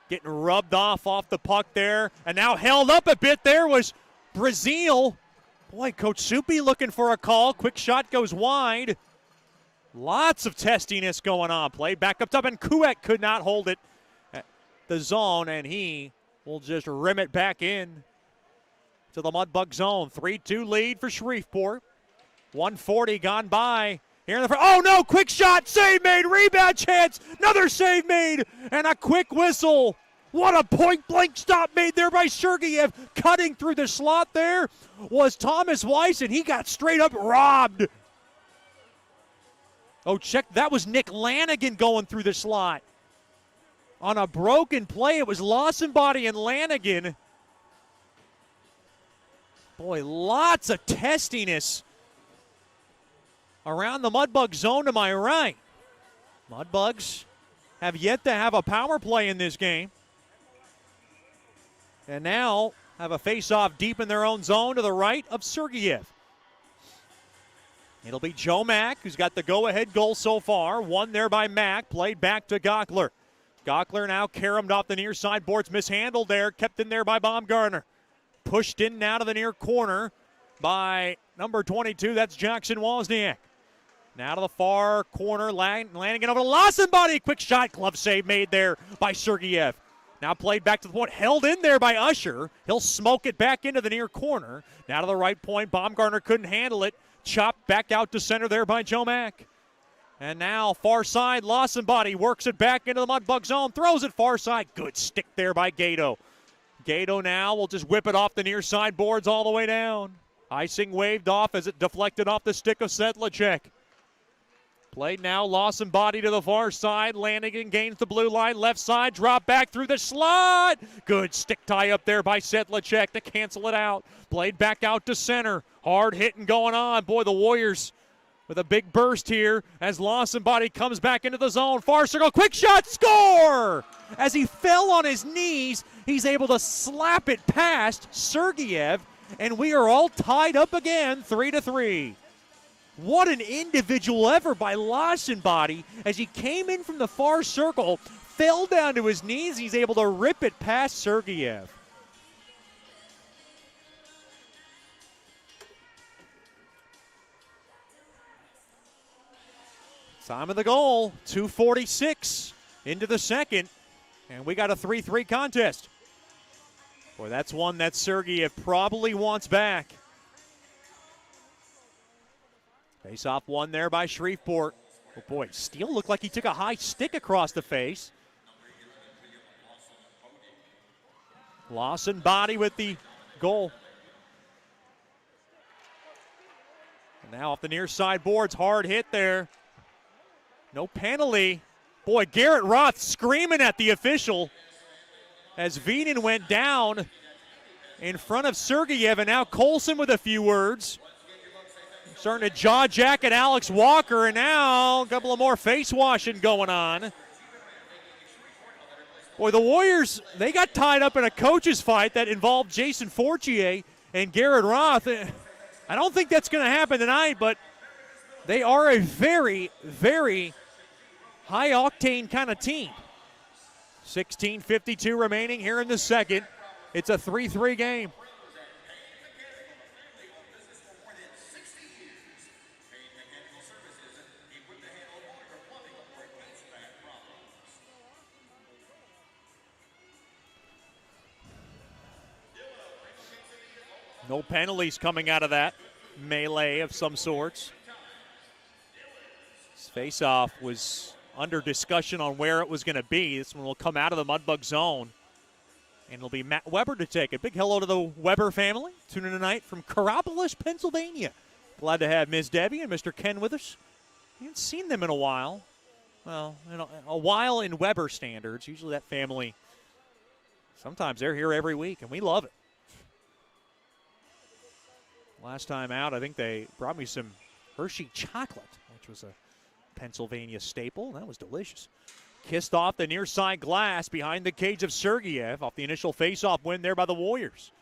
Getting rubbed off the puck there. And now held up a bit there was Brazil. Boy, Coach Soupy looking for a call. Quick shot goes wide. Lots of testiness going on. Played back up top, and Kuek could not hold it at the zone, and he will just rim it back in to the Mudbug zone. 3-2 lead for Shreveport. 1:40 gone by. Here in the front. Oh, no, quick shot, save made, rebound chance, another save made, and a quick whistle. What a point-blank stop made there by Sergeyev. Cutting through the slot there was Thomas Weiss, and he got straight up robbed. Oh, check, that was Nick Lanigan going through the slot. on a broken play. It was Lawsonbody and Lanigan. Boy, lots of testiness around the Mudbug zone to my right. Mudbugs have yet to have a power play in this game. And now have a face-off deep in their own zone to the right of Sergeyev. It'll be Joe Mack, who's got the go-ahead goal so far. Won there by Mack, played back to Gockler. Gockler now caromed off the near side boards, mishandled there, kept in there by Baumgartner. Pushed in now to the near corner by number 22, that's Jackson Wozniack. Now to the far corner, Lanigan over to Lawsonbody. Quick shot, glove save made there by Sergeyev. Now played back to the point, held in there by Usher. He'll smoke it back into the near corner. Now to the right point, Baumgartner couldn't handle it. Chopped back out to center there by Joe Mack. And now far side, Lawsonbody works it back into the Mudbug zone, throws it far side. Good stick there by Gato. Gato now will just whip it off the near side boards all the way down. Icing waved off as it deflected off the stick of Sedlacek. Played now, Lawsonbody to the far side. Lanigan gains the blue line, left side, drop back through the slot. Good stick tie up there by Sedlacek to cancel it out. Played back out to center. Hard hitting going on. Boy, the Warriors with a big burst here as Lawsonbody comes back into the zone. Far circle, quick shot, score! As he fell on his knees, he's able to slap it past Sergeyev, and we are all tied up again, 3-3. What an individual effort by Lawsonbody as he came in from the far circle, fell down to his knees. He's able to rip it past Sergeyev. Time of the goal, 2:46 into the second, and we got a 3-3 contest. Boy, that's one that Sergeyev probably wants back. Face-off won there by Shreveport. Oh, boy, Steele looked like he took a high stick across the face. Lawsonbody with the goal. And now off the near side boards, hard hit there. No penalty. Boy, Garrett Roth screaming at the official as Veenan went down in front of Sergeyev, and now Colson with a few words. Starting to jaw jacket Alex Walker, and now a couple of more face washing going on. Boy, the Warriors, they got tied up in a coach's fight that involved Jason Fortier and Garrett Roth. I don't think that's going to happen tonight, but they are a very, very high-octane kind of team. 16:52 remaining here in the second. It's a 3-3 game. No penalties coming out of that melee of some sorts. This face-off was under discussion on where it was going to be. This one will come out of the Mudbug zone, and it'll be Matt Weber to take it. Big hello to the Weber family. Tune in tonight from Coropolis, Pennsylvania. Glad to have Ms. Debbie and Mr. Ken with us. We haven't seen them in a while. Well, a while in Weber standards. Usually that family, sometimes they're here every week, and we love it. Last time out, I think they brought me some Hershey chocolate, which was a Pennsylvania staple. That was delicious. Kissed off the near side glass behind the cage of Sergeyev off the initial faceoff win there by the Warriors.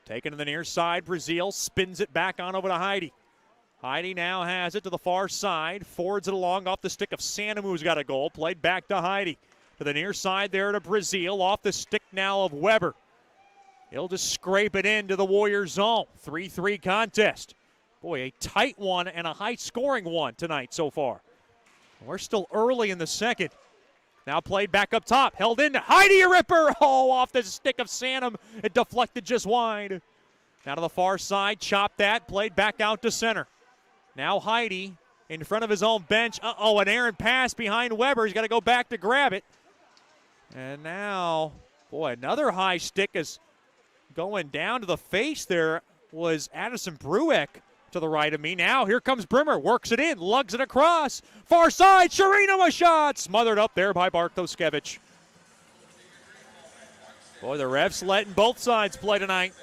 Taken to the near side, Brazil spins it back on over to Heidi. Heidi now has it to the far side, forwards it along off the stick of Sanum, who's got a goal. Played back to Heidi. To the near side there to Brazil, off the stick now of Weber. He'll just scrape it into the Warriors zone. 3-3 contest. Boy, a tight one and a high-scoring one tonight so far. We're still early in the second. Now played back up top. Held in. Heidi, a ripper. Oh, off the stick of Sanum. It deflected just wide. Now to the far side. Chopped that. Played back out to center. Now Heidi in front of his own bench. Uh-oh, an errant pass behind Weber. He's got to go back to grab it. And now, boy, another high stick is going down to the face there was Addison Brueck to the right of me. Now here comes Brimmer, works it in, lugs it across. Far side, Sharino a shot. Smothered up there by Bartoskevich. Boy, the refs letting both sides play tonight.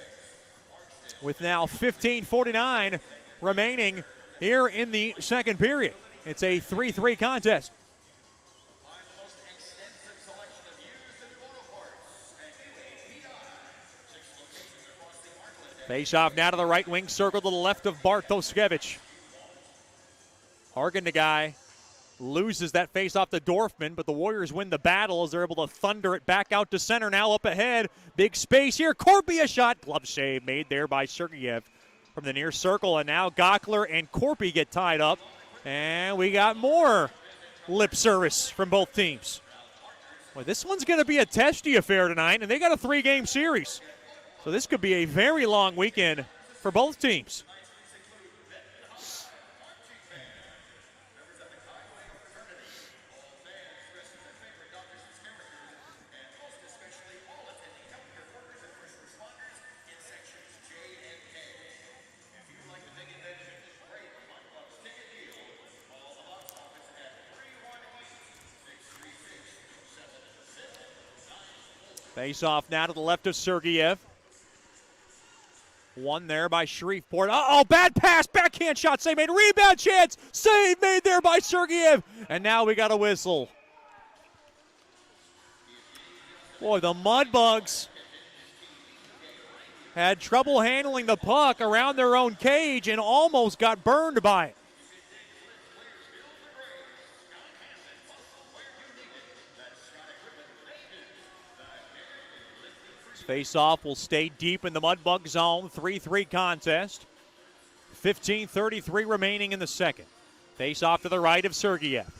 With now 15:49 remaining here in the second period. It's a 3-3 contest. Face off now to the right wing circle to the left of Bartoskevich. Hargan, the guy, loses that face off to Dorfman, but the Warriors win the battle as they're able to thunder it back out to center. Now up ahead. Big space here. Korpi a shot. Glove save made there by Sergeyev from the near circle. And now Gockler and Korpi get tied up. And we got more lip service from both teams. Well, this one's going to be a testy affair tonight, and they got a 3-game series. So this could be a very long weekend for both teams. Face off now to the left of Sergeyev. One there by Shreveport. Uh-oh, bad pass, backhand shot, save made, rebound chance, save made there by Sergeyev. And now we got a whistle. Boy, the Mudbugs had trouble handling the puck around their own cage and almost got burned by it. Face-off will stay deep in the Mudbug zone. 3-3 contest. 15:33 remaining in the second. Face-off to the right of Sergeyev.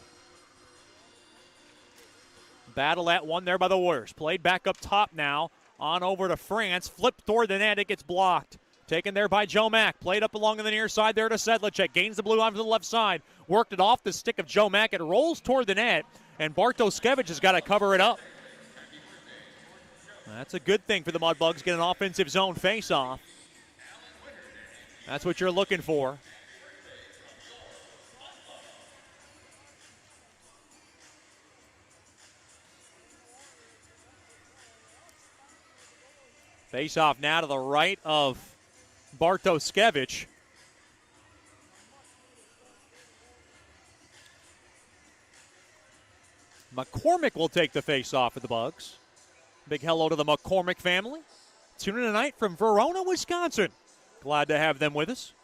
Battle at one there by the Warriors. Played back up top now. On over to France. Flipped toward the net. It gets blocked. Taken there by Joe Mack. Played up along the near side there to Sedlicek. Gains the blue onto the left side. Worked it off the stick of Joe Mack. It rolls toward the net. And Bartoskevich has got to cover it up. That's a good thing for the Mudbugs. Get an offensive zone face-off. That's what you're looking for. Face-off now to the right of Bartoskevich. McCormick will take the face-off for the Bugs. Big hello to the McCormick family. Tuning in tonight from Verona, Wisconsin. Glad to have them with us.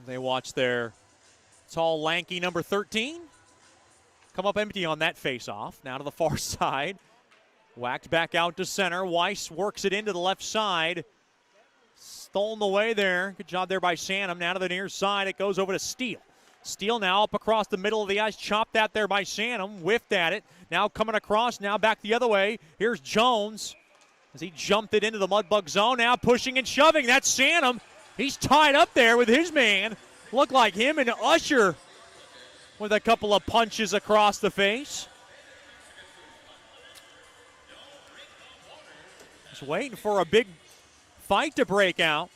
They watch their tall, lanky number 13 come up empty on that face-off. Now to the far side. Whacked back out to center. Weiss works it into the left side. Stolen away there. Good job there by Sanum. Now to the near side. It goes over to Steele. Steele now up across the middle of the ice. Chopped that there by Sanum. Whiffed at it. Now coming across. Now back the other way. Here's Jones as he jumped it into the Mudbug zone. Now pushing and shoving. That's Sanum. He's tied up there with his man. Looked like him and Usher with a couple of punches across the face. Just waiting for a big fight to break out.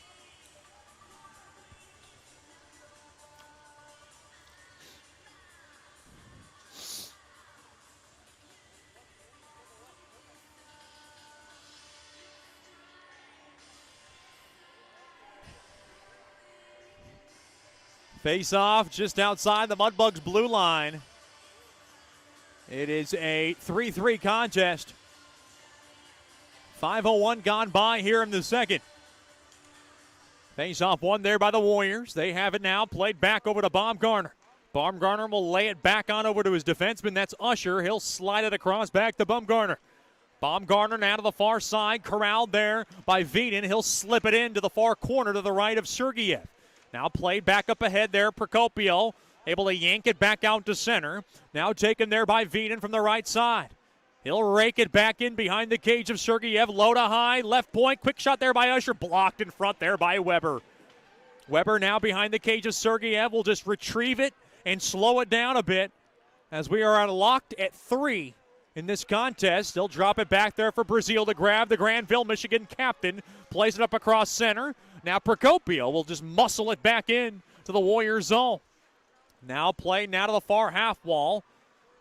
Face off just outside the Mudbugs blue line. It is a 3-3 contest. 5:01 gone by here in the second. Face off one there by the Warriors. They have it now. Played back over to Baumgartner. Baumgartner will lay it back on over to his defenseman. That's Usher. He'll slide it across back to Baumgartner. Baumgartner now to the far side. Corralled there by Veden. He'll slip it into the far corner to the right of Sergeyev. Now played back up ahead there, Procopio, able to yank it back out to center. Now taken there by Veden from the right side. He'll rake it back in behind the cage of Sergeyev. Low to high, left point, quick shot there by Usher, blocked in front there by Weber. Weber now behind the cage of Sergeyev will just retrieve it and slow it down a bit as we are locked at 3 in this contest. They'll drop it back there for Brazil to grab. The Granville, Michigan captain plays it up across center. Now Procopio will just muscle it back in to the Warriors zone. Now play now to the far half wall.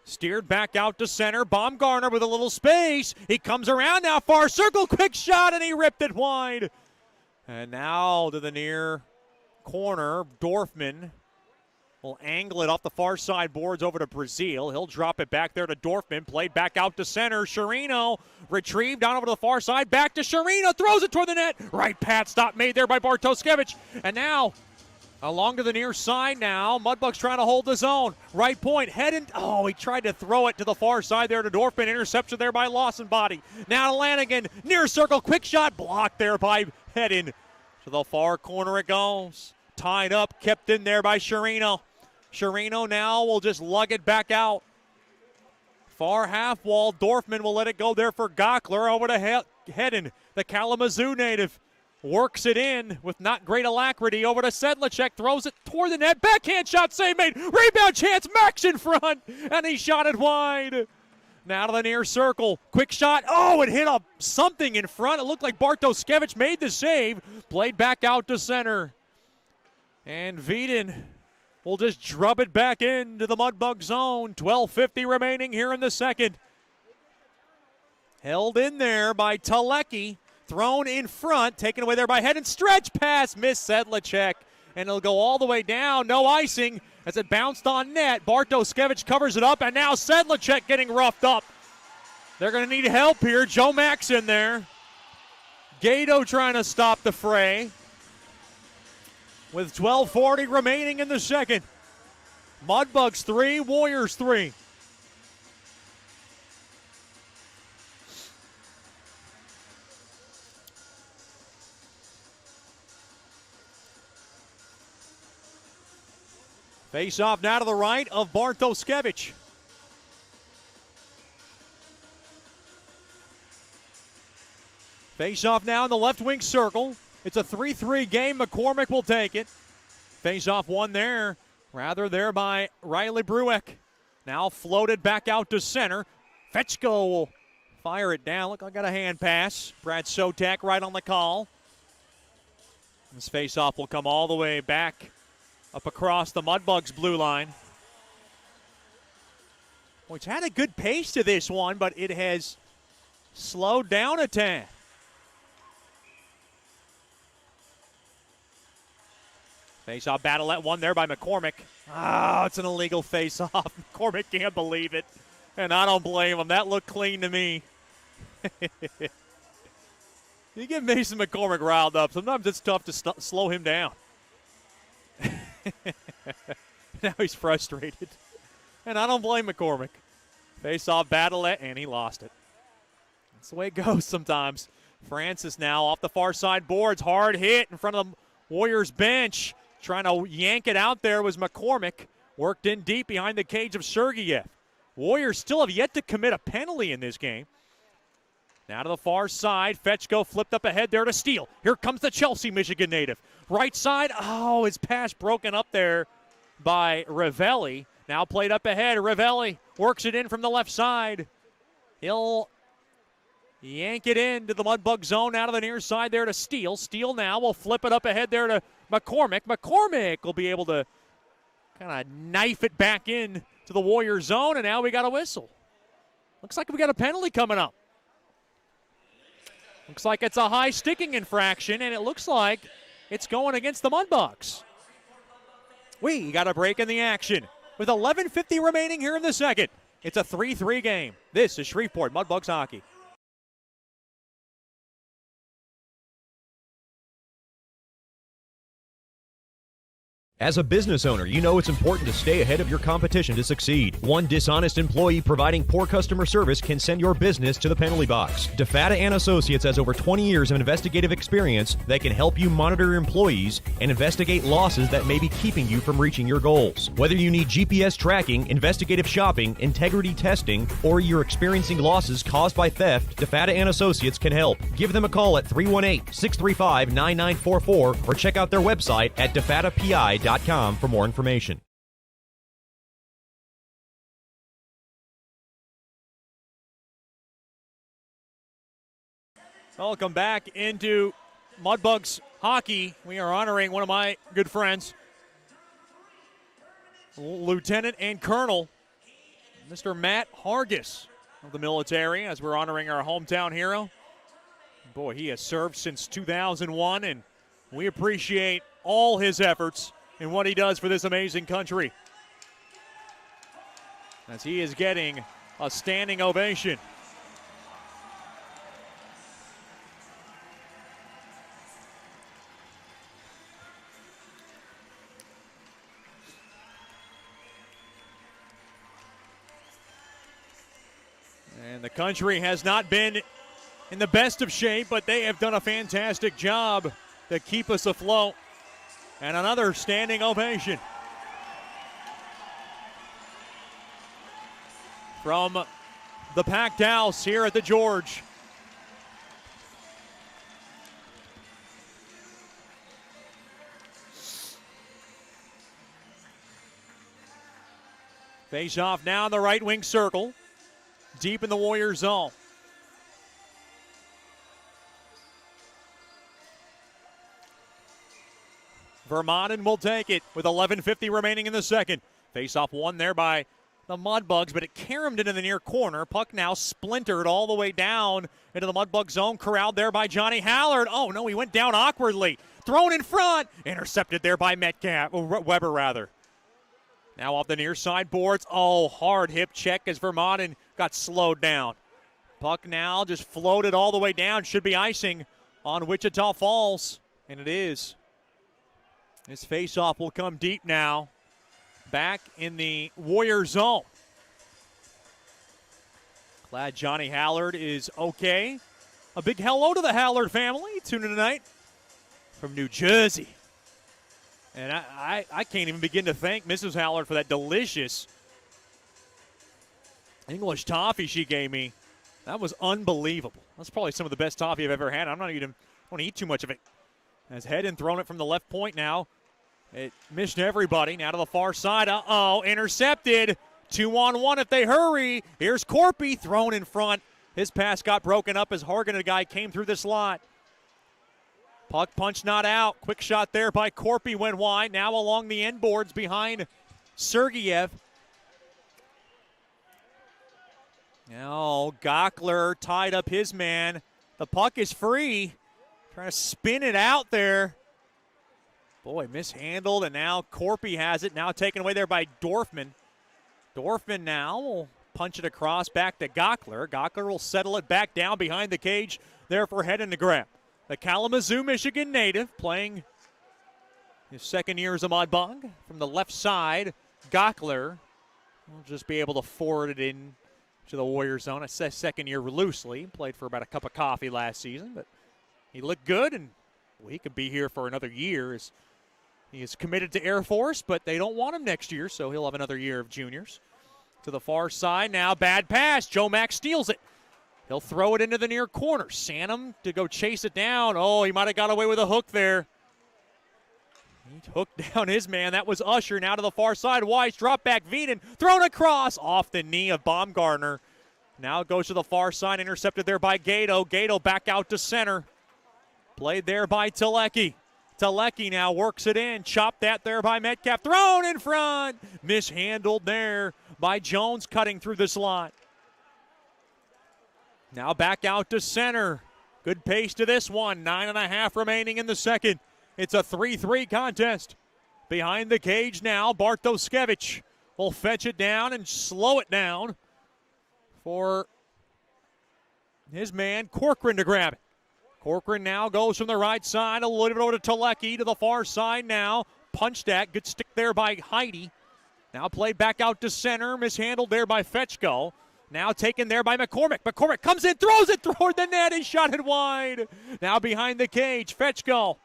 Steered back out to center. Baumgartner with a little space. He comes around now, far circle, quick shot, and he ripped it wide. And now to the near corner, Dorfman will angle it off the far side boards over to Brazil. He'll drop it back there to Dorfman. Played back out to center. Sherino retrieved down over to the far side. Back to Sherino. Throws it toward the net. Right pad stop made there by Bartoskevich. And now along to the near side now. Mudbugs trying to hold the zone. Right point. Heading. Oh, he tried to throw it to the far side there to Dorfman. Interception there by Lawson Body. Now to Lanigan. Near circle. Quick shot. Blocked there by Headin. To the far corner it goes. Tied up. Kept in there by Sherino. Sherino now will just lug it back out. Far half wall. Dorfman will let it go there for Gockler. Over to Hedden. The Kalamazoo native works it in with not great alacrity. Over to Sedlacek. Throws it toward the net. Backhand shot. Save made. Rebound chance. Max in front. And he shot it wide. Now to the near circle. Quick shot. Oh, it hit something in front. It looked like Bartoskevich made the save. Played back out to center. And Veden will just drub it back into the Mudbug zone. 12:50 remaining here in the second. Held in there by Talecki. Thrown in front. Taken away there by Head and stretch pass. Missed Sedlacek. And it'll go all the way down. No icing as it bounced on net. Bartoskevich covers it up. And now Sedlacek getting roughed up. They're going to need help here. Joe Max in there. Gato trying to stop the fray. With 12:40 remaining in the second. Mudbugs 3, Warriors 3. Face off now to the right of Bartoskevich. Face off now in the left wing circle. It's a 3-3 game. McCormick will take it. Face-off one there. Rather there by Riley Brueck. Now floated back out to center. Fetchko will fire it down. Look, I got a hand pass. Brad Sotak right on the call. This face-off will come all the way back up across the Mudbugs blue line. Well, it's had a good pace to this one, but it has slowed down a tad. Face-off battle at one there by McCormick. Oh, it's an illegal face-off. McCormick can't believe it. And I don't blame him. That looked clean to me. You get Mason McCormick riled up. Sometimes it's tough to slow him down. Now he's frustrated. And I don't blame McCormick. Face-off battle at, and he lost it. That's the way it goes sometimes. Francis now off the far side boards. Hard hit in front of the Warriors bench. Trying to yank it out there was McCormick. Worked in deep behind the cage of Sergeyev. Warriors still have yet to commit a penalty in this game. Now to the far side. Fetchko flipped up ahead there to steal. Here comes the Chelsea, Michigan native. Right side. Oh, his pass broken up there by Ravelli. Now played up ahead. Ravelli works it in from the left side. He'll yank it into the Mudbug zone out of the near side there to Steele. Steele now will flip it up ahead there to McCormick. McCormick will be able to kind of knife it back in to the Warrior zone, and now we got a whistle. Looks like we got a penalty coming up. Looks like it's a high sticking infraction, and it looks like it's going against the Mudbugs. We got a break in the action with 11:50 remaining here in the second. It's a 3-3 game. This is Shreveport Mudbugs hockey. As a business owner, you know it's important to stay ahead of your competition to succeed. One dishonest employee providing poor customer service can send your business to the penalty box. DeFata & Associates has over 20 years of investigative experience that can help you monitor your employees and investigate losses that may be keeping you from reaching your goals. Whether you need GPS tracking, investigative shopping, integrity testing, or you're experiencing losses caused by theft, DeFata & Associates can help. Give them a call at 318-635-9944 or check out their website at defatapi.com for more information. Welcome back into Mudbugs hockey. We are honoring one of my good friends, Lieutenant and Colonel Mr. Matt Hargis of the military, as we're honoring our hometown hero. Boy, he has served since 2001, and we appreciate all his efforts and what he does for this amazing country, as he is getting a standing ovation. And the country has not been in the best of shape, but they have done a fantastic job to keep us afloat. And another standing ovation from the packed house here at the George. Face off now in the right wing circle, deep in the Warrior zone. Vermanen will take it with 11:50 remaining in the second. Face-off won there by the Mudbugs, but it caromed into the near corner. Puck now splintered all the way down into the Mudbug zone. Corralled there by Johnny Hallard. Oh, no, he went down awkwardly. Thrown in front. Intercepted there by Weber, rather. Now off the near side boards. Oh, hard hip check as Vermanen got slowed down. Puck now just floated all the way down. Should be icing on Wichita Falls, and it is. This face-off will come deep now, back in the Warrior zone. Glad Johnny Hallard is okay. A big hello to the Hallard family tuning tonight from New Jersey. And I can't even begin to thank Mrs. Hallard for that delicious English toffee she gave me. That was unbelievable. That's probably some of the best toffee I've ever had. I don't want to eat too much of it. As Hedden thrown it from the left point now. It missed everybody. Now to the far side. Uh-oh, intercepted. 2-on-1 if they hurry. Here's Corpy thrown in front. His pass got broken up as Hargan, a guy, came through the slot. Puck punch not out. Quick shot there by Corpy, went wide. Now along the end boards behind Sergeyev. Now Gockler tied up his man. The puck is free. Trying to spin it out there. Boy, mishandled, and now Corpy has it. Now taken away there by Dorfman. Dorfman now will punch it across back to Gockler. Gockler will settle it back down behind the cage there for Hedden to grab. The Kalamazoo, Michigan native playing his second year as a Mudbug. From the left side, Gockler will just be able to forward it in to the Warrior zone. I say second year loosely. Played for about a cup of coffee last season, but he looked good, and he could be here for another year. He is committed to Air Force, but they don't want him next year, so he'll have another year of juniors. To the far side now, bad pass. Joe Mack steals it. He'll throw it into the near corner. Sanum to go chase it down. Oh, he might have got away with a hook there. He hooked down his man. That was Usher. Now to the far side. Weiss, drop back. Veden thrown across off the knee of Baumgartner. Now it goes to the far side. Intercepted there by Gato. Gato back out to center. Played there by Telecki. Telecki now works it in. Chopped that there by Metcalf. Thrown in front. Mishandled there by Jones cutting through the slot. Now back out to center. Good pace to this one. 9.5 remaining in the second. It's a 3-3 contest. Behind the cage now, Bartoskevich will fetch it down and slow it down for his man Corcoran to grab it. Corcoran now goes from the right side, a little bit over to Telecki to the far side now. Punched at, good stick there by Heidi. Now played back out to center, mishandled there by Fetchko. Now taken there by McCormick. McCormick comes in, throws it toward the net, and shot it wide. Now behind the cage, Fetchko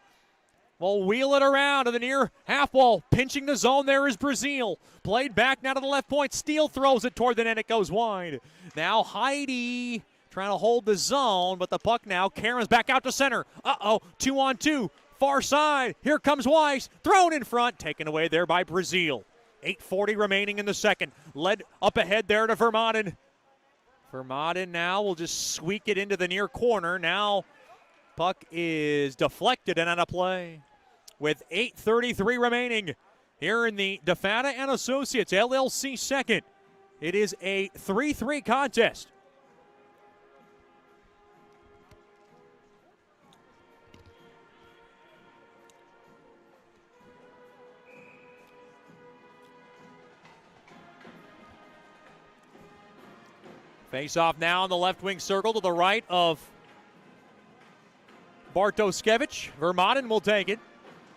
will wheel it around to the near half wall. Pinching the zone there is Brazil. Played back now to the left point. Steele throws it toward the net, it goes wide. Now Heidi trying to hold the zone, but the puck now, Karen's back out to center. 2-on-2, far side. Here comes Weiss, thrown in front, taken away there by Brazil. 8:40 remaining in the second. Led up ahead there to Vermanen. Vermanen now will just squeak it into the near corner. Now puck is deflected and out of play. With 8:33 remaining here in the DeFata and Associates LLC second. It is a 3-3 contest. Face off now in the left wing circle to the right of Bartoskevich. Vermanen will take it.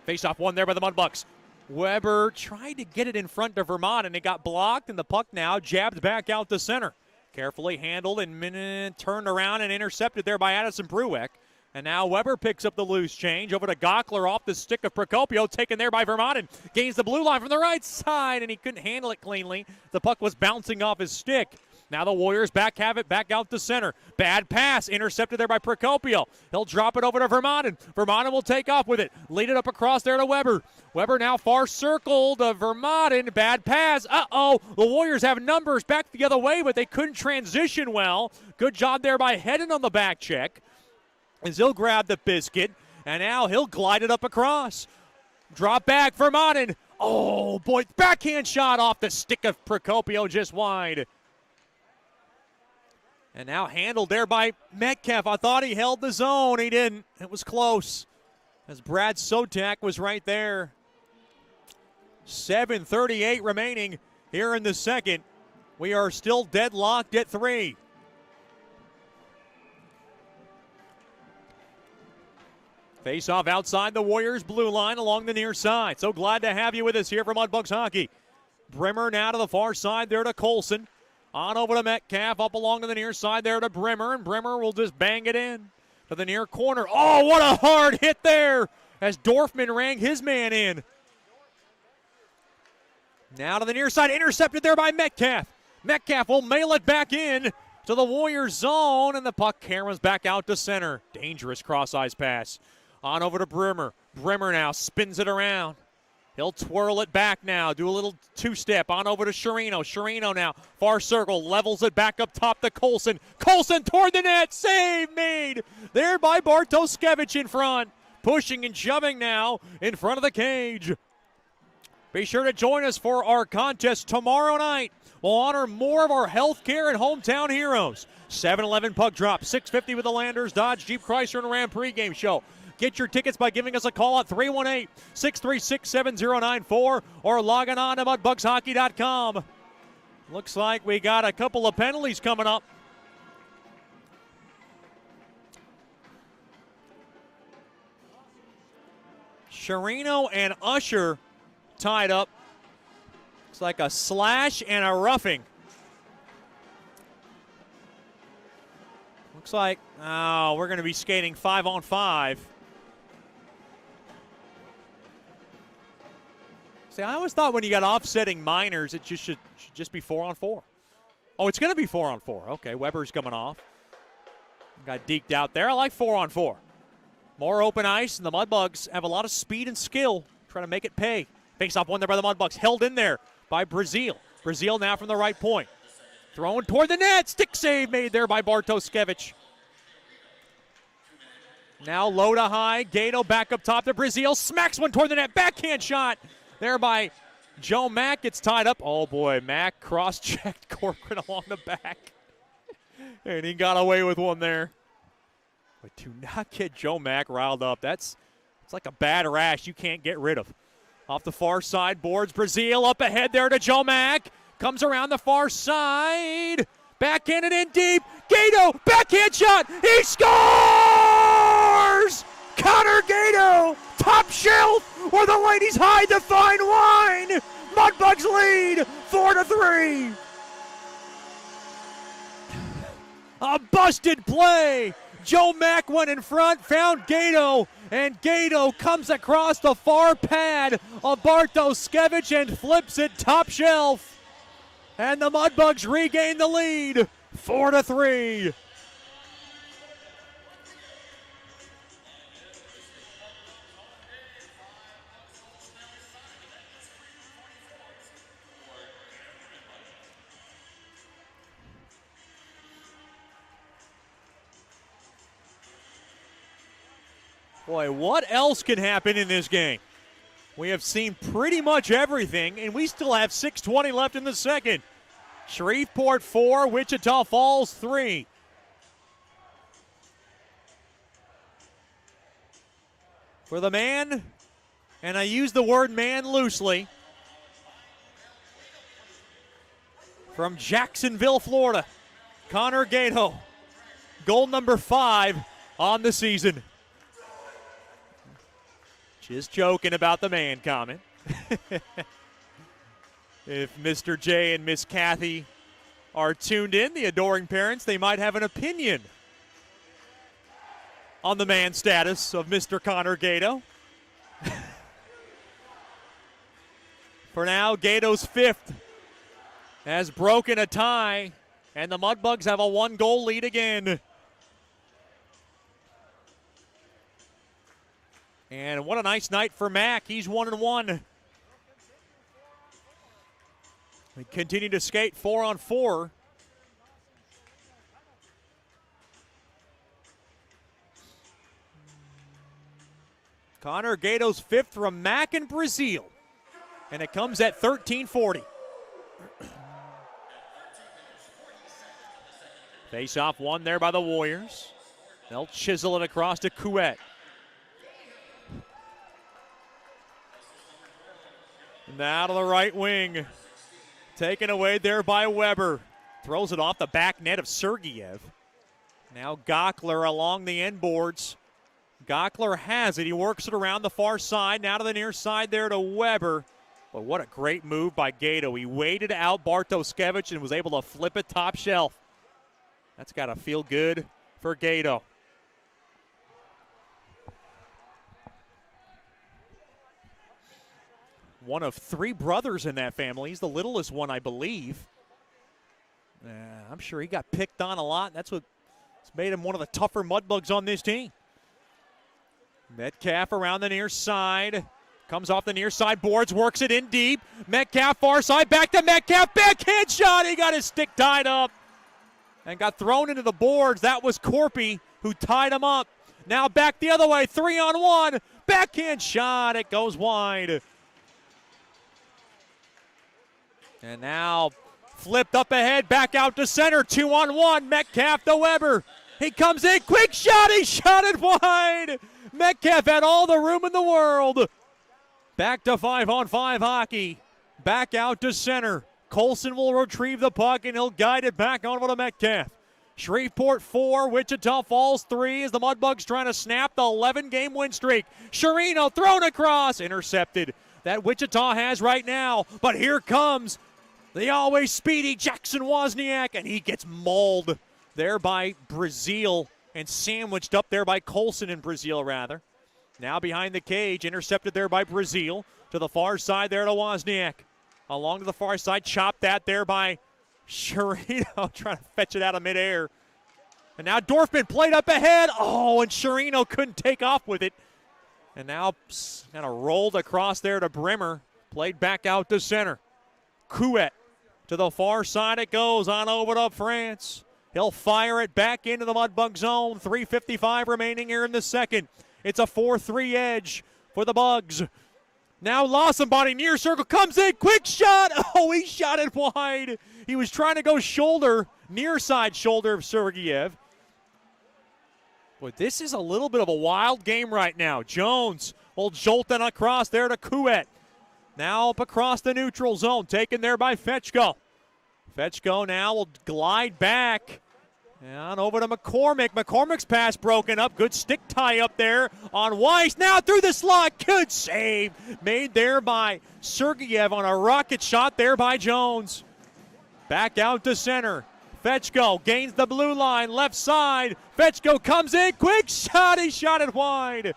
Face off one there by the Mudbugs. Weber tried to get it in front of Vermanen. It got blocked, and the puck now jabbed back out to center. Carefully handled and turned around and intercepted there by Addison Brueck. And now Weber picks up the loose change over to Gockler off the stick of Procopio, taken there by Vermanen. Gains the blue line from the right side, and he couldn't handle it cleanly. The puck was bouncing off his stick. Now the Warriors have it back out to center. Bad pass, intercepted there by Procopio. He'll drop it over to Vermanen. Vermanen will take off with it. Lead it up across there to Weber. Weber now far circle to Vermanen. Bad pass. Uh-oh. The Warriors have numbers back the other way, but they couldn't transition well. Good job there by Hedden on the back check. As he'll grab the biscuit, and now he'll glide it up across. Drop back, Vermanen. Oh, boy. Backhand shot off the stick of Procopio just wide. And now handled there by Metcalf. I thought he held the zone. He didn't. It was close. As Brad Sotak was right there. 7:38 remaining here in the second. We are still deadlocked at 3. Face off outside the Warriors blue line along the near side. So glad to have you with us here for Mudbugs Hockey. Brimmer now to the far side there to Colson. On over to Metcalf, up along to the near side there to Brimmer, and Brimmer will just bang it in to the near corner. Oh, what a hard hit there as Dorfman rang his man in. Now to the near side, intercepted there by Metcalf. Metcalf will mail it back in to the Warriors zone, and the puck caroms back out to center. Dangerous cross-ice pass. On over to Brimmer. Brimmer now spins it around. He'll twirl it back now, do a little two-step, on over to Shreveport. Shreveport now, far circle, levels it back up top to Colson. Colson toward the net, save made there by Bartoskevich in front. Pushing and shoving now in front of the cage. Be sure to join us for our contest tomorrow night. We'll honor more of our healthcare and hometown heroes. 7-Eleven puck drop, 650 with the Landers, Dodge, Jeep, Chrysler, and Ram pregame show. Get your tickets by giving us a call at 318-636-7094 or logging on to mudbugshockey.com. Looks like we got a couple of penalties coming up. Sherino and Usher tied up. Looks like a slash and a roughing. Looks like, we're going to be skating 5-on-5. See, I always thought when you got offsetting minors, it just should just be 4-on-4. Oh, it's going to be 4-on-4. Okay, Weber's coming off. Got deked out there. I like 4-on-4. More open ice, and the Mudbugs have a lot of speed and skill trying to make it pay. Face off one there by the Mudbugs. Held in there by Brazil. Brazil now from the right point. Thrown toward the net. Stick save made there by Bartoskevich. Now low to high. Gato back up top to Brazil. Smacks one toward the net. Backhand shot there by Joe Mack. Gets tied up. Oh, boy. Mack cross-checked Corcoran along the back. And he got away with one there. But do not get Joe Mack riled up. It's like a bad rash you can't get rid of. Off the far side boards. Brazil up ahead there to Joe Mack. Comes around the far side. Backhanded in deep. Gato, backhand shot. He scores! Connor Gato, top shelf, where the ladies hide the fine wine. Mudbugs lead 4-3. A busted play. Joe Mack went in front, found Gato, and Gato comes across the far pad of Bartoskevich and flips it top shelf. And the Mudbugs regain the lead, 4-3. Boy, what else can happen in this game? We have seen pretty much everything, and we still have 6:20 left in the second. Shreveport 4, Wichita Falls 3. For the man, and I use the word man loosely, from Jacksonville, Florida, Connor Gato, goal number 5 on the season. Just joking about the man comment. If Mr. J and Miss Kathy are tuned in, the adoring parents, they might have an opinion on the man status of Mr. Connor Gato. For now, Gato's 5th has broken a tie, and the Mudbugs have a 1-goal lead again. And what a nice night for Mac. He's 1-1. We continue to skate 4-on-4. Connor Gato's 5th from Mac in Brazil. And it comes at 13:40. Face-off won there by the Warriors. They'll chisel it across to Couette. Now to the right wing. Taken away there by Weber. Throws it off the back net of Sergeyev. Now Gockler along the end boards. Gockler has it. He works it around the far side. Now to the near side there to Weber. But what a great move by Gato. He waited out Bartoskevich and was able to flip it top shelf. That's got to feel good for Gato. One of 3 brothers in that family. He's the littlest one, I believe. I'm sure he got picked on a lot. That's what's made him one of the tougher Mudbugs on this team. Metcalf around the near side. Comes off the near side boards, works it in deep. Metcalf far side, back to Metcalf. Backhand shot. He got his stick tied up and got thrown into the boards. That was Corpy who tied him up. Now back the other way, 3-on-1. Backhand shot. It goes wide. And now flipped up ahead, back out to center, 2-on-1. Metcalf to Weber. He comes in, quick shot, he shot it wide. Metcalf had all the room in the world. Back to 5-on-5 hockey. Back out to center. Colson will retrieve the puck and he'll guide it back over to Metcalf. Shreveport 4, Wichita Falls 3 as the Mudbugs trying to snap the 11-game win streak. Sherino thrown across, intercepted. That Wichita has right now, but here comes the always speedy Jackson Wozniack, and he gets mauled there by Brazil and sandwiched up there by Colson in Brazil, rather. Now behind the cage, intercepted there by Brazil. To the far side there to Wozniak. Along to the far side, chopped that there by Sherino, trying to fetch it out of midair. And now Dorfman played up ahead. Oh, and Sherino couldn't take off with it. And now kind of rolled across there to Brimmer. Played back out to center. Couette to the far side it goes, on over to France. He'll fire it back into the Mudbug zone. 3:55 remaining here in the second. It's a 4-3 edge for the Bugs. Now lost somebody, near circle, comes in, quick shot. Oh, he shot it wide. He was trying to go shoulder, near side shoulder of Sergeyev. But this is a little bit of a wild game right now. Jones will jolt it across there to Couette. Now up across the neutral zone, taken there by Fetchko. Fetchko now will glide back. And over to McCormick. McCormick's pass broken up. Good stick tie up there on Weiss. Now through the slot. Good save. Made there by Sergeyev on a rocket shot there by Jones. Back out to center. Fetchko gains the blue line. Left side. Fetchko comes in. Quick shot. He shot it wide.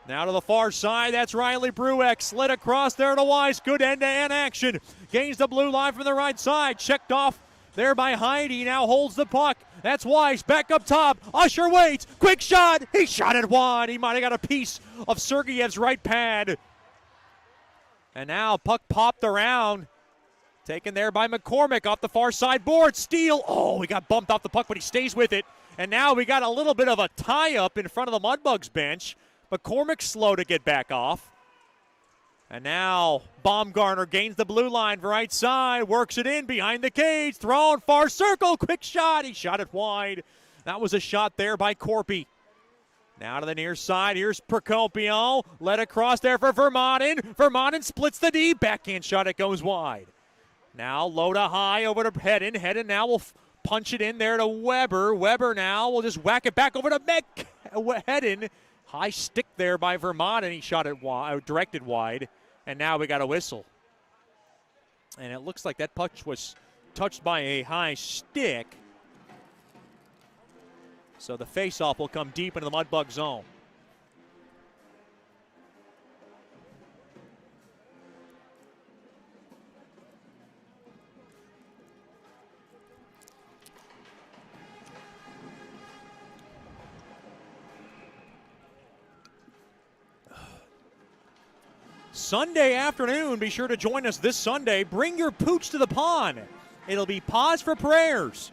Now to the far side, that's Riley Brueck. Slid across there to Weiss. Good end-to-end action. Gains the blue line from the right side. Checked off there by Heidi. Now holds the puck. That's Weiss. Back up top. Usher waits. Quick shot. He shot it wide. He might have got a piece of Sergeyev's right pad. And now puck popped around. Taken there by McCormick off the far side board. Steal. Oh, he got bumped off the puck, but he stays with it. And now we got a little bit of a tie-up in front of the Mudbugs bench. McCormick's slow to get back off. And now Baumgartner gains the blue line, right side, works it in behind the cage, thrown far circle, quick shot. He shot it wide. That was a shot there by Corpy. Now to the near side, here's Procopio. Led across there for Vermanen. Vermanen splits the D, backhand shot, it goes wide. Now low to high over to Hedden. Hedden now will punch it in there to Weber. Weber now will just whack it back over to Hedden. High stick there by Vermanen. He shot it wide, directed wide. And now we got a whistle. And it looks like that punch was touched by a high stick. So the faceoff will come deep into the Mudbug zone. Sunday afternoon, be sure to join us this Sunday. Bring your pooch to the pond. It'll be Paws for Prayers.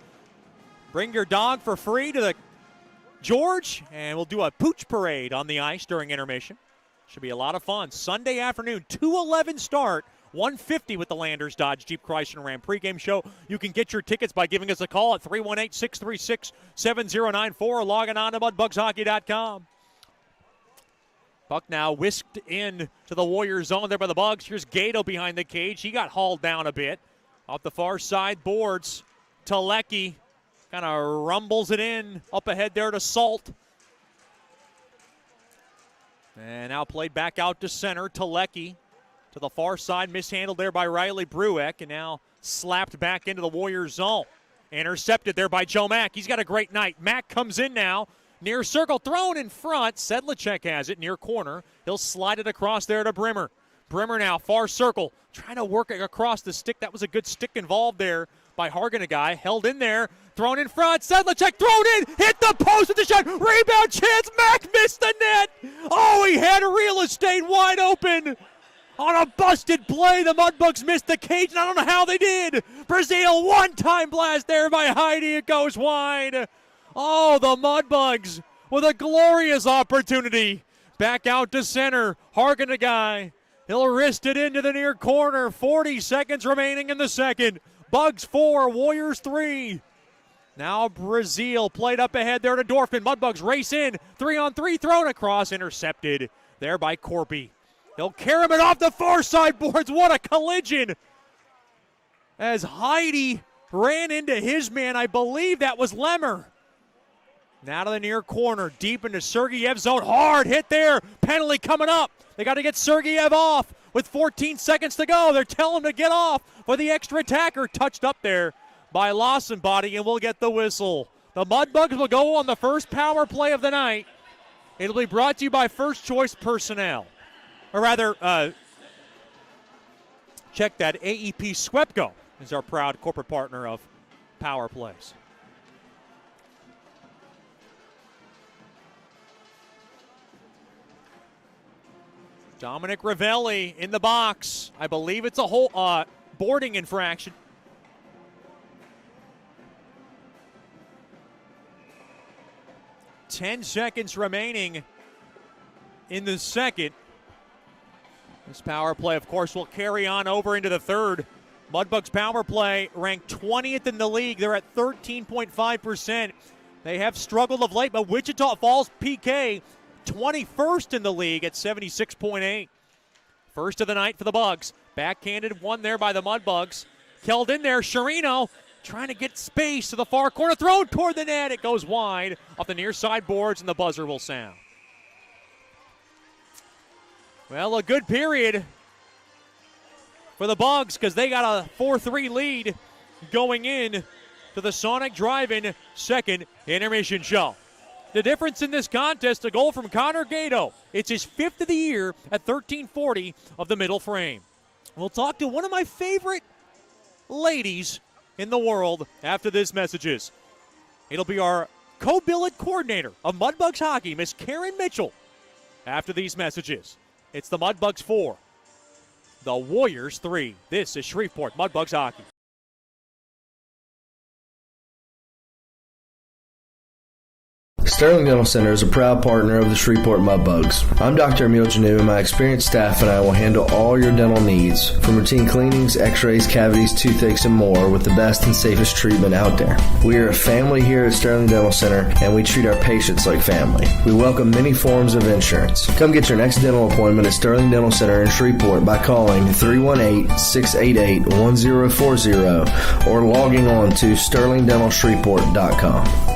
Bring your dog for free to the George, and we'll do a pooch parade on the ice during intermission. Should be a lot of fun. Sunday afternoon, 2:11 start, 150 with the Landers Dodge Jeep Chrysler Ram pregame show. You can get your tickets by giving us a call at 318-636-7094 or logging on to mudbugshockey.com. Puck now whisked in to the Warriors zone there by the Bugs. Here's Gato behind the cage. He got hauled down a bit. Off the far side boards, Telecki kind of rumbles it in up ahead there to Salt. And now played back out to center. Telecki to the far side, mishandled there by Riley Brueck, and now slapped back into the Warriors zone. Intercepted there by Joe Mack. He's got a great night. Mack comes in now. Near circle, thrown in front. Sedlacek has it near corner. He'll slide it across there to Brimmer. Brimmer now, far circle, trying to work it across the stick. That was a good stick involved there by Hargan, a guy. Held in there, thrown in front. Sedlacek thrown in, hit the post with the shot. Rebound chance, Mack missed the net. Oh, he had real estate wide open. On a busted play, the Mudbugs missed the cage, and I don't know how they did. Brazil, one-time blast there by Heidi. It goes wide. Oh, the Mudbugs with a glorious opportunity. Back out to center. Hargan, a guy. He'll wrist it into the near corner. 40 seconds remaining in the second. Bugs 4, Warriors 3. Now Brazil played up ahead there to Dorfman. Mudbugs race in. 3-on-3 thrown across. Intercepted there by Corpy. He'll carry it off the far side boards. What a collision. As Heidi ran into his man. I believe that was Lemmer. Now to the near corner, deep into Sergeyev's zone. Hard hit there. Penalty coming up. They got to get Sergeyev off with 14 seconds to go. They're telling him to get off for the extra attacker. Touched up there by Lawsonbody, and we'll get the whistle. The Mudbugs will go on the first power play of the night. It'll be brought to you by First Choice Personnel. Or rather, check that. AEP Swepco is our proud corporate partner of Power Plays. Dominic Ravelli in the box. I believe it's a whole boarding infraction. Ten seconds remaining in the second. This power play, of course, will carry on over into the third. Mudbugs power play ranked 20th in the league. They're at 13.5%. They have struggled of late, but Wichita Falls PK 21st in the league at 76.8. First of the night for the Bugs. Backhanded one there by the Mudbugs. Held in there, Sherino trying to get space to the far corner. Thrown toward the net. It goes wide off the near side boards, and the buzzer will sound. Well, a good period for the Bugs because they got a 4-3 lead going in to the Sonic Drive-In second intermission show. The difference in this contest, a goal from Connor Gato. It's his 5th of the year at 1340 of the middle frame. We'll talk to one of my favorite ladies in the world after these messages. It'll be our co-billet coordinator of Mudbugs hockey, Miss Karen Mitchell, after these messages. It's the Mudbugs 4, the Warriors 3. This is Shreveport Mudbugs hockey. Sterling Dental Center is a proud partner of the Shreveport Mudbugs. I'm Dr. Emil Janu, and my experienced staff and I will handle all your dental needs, from routine cleanings, x-rays, cavities, toothaches, and more, with the best and safest treatment out there. We are a family here at Sterling Dental Center, and we treat our patients like family. We welcome many forms of insurance. Come get your next dental appointment at Sterling Dental Center in Shreveport by calling 318-688-1040 or logging on to sterlingdentalshreveport.com.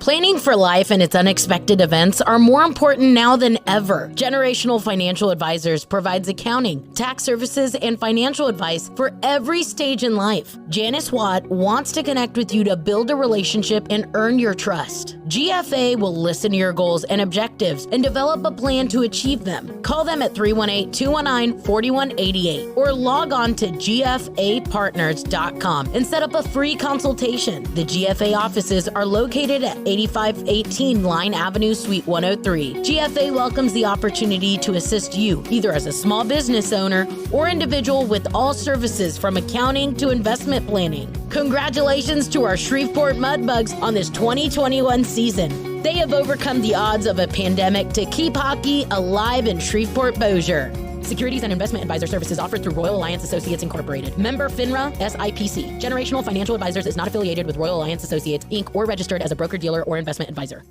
Planning for life and its unexpected events are more important now than ever. Generational Financial Advisors provides accounting, tax services, and financial advice for every stage in life. Janice Watt wants to connect with you to build a relationship and earn your trust. GFA will listen to your goals and objectives and develop a plan to achieve them. Call them at 318-219-4188 or log on to gfapartners.com and set up a free consultation. The GFA offices are located at 8518 Line Avenue, Suite 103. GFA welcomes the opportunity to assist you, either as a small business owner or individual, with all services from accounting to investment planning. Congratulations to our Shreveport Mudbugs on this 2021 season. They have overcome the odds of a pandemic to keep hockey alive in Shreveport-Bossier. Securities and investment advisor services offered through Royal Alliance Associates Incorporated. Member FINRA SIPC. Generational Financial Advisors is not affiliated with Royal Alliance Associates, Inc. or registered as a broker-dealer or investment advisor.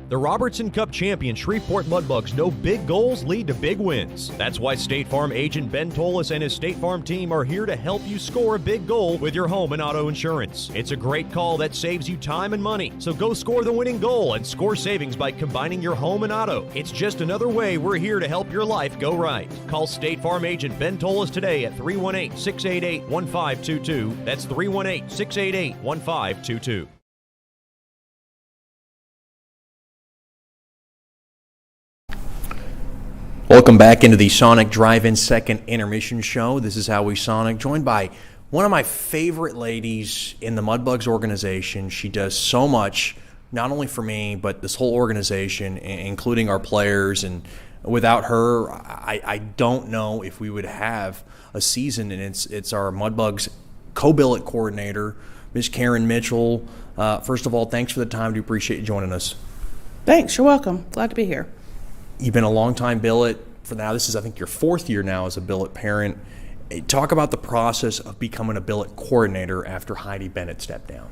The Robertson Cup champion Shreveport Mudbugs know big goals lead to big wins. That's why State Farm agent Ben Tolis and his State Farm team are here to help you score a big goal with your home and auto insurance. It's a great call that saves you time and money. So go score the winning goal and score savings by combining your home and auto. It's just another way we're here to help your life go right. Call State Farm agent Ben Tolis today at 318-688-1522. That's 318-688-1522. Welcome back into the Sonic Drive-In Second Intermission Show. This is How We Sonic, joined by one of my favorite ladies in the Mudbugs organization. She does so much, not only for me, but this whole organization, including our players. And without her, I don't know if we would have a season. And it's our Mudbugs co-billet coordinator, Ms. Karen Mitchell. First of all, thanks for the time. Do appreciate you joining us. Thanks. You're welcome. Glad to be here. You've been a long-time billet. For now, this is, I think, your fourth year now as a billet parent. Talk about the process of becoming a billet coordinator after Heidi Bennett stepped down.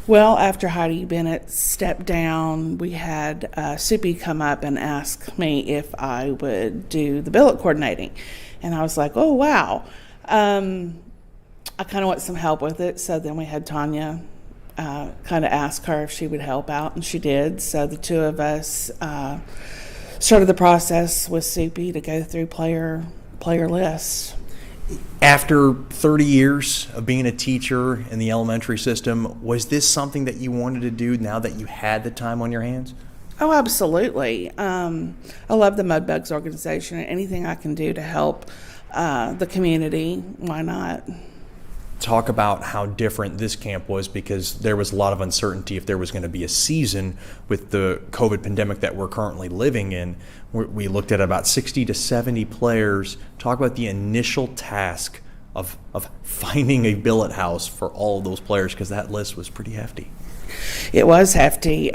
Well, after Heidi Bennett stepped down, we had Soupy come up and ask me if I would do the billet coordinating. And I was like, oh, wow. I kind of want some help with it. So then we had Tanya kind of ask her if she would help out, and she did. So the two of us started the process with Soupy to go through player lists. After 30 years of being a teacher in the elementary system, was this something that you wanted to do now that you had the time on your hands? Oh, absolutely. I love the Mudbugs organization, and anything I can do to help the community, why not? Talk about how different this camp was, because there was a lot of uncertainty if there was going to be a season with the COVID pandemic that we're currently living in. We looked at about 60 to 70 players. Talk about the initial task of finding a billet house for all of those players, because that list was pretty hefty. It was hefty.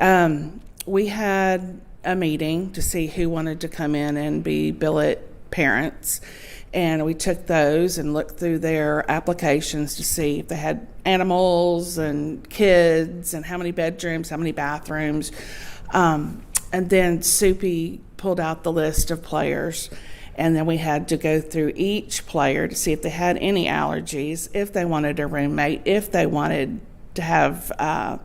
We had a meeting to see who wanted to come in and be billet parents. And we took those and looked through their applications to see if they had animals and kids and how many bedrooms, how many bathrooms. And then Soupy pulled out the list of players. And then we had to go through each player to see if they had any allergies, if they wanted a roommate, if they wanted to have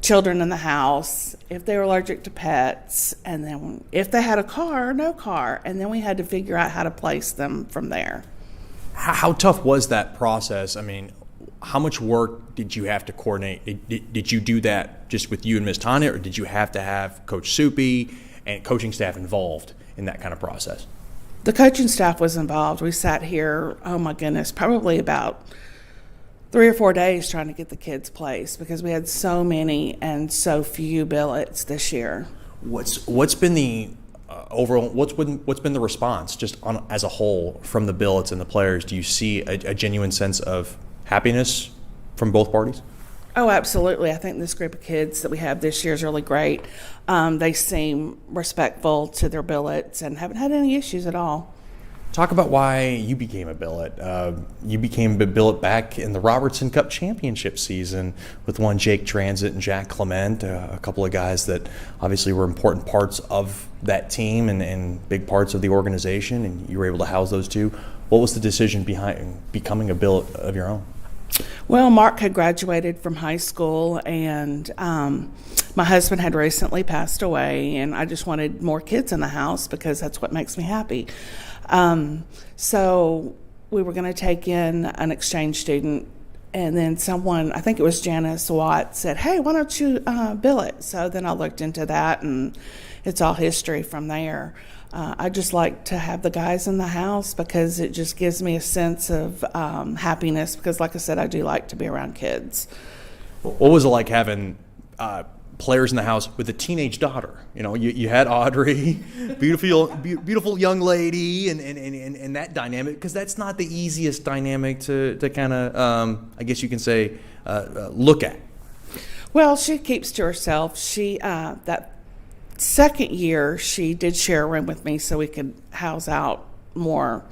children in the house, if they were allergic to pets, and then if they had a car or no car. And then we had to figure out how to place them from there. How tough was that process? I mean, how much work did you have to coordinate? Did you do that just with you and Ms. Tanya, or did you have to have Coach Soupy and coaching staff involved in that kind of process? The coaching staff was involved. We sat here, oh my goodness, probably about 3 or 4 days trying to get the kids placed, because we had so many and so few billets this year. What's been the overall, what's been the response just as a whole from the billets and the players? Do you see a genuine sense of happiness from both parties? Oh, absolutely. I think this group of kids that we have this year is really great. They seem respectful to their billets and haven't had any issues at all. Talk about why you became a billet. You became a billet back in the Robertson Cup championship season with one Jake Transit and Jack Clement, a couple of guys that obviously were important parts of that team and big parts of the organization, and you were able to house those two. What was the decision behind becoming a billet of your own? Well, Mark had graduated from high school, and my husband had recently passed away, and I just wanted more kids in the house because that's what makes me happy. So we were going to take in an exchange student, and then someone, I think it was Janice Watt, said, "Hey, why don't you bill it?" So then I looked into that, and it's all history from there. I just like to have the guys in the house because it just gives me a sense of happiness because, like I said, I do like to be around kids. What was it like having players in the house with a teenage daughter? You know, you had Audrey, beautiful young lady, and that dynamic, because that's not the easiest dynamic to kind of, I guess you can say, look at. Well, she keeps to herself. She that second year she did share a room with me so we could house out more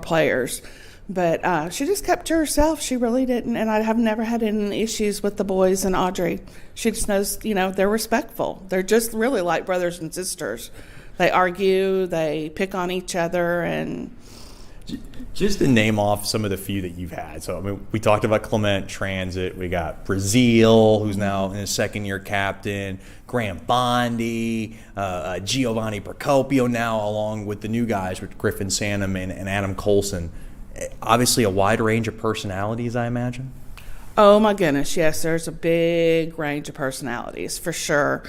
players. But she just kept to herself. She really didn't, and I have never had any issues with the boys and Audrey. She just knows, they're respectful. They're just really like brothers and sisters. They argue, they pick on each other, and just to name off some of the few that you've had. So, I mean, we talked about Clement Transit. We got Brazil, who's now in his second-year captain. Graham Bondi, Giovanni Procopio now, along with the new guys with Griffin Sanum and Adam Colson. Obviously a wide range of personalities, I imagine. Oh my goodness, yes, there's a big range of personalities for sure.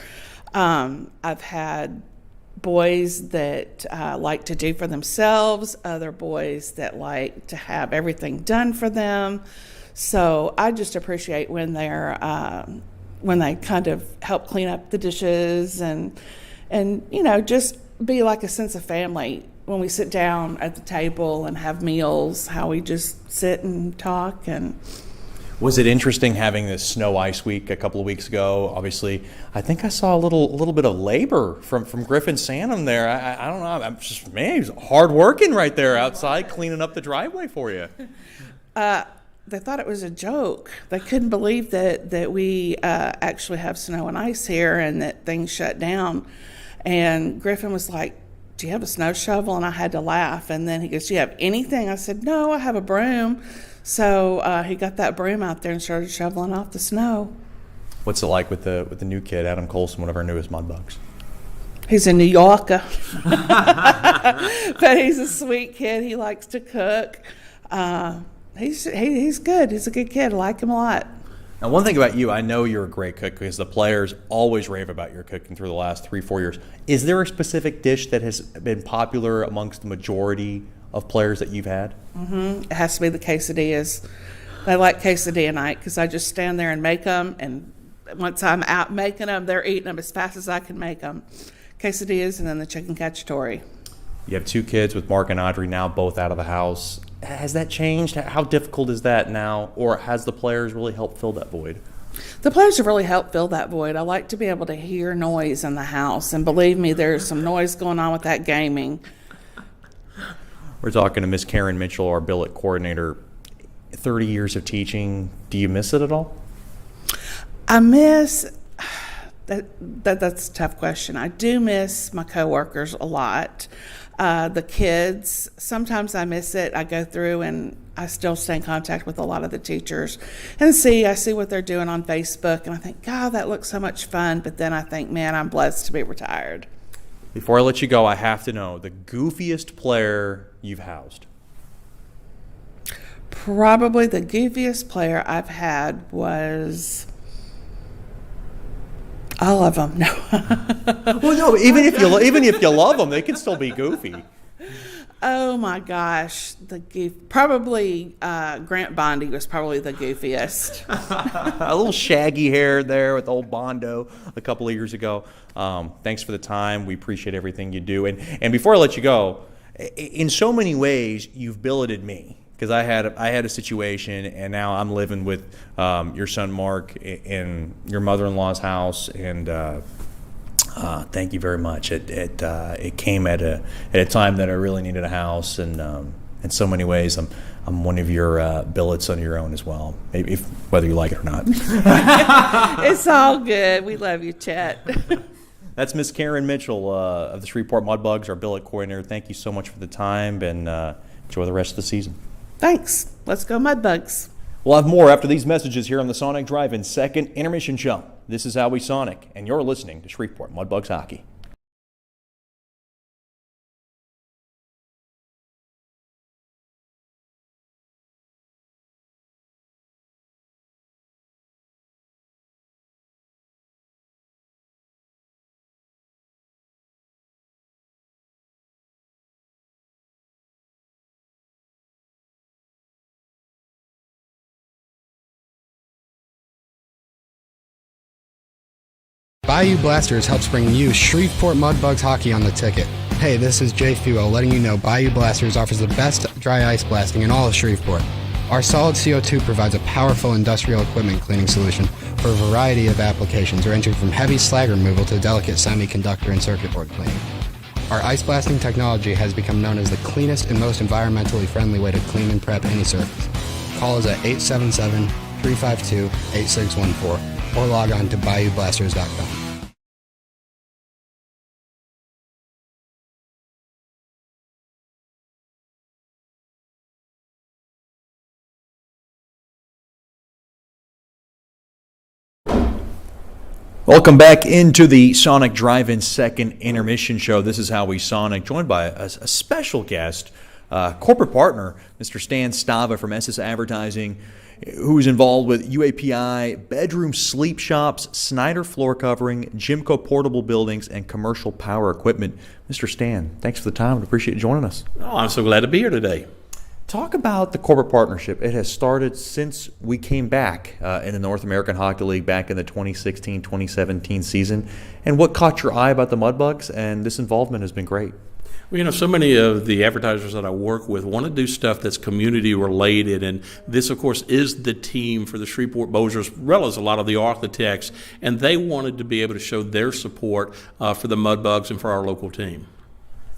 I've had boys that like to do for themselves, other boys that like to have everything done for them. So I just appreciate when they kind of help clean up the dishes and just be like a sense of family. When we sit down at the table and have meals, how we just sit and talk. And was it interesting having this snow ice week a couple of weeks ago? Obviously, I think I saw a little bit of labor from Griffin Sanum there. I don't know. I'm just, man, he was hard working right there outside cleaning up the driveway for you. They thought it was a joke. They couldn't believe that we actually have snow and ice here and that things shut down. And Griffin was like, "Do you have a snow shovel?" And I had to laugh. And then he goes, "Do you have anything?" I said, "No, I have a broom." So he got that broom out there and started shoveling off the snow. What's it like with the new kid, Adam Colson, one of our newest Mudbugs? He's a New Yorker. But he's a sweet kid. He likes to cook. He's good. He's a good kid. I like him a lot. Now, one thing about you, I know you're a great cook because the players always rave about your cooking through the last 3-4 years. Is there a specific dish that has been popular amongst the majority of players that you've had? Mm-hmm. It has to be the quesadillas. They like quesadilla night because I just stand there and make them, and once I'm out making them, they're eating them as fast as I can make them. Quesadillas and then the chicken cacciatore. You have 2 kids with Mark and Audrey now both out of the house. Has that changed? How difficult is that now? Or has the players really helped fill that void? The players have really helped fill that void. I like to be able to hear noise in the house. And believe me, there's some noise going on with that gaming. We're talking to Miss Karen Mitchell, our billet coordinator. 30 years of teaching. Do you miss it at all? I miss... That's a tough question. I do miss my coworkers a lot. The kids, sometimes I miss it. I go through and I still stay in contact with a lot of the teachers and I see what they're doing on Facebook, and I think, God, that looks so much fun. But then I think, man, I'm blessed to be retired. Before I let you go, I have to know the goofiest player you've housed. Probably the goofiest player I've had was... all of them. No. Well, no. Even if you love them, they can still be goofy. Oh my gosh, probably Grant Bondi was probably the goofiest. A little shaggy hair there with old Bondo a couple of years ago. Thanks for the time. We appreciate everything you do. And before I let you go, in so many ways, you've billeted me. Because I had a situation, and now I'm living with your son Mark in your mother-in-law's house, and thank you very much. It came at a time that I really needed a house, and in so many ways, I'm one of your billets on your own as well, maybe whether you like it or not. It's all good. We love you, Chet. That's Miss Karen Mitchell of the Shreveport Mudbugs, our billet coordinator. Thank you so much for the time, and enjoy the rest of the season. Thanks. Let's go Mudbugs. We'll have more after these messages here on the Sonic Drive-In second intermission show. This is How We Sonic, and you're listening to Shreveport Mudbugs Hockey. Bayou Blasters helps bring you Shreveport Mudbugs hockey on the ticket. Hey, this is Jay Fuo letting you know Bayou Blasters offers the best dry ice blasting in all of Shreveport. Our solid CO2 provides a powerful industrial equipment cleaning solution for a variety of applications ranging from heavy slag removal to delicate semiconductor and circuit board cleaning. Our ice blasting technology has become known as the cleanest and most environmentally friendly way to clean and prep any surface. Call us at 877-352-8614 or log on to bayoublasters.com. Welcome back into the Sonic Drive-In second intermission show. This is How We Sonic, joined by a special guest, corporate partner, Mr. Stan Stava from SS Advertising, who is involved with UAPI, bedroom sleep shops, Snyder floor covering, Jimco portable buildings, and commercial power equipment. Mr. Stan, thanks for the time. I appreciate you joining us. Oh, I'm so glad to be here today. Talk about the corporate partnership. It has started since we came back in the North American Hockey League back in the 2016-2017 season. And what caught your eye about the Mudbugs? And this involvement has been great. Well, you know, so many of the advertisers that I work with want to do stuff that's community related, and this, of course, is the team for the Shreveport Bossiers, as well as a lot of the architects, and they wanted to be able to show their support for the Mudbugs and for our local team.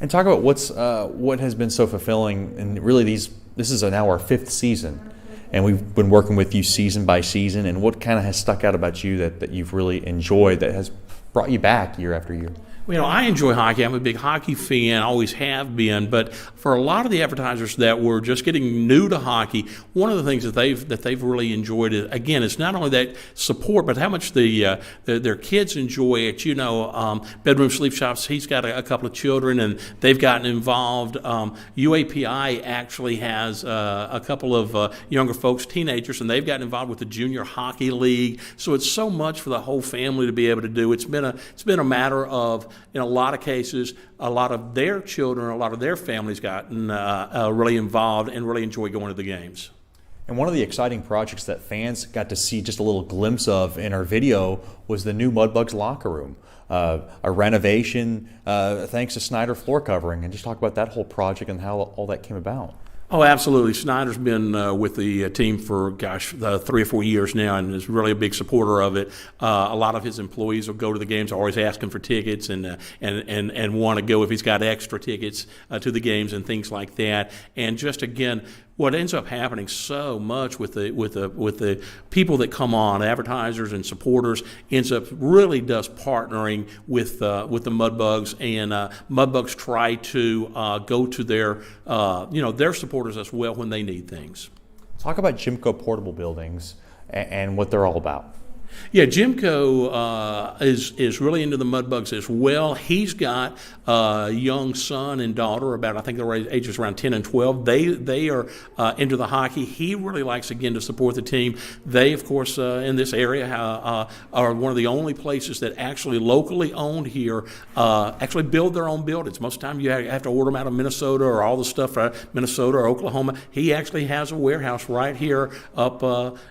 And talk about what has been so fulfilling, and really this is now our fifth season, and we've been working with you season by season, and what kind of has stuck out about you that you've really enjoyed that has brought you back year after year? You know, I enjoy hockey. I'm a big hockey fan, always have been. But for a lot of the advertisers that were just getting new to hockey, one of the things that they've really enjoyed is, again, it's not only that support, but how much their kids enjoy it. You know, bedroom sleep shops. He's got a couple of children, and they've gotten involved. UAPI actually has a couple of younger folks, teenagers, and they've gotten involved with the Junior Hockey League. So it's so much for the whole family to be able to do. It's been a matter of, in a lot of cases, a lot of their children, a lot of their families gotten really involved and really enjoy going to the games. And one of the exciting projects that fans got to see just a little glimpse of in our video was the new Mudbugs locker room, a renovation thanks to Snyder floor covering. And just talk about that whole project and how all that came about. Oh, absolutely. Snyder's been with the team for, 3 or 4 years now, and is really a big supporter of it. A lot of his employees will go to the games, always asking for tickets, and want to go if he's got extra tickets to the games and things like that. And just, again, what ends up happening so much with the people that come on, advertisers and supporters, ends up really does partnering with the Mudbugs, and Mudbugs try to go to their supporters as well when they need things. Talk about Jimco portable buildings and what they're all about. Yeah, Jimco is really into the Mudbugs as well. He's got a young son and daughter, about I think their ages around 10 and 12. They are into the hockey. He really likes again to support the team. They, of course, in this area are one of the only places that actually locally owned here actually build their own buildings. Most of the time you have to order them out of Minnesota or all the stuff Minnesota or Oklahoma. He actually has a warehouse right here up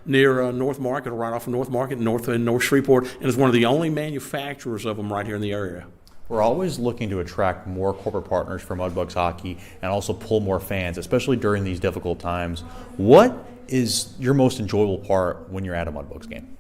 near North Market, or right off of North Market, North Shreveport, and is one of the only manufacturers of them right here in the area. We're always looking to attract more corporate partners for Mudbugs hockey and also pull more fans, especially during these difficult times. What is your most enjoyable part when you're at a Mudbugs game?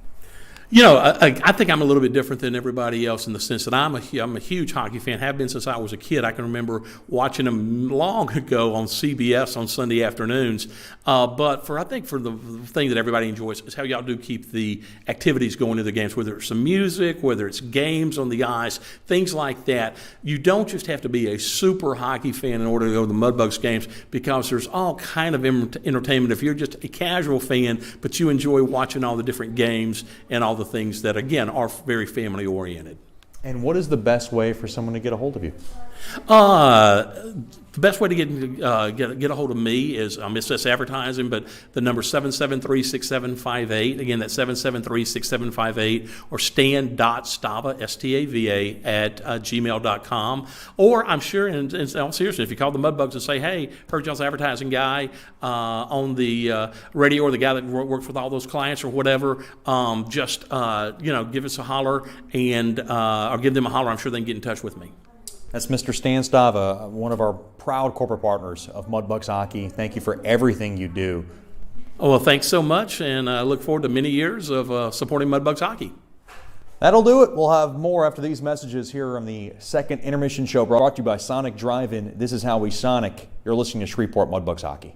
You know, I think I'm a little bit different than everybody else in the sense that I'm a huge hockey fan, have been since I was a kid. I can remember watching them long ago on CBS on Sunday afternoons. But I think for the thing that everybody enjoys is how y'all do keep the activities going to the games, whether it's some music, whether it's games on the ice, things like that. You don't just have to be a super hockey fan in order to go to the Mudbugs games, because there's all kind of entertainment if you're just a casual fan, but you enjoy watching all the different games and all the things that, again, are very family oriented. And what is the best way for someone to get a hold of you? The best way to get a hold of me is it's just advertising, but the number 773-6758. Again, that's 773-6758, or stan.stava, S-T-A-V-A, at gmail.com. Or I'm sure, in all seriousness, if you call the Mudbugs and say, hey, heard y'all's advertising guy on the radio, or the guy that works with all those clients or whatever, just give us a holler, and or give them a holler. I'm sure they can get in touch with me. That's Mr. Stan Stava, one of our proud corporate partners of Mudbugs Hockey. Thank you for everything you do. Oh, well, thanks so much, and I look forward to many years of supporting Mudbugs Hockey. That'll do it. We'll have more after these messages here on the second intermission show, brought to you by Sonic Drive-In. This is how we Sonic. You're listening to Shreveport Mudbugs Hockey.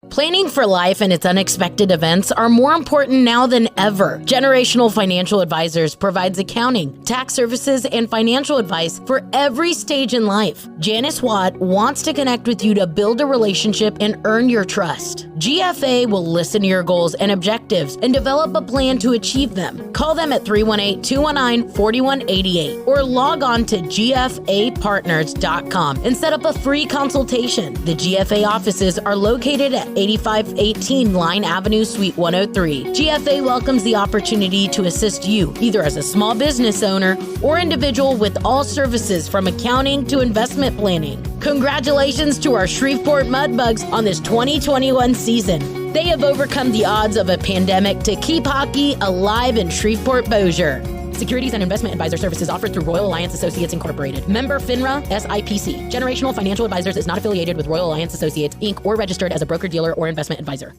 Planning for life and its unexpected events are more important now than ever. Generational Financial Advisors provides accounting, tax services, and financial advice for every stage in life. Janice Watt wants to connect with you to build a relationship and earn your trust. GFA will listen to your goals and objectives and develop a plan to achieve them. Call them at 318-219-4188 or log on to gfapartners.com and set up a free consultation. The GFA offices are located at 8518 Line Avenue, Suite 103. GFA welcomes the opportunity to assist you, either as a small business owner or individual, with all services from accounting to investment planning. Congratulations to our Shreveport Mudbugs on this 2021 season. They have overcome the odds of a pandemic to keep hockey alive in Shreveport Bossier. Securities and investment advisor services offered through Royal Alliance Associates Incorporated. Member FINRA SIPC. Generational Financial Advisors is not affiliated with Royal Alliance Associates, Inc. or registered as a broker-dealer or investment advisor.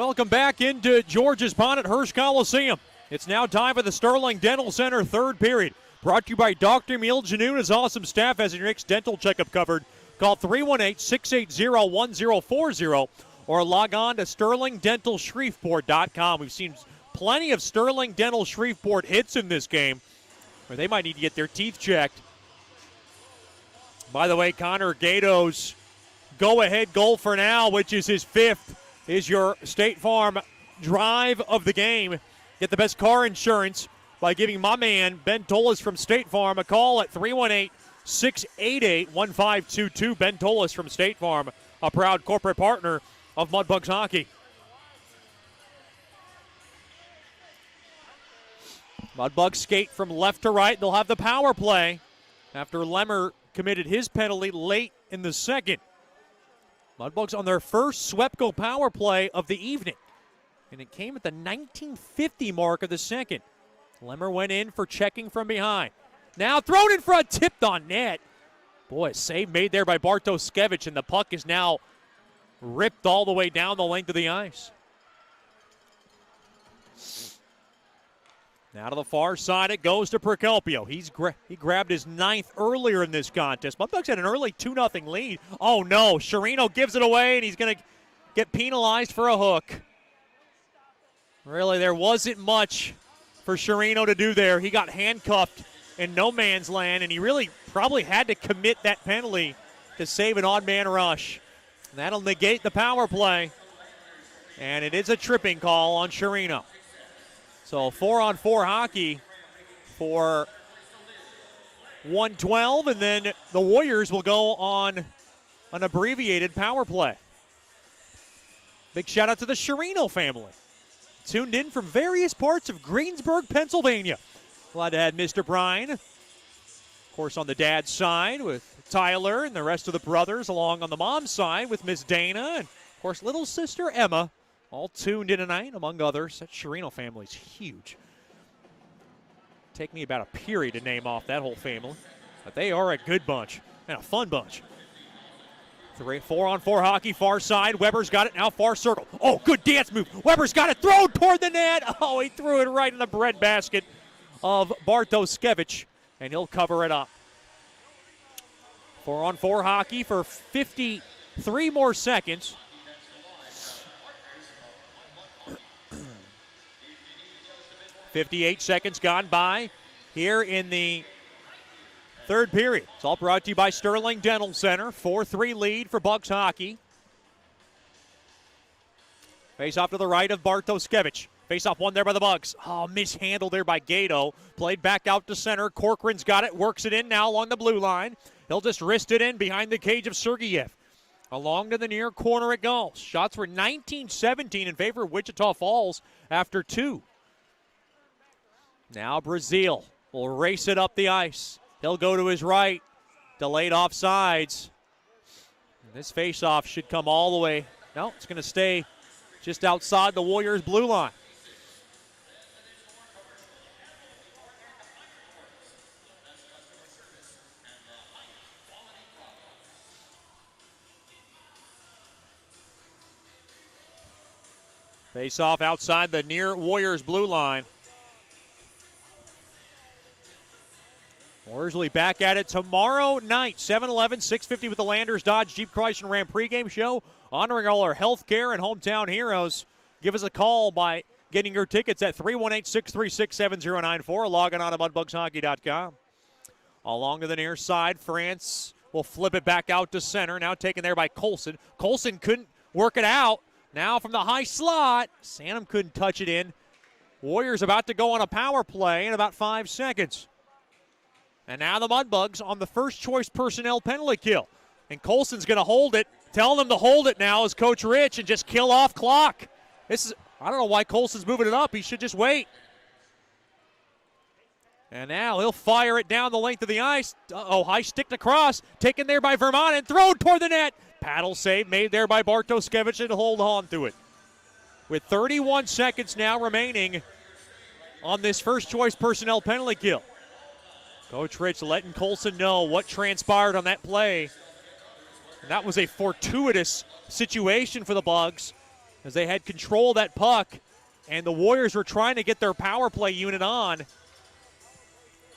Welcome back into George's Pond at Hirsch Coliseum. It's now time for the Sterling Dental Center third period. Brought to you by Dr. Emil Janu and his awesome staff has your next dental checkup covered. Call 318-680-1040 or log on to sterlingdentalshreveport.com. We've seen plenty of Sterling Dental Shreveport hits in this game, or they might need to get their teeth checked. By the way, Connor Gato's go-ahead goal for now, which is his fifth, is your State Farm drive of the game. Get the best car insurance by giving my man Ben Tolis from State Farm a call at 318-688-1522. Ben Tolis from State Farm, a proud corporate partner of Mudbugs hockey. Mudbugs skate from left to right. They'll have the power play after Lemmer committed his penalty late in the second. Mudbugs on their first SWEPCO power play of the evening, and it came at the 1950 mark of the second. Lemmer went in for checking from behind. Now thrown in front, tipped on net. Boy, a save made there by Bartoskevich, and the puck is now ripped all the way down the length of the ice. Now to the far side, it goes to Procopio. He grabbed his ninth earlier in this contest. Mudbugs had an early 2-0 lead. Oh, no. Sherino gives it away, and he's going to get penalized for a hook. Really, there wasn't much for Sherino to do there. He got handcuffed in no man's land, and he really probably had to commit that penalty to save an odd man rush. And that'll negate the power play, and it is a tripping call on Sherino. So 4-on-4 hockey for 112, and then the Warriors will go on an abbreviated power play. Big shout out to the Sherino family. Tuned in from various parts of Greensburg, Pennsylvania. Glad to have Mr. Bryan, of course, on the dad's side with Tyler and the rest of the brothers, along on the mom's side with Miss Dana and, of course, little sister Emma. All tuned in tonight, among others. That Sherino family's huge. Take me about a period to name off that whole family. But they are a good bunch and a fun bunch. 4-on-4 hockey, far side. Weber's got it now, far circle. Oh, good dance move. Weber's got it thrown toward the net. Oh, he threw it right in the breadbasket of Bartoskevich, and he'll cover it up. 4-on-4 hockey for 53 more seconds. 58 seconds gone by here in the third period. It's all brought to you by Sterling Dental Center. 4-3 lead for Bugs hockey. Face off to the right of Bartoskevich. Face off one there by the Bugs. Oh, mishandled there by Gato. Played back out to center. Corcoran's got it. Works it in now along the blue line. He'll just wrist it in behind the cage of Sergeyev. Along to the near corner it goes. Shots were 19-17 in favor of Wichita Falls after two. Now Brazil will race it up the ice. He'll go to his right. Delayed offsides. And this faceoff should come all the way. No, it's going to stay just outside the Warriors' blue line. Faceoff outside the near Warriors' blue line. Warriors will be back at it tomorrow night, 7-11, 6:50 with the Landers Dodge Jeep Chrysler Ram pregame show, honoring all our health care and hometown heroes. Give us a call by getting your tickets at 318-636-7094, logging on to mudbugshockey.com. Along to the near side, France will flip it back out to center, now taken there by Colson. Colson couldn't work it out. Now from the high slot, Sanum couldn't touch it in. Warriors about to go on a power play in about 5 seconds. And now the Mudbugs on the first choice personnel penalty kill. And Colson's going to hold it. Telling them to hold it now is Coach Rich and just kill off clock. I don't know why Colson's moving it up. He should just wait. And now he'll fire it down the length of the ice. High stick across. Taken there by Vermont and thrown toward the net. Paddle save made there by Bartoskevich and hold on to it. With 31 seconds now remaining on this first choice personnel penalty kill. Coach Rich letting Colson know what transpired on that play. And that was a fortuitous situation for the Bugs. as they had control of that puck, and the Warriors were trying to get their power play unit on.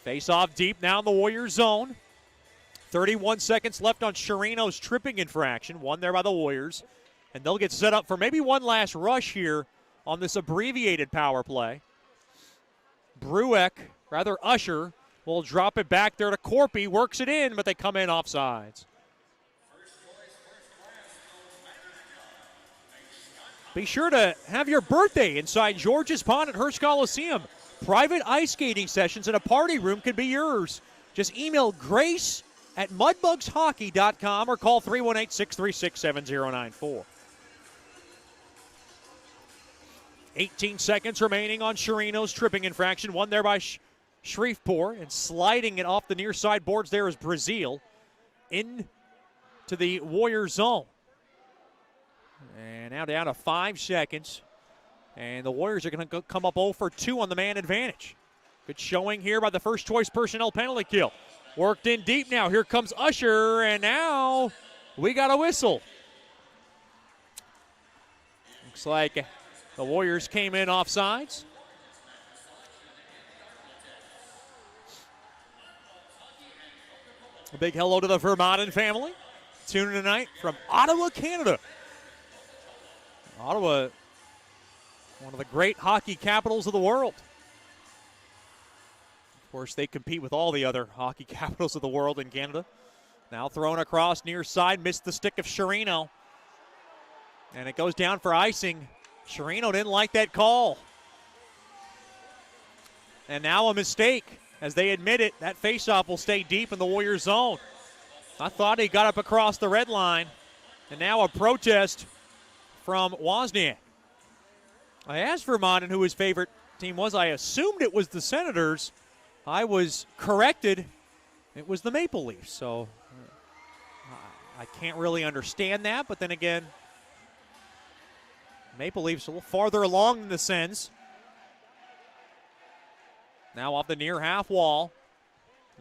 Face off deep now in the Warriors zone. 31 seconds left on Chirino's tripping infraction, won there by the Warriors. And they'll get set up for maybe one last rush here on this abbreviated power play. Usher, will drop it back there to Corpy, works it in, but they come in offsides. Be sure to have your birthday inside George's Pond at Hearst Coliseum. Private ice skating sessions in a party room could be yours. Just email grace@mudbugshockey.com or call 318-636-7094. 18 seconds remaining on Chirino's tripping infraction. Won there by Shreveport, and sliding it off the near side boards there is Brazil into the Warrior zone. And now down to 5 seconds. And the Warriors are going to come up 0 for 2 on the man advantage. Good showing here by the first choice personnel penalty kill. Worked in deep now. Here comes Usher, and now we got a whistle. Looks like the Warriors came in offsides. A big hello to the Vermont family. Tuning tonight from Ottawa, Canada. Ottawa, one of the great hockey capitals of the world. Of course, they compete with all the other hockey capitals of the world in Canada. Now thrown across near side, missed the stick of Chirino. And it goes down for icing. Chirino didn't like that call. And now a mistake. As they admit it, that faceoff will stay deep in the Warriors zone. I thought he got up across the red line. And now a protest from Wozniack. I asked Vermont who his favorite team was. I assumed it was the Senators. I was corrected. It was the Maple Leafs. So I can't really understand that. But then again, Maple Leafs a little farther along than the Sens. Now off the near half wall.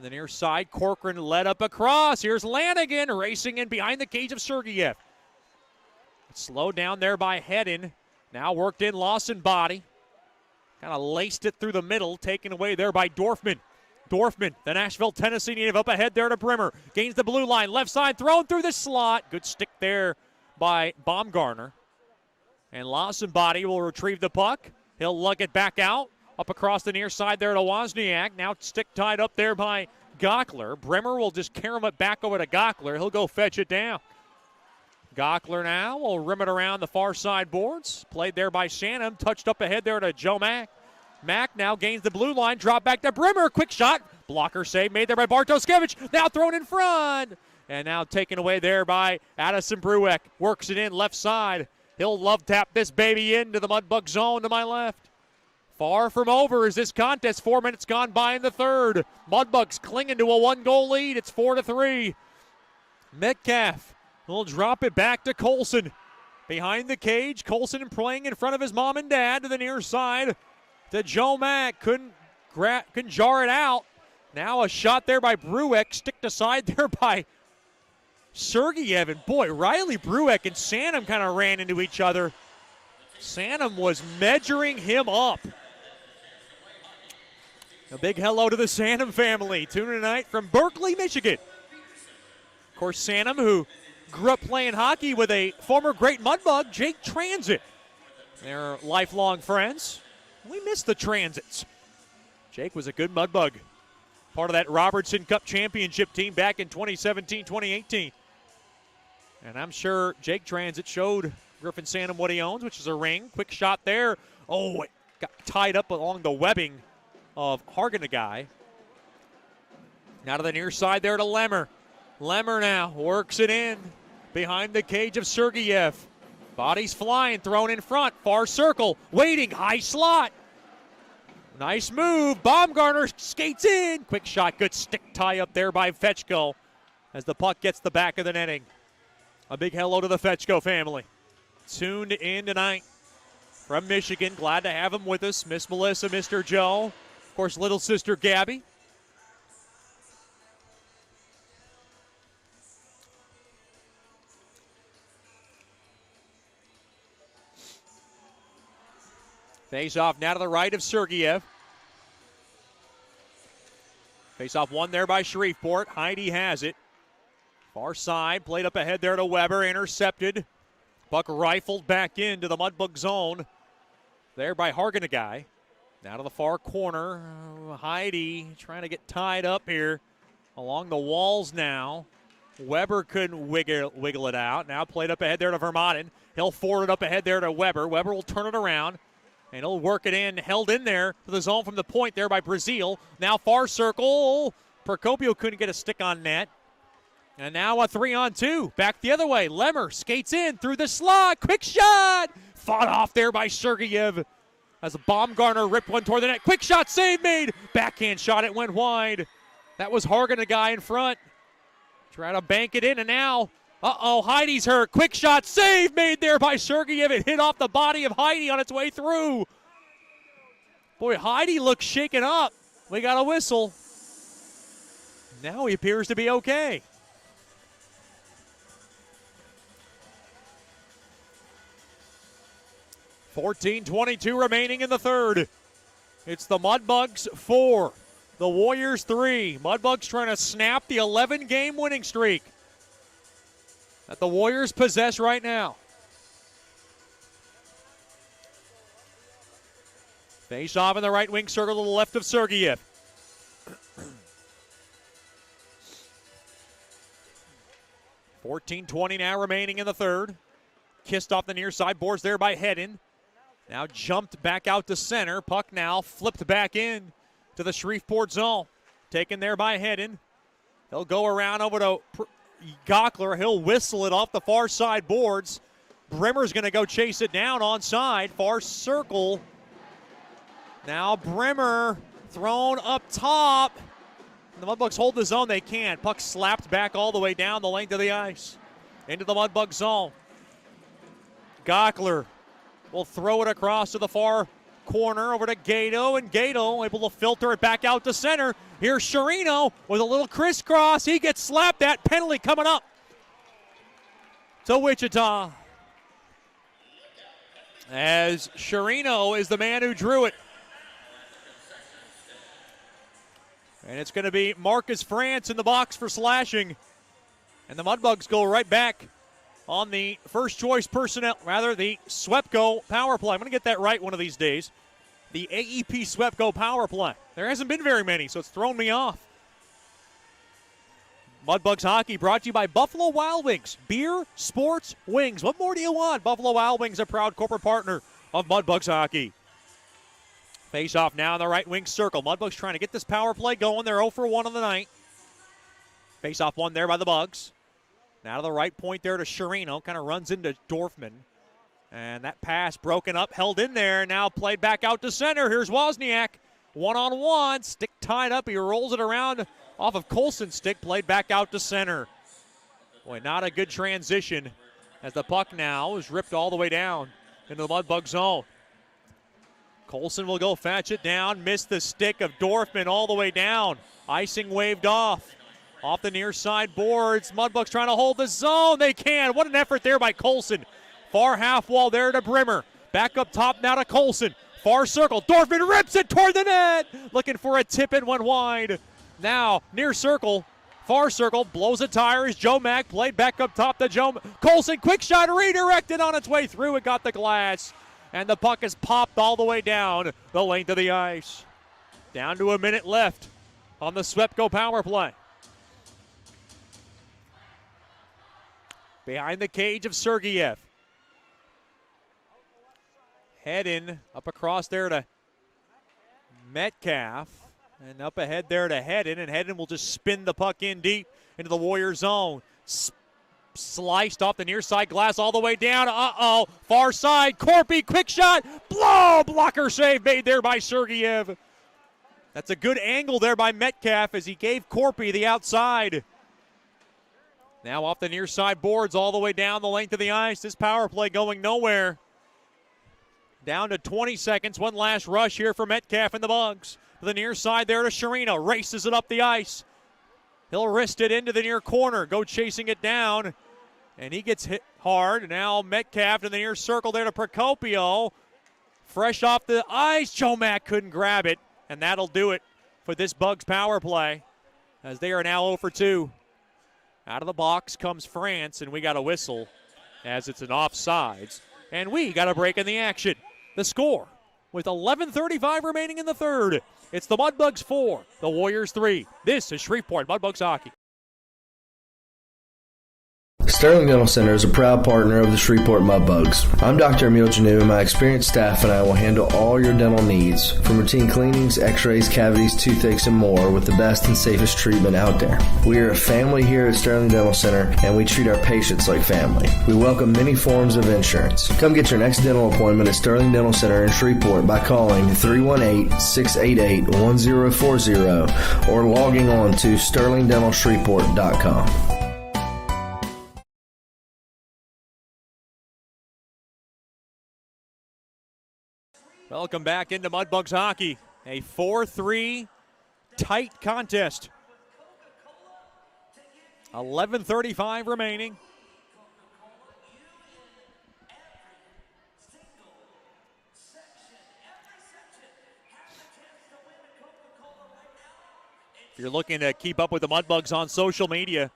The near side, Corcoran led up across. Here's Lanigan racing in behind the cage of Sergeyev. Slowed down there by Hedden. Now worked in Lawson body. Kind of laced it through the middle. Taken away there by Dorfman. Dorfman, the Nashville, Tennessee native, up ahead there to Brimmer. Gains the blue line. Left side, thrown through the slot. Good stick there by Baumgartner. And Lawson body will retrieve the puck. He'll lug it back out. Up across the near side there to Wozniak. Now stick tied up there by Gockler. Brimmer will just carry it back over to Gockler. He'll go fetch it down. Gockler now will rim it around the far side boards. Played there by Shannon. Touched up ahead there to Joe Mack. Mack now gains the blue line. Drop back to Brimmer. Quick shot. Blocker save made there by Bartoskevich. Now thrown in front. And now taken away there by Addison Brueck. Works it in left side. He'll love tap this baby into the Mudbug zone to my left. Far from over is this contest. 4 minutes gone by in the third. Mudbugs clinging to a 1-goal lead. It's 4-3. Metcalf will drop it back to Colson. Behind the cage, Colson playing in front of his mom and dad to the near side. To Joe Mack. Couldn't jar it out. Now a shot there by Brueck. Sticked aside there by Sergeyev. And boy, Riley Brueck and Sanum kind of ran into each other. Sanum was measuring him up. A big hello to the Sanum family. Tuning tonight from Berkeley, Michigan. Of course, Sanum, who grew up playing hockey with a former great Mudbug, Jake Transit. They're lifelong friends. We miss the Transits. Jake was a good Mudbug. Part of that Robertson Cup championship team back in 2017-2018. And I'm sure Jake Transit showed Griffin Sanum what he owns, which is a ring. Quick shot there. Oh, it got tied up along the webbing of Hargenaguy. Now to the near side there to Lemmer. Lemmer now works it in behind the cage of Sergeyev. Bodies flying, thrown in front. Far circle, waiting, high slot. Nice move. Baumgartner skates in. Quick shot, good stick tie up there by Fetchko as the puck gets the back of the netting. A big hello to the Fetchko family. Tuned in tonight from Michigan. Glad to have him with us. Miss Melissa, Mr. Joe. Of course, little sister Gabby. Face off now to the right of Sergeyev. Face off one there by Shreveport. Heidi has it. Far side, played up ahead there to Weber, intercepted. Puck rifled back into the Mudbug zone. There by Hargenaguy. Now to the far corner. Heidi trying to get tied up here along the walls now. Weber couldn't wiggle it out. Now played up ahead there to Vermaelen. He'll forward it up ahead there to Weber. Weber will turn it around, and he'll work it in. Held in there to the zone from the point there by Brazil. Now far circle. Procopio couldn't get a stick on net. And now a 3-on-2. Back the other way. Lemmer skates in through the slot. Quick shot. Fought off there by Sergeyev as Baumgartner ripped one toward the net. Quick shot, save made. Backhand shot, it went wide. That was Hargenaguy in front. Try to bank it in, and now, Heidi's hurt. Quick shot, save made there by Sergeyev. It hit off the body of Heidi on its way through. Boy, Heidi looks shaken up. We got a whistle. Now he appears to be okay. .14:22 remaining in the third. It's the Mudbugs 4, the Warriors 3. Mudbugs trying to snap the 11-game winning streak that the Warriors possess right now. Face off in the right wing circle to the left of Sergeyev. .14:20 now remaining in the third. Kissed off the near side boards there by Hedden. Now jumped back out to center. Puck now flipped back in to the Shreveport zone. Taken there by Hedden. He'll go around over to Gockler. He'll whistle it off the far side boards. Brimmer's going to go chase it down onside. Far circle. Now Brimmer thrown up top. The Mudbugs hold the zone. They can't. Puck slapped back all the way down the length of the ice. Into the Mudbug zone. Gockler will throw it across to the far corner over to Gato, and Gato able to filter it back out to center. Here's Sherino with a little crisscross. He gets slapped at. Penalty coming up to Wichita, as Sherino is the man who drew it. And it's going to be Marcus France in the box for slashing. And the Mudbugs go right back on the first choice personnel, rather the Swepco power play. I'm going to get that right one of these days. The AEP Swepco power play. There hasn't been very many, so it's thrown me off. Mudbugs hockey brought to you by Buffalo Wild Wings. Beer, sports, wings. What more do you want? Buffalo Wild Wings, a proud corporate partner of Mudbugs hockey. Face off now in the right wing circle. Mudbugs trying to get this power play going. They're 0 for 1 on the night. Face off one there by the Bugs. Now to the right point there to Sherino. Kind of runs into Dorfman. And that pass broken up, held in there. Now played back out to center. Here's Wozniack. One-on-one. Stick tied up. He rolls it around off of Colson's stick. Played back out to center. Boy, not a good transition as the puck now is ripped all the way down into the Mudbug zone. Colson will go fetch it down. Missed the stick of Dorfman all the way down. Icing waved off. Off the near side boards. Mudbugs trying to hold the zone. They can. What an effort there by Colson. Far half wall there to Brimmer. Back up top now to Colson. Far circle. Dorfman rips it toward the net. Looking for a tip and went wide. Now near circle. Far circle. Blows a tire as Joe Mack played back up top to Joe. Colson, quick shot redirected on its way through. It got the glass. And the puck is popped all the way down the length of the ice. Down to a minute left on the Swepco power play. Behind the cage of Sergeyev. Hedden up across there to Metcalf. And up ahead there to Hedden. And Hedden will just spin the puck in deep into the Warrior zone. Sliced off the near side glass all the way down. Far side. Corpy, quick shot. Blocker save made there by Sergeyev. That's a good angle there by Metcalf as he gave Corpy the outside. Now off the near side boards all the way down the length of the ice. This power play going nowhere. Down to 20 seconds. One last rush here for Metcalf and the Bugs. To the near side there to Sherino. Races it up the ice. He'll wrist it into the near corner. Go chasing it down. And he gets hit hard. Now Metcalf to the near circle there to Procopio. fresh off the ice. Chomak couldn't grab it, and that'll do it for this Bugs power play, as they are now 0 for 2. Out of the box comes France, and we got a whistle as it's an offsides. And we got a break in the action. The score, with 11:35 remaining in the third, it's the Mudbugs 4, the Warriors 3. This is Shreveport Mudbugs hockey. Sterling Dental Center is a proud partner of the Shreveport Mudbugs. I'm Dr. Emil Janu, and my experienced staff and I will handle all your dental needs, from routine cleanings, x-rays, cavities, toothaches, and more, with the best and safest treatment out there. We are a family here at Sterling Dental Center, and we treat our patients like family. We welcome many forms of insurance. Come get your next dental appointment at Sterling Dental Center in Shreveport by calling 318-688-1040 or logging on to sterlingdentalshreveport.com. Welcome back into Mudbugs hockey. A 4-3 tight contest. 11:35 remaining. If you're looking to keep up with the Mudbugs on social media,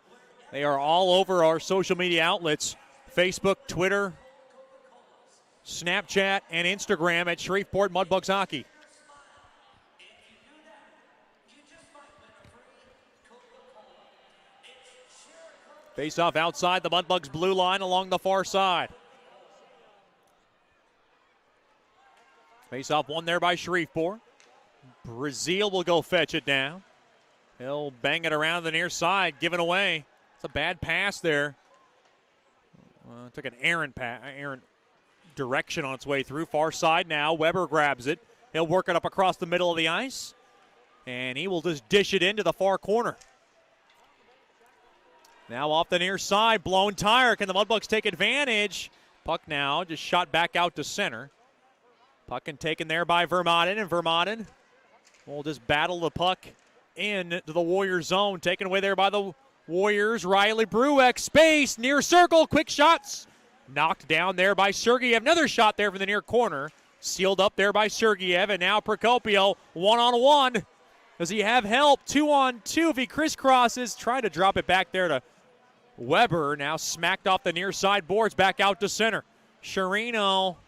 they are all over our social media outlets: Facebook, Twitter, Snapchat, and Instagram at Shreveport Mudbugs hockey. Face off outside the Mudbugs blue line along the far side. Face off won there by Shreveport. Brazil will go fetch it down. He'll bang it around the near side, giving away. It's a bad pass there. Took an errant direction on its way through. Far side now. Weber grabs it. He'll work it up across the middle of the ice, and he will just dish it into the far corner. Now off the near side, blown tire. Can the Mudbugs take advantage? Puck now just shot back out to center. Puck and taken there by Vermaden, and Vermaden will just battle the puck into the Warriors zone. Taken away there by the Warriors. Riley Brueck, space, near circle, quick shots. Knocked down there by Sergeyev. Another shot there from the near corner. Sealed up there by Sergeyev, and now Procopio one-on-one. Does he have help? 2-on-2 if he crisscrosses. Trying to drop it back there to Weber. Now smacked off the near side boards, back out to center. Sherino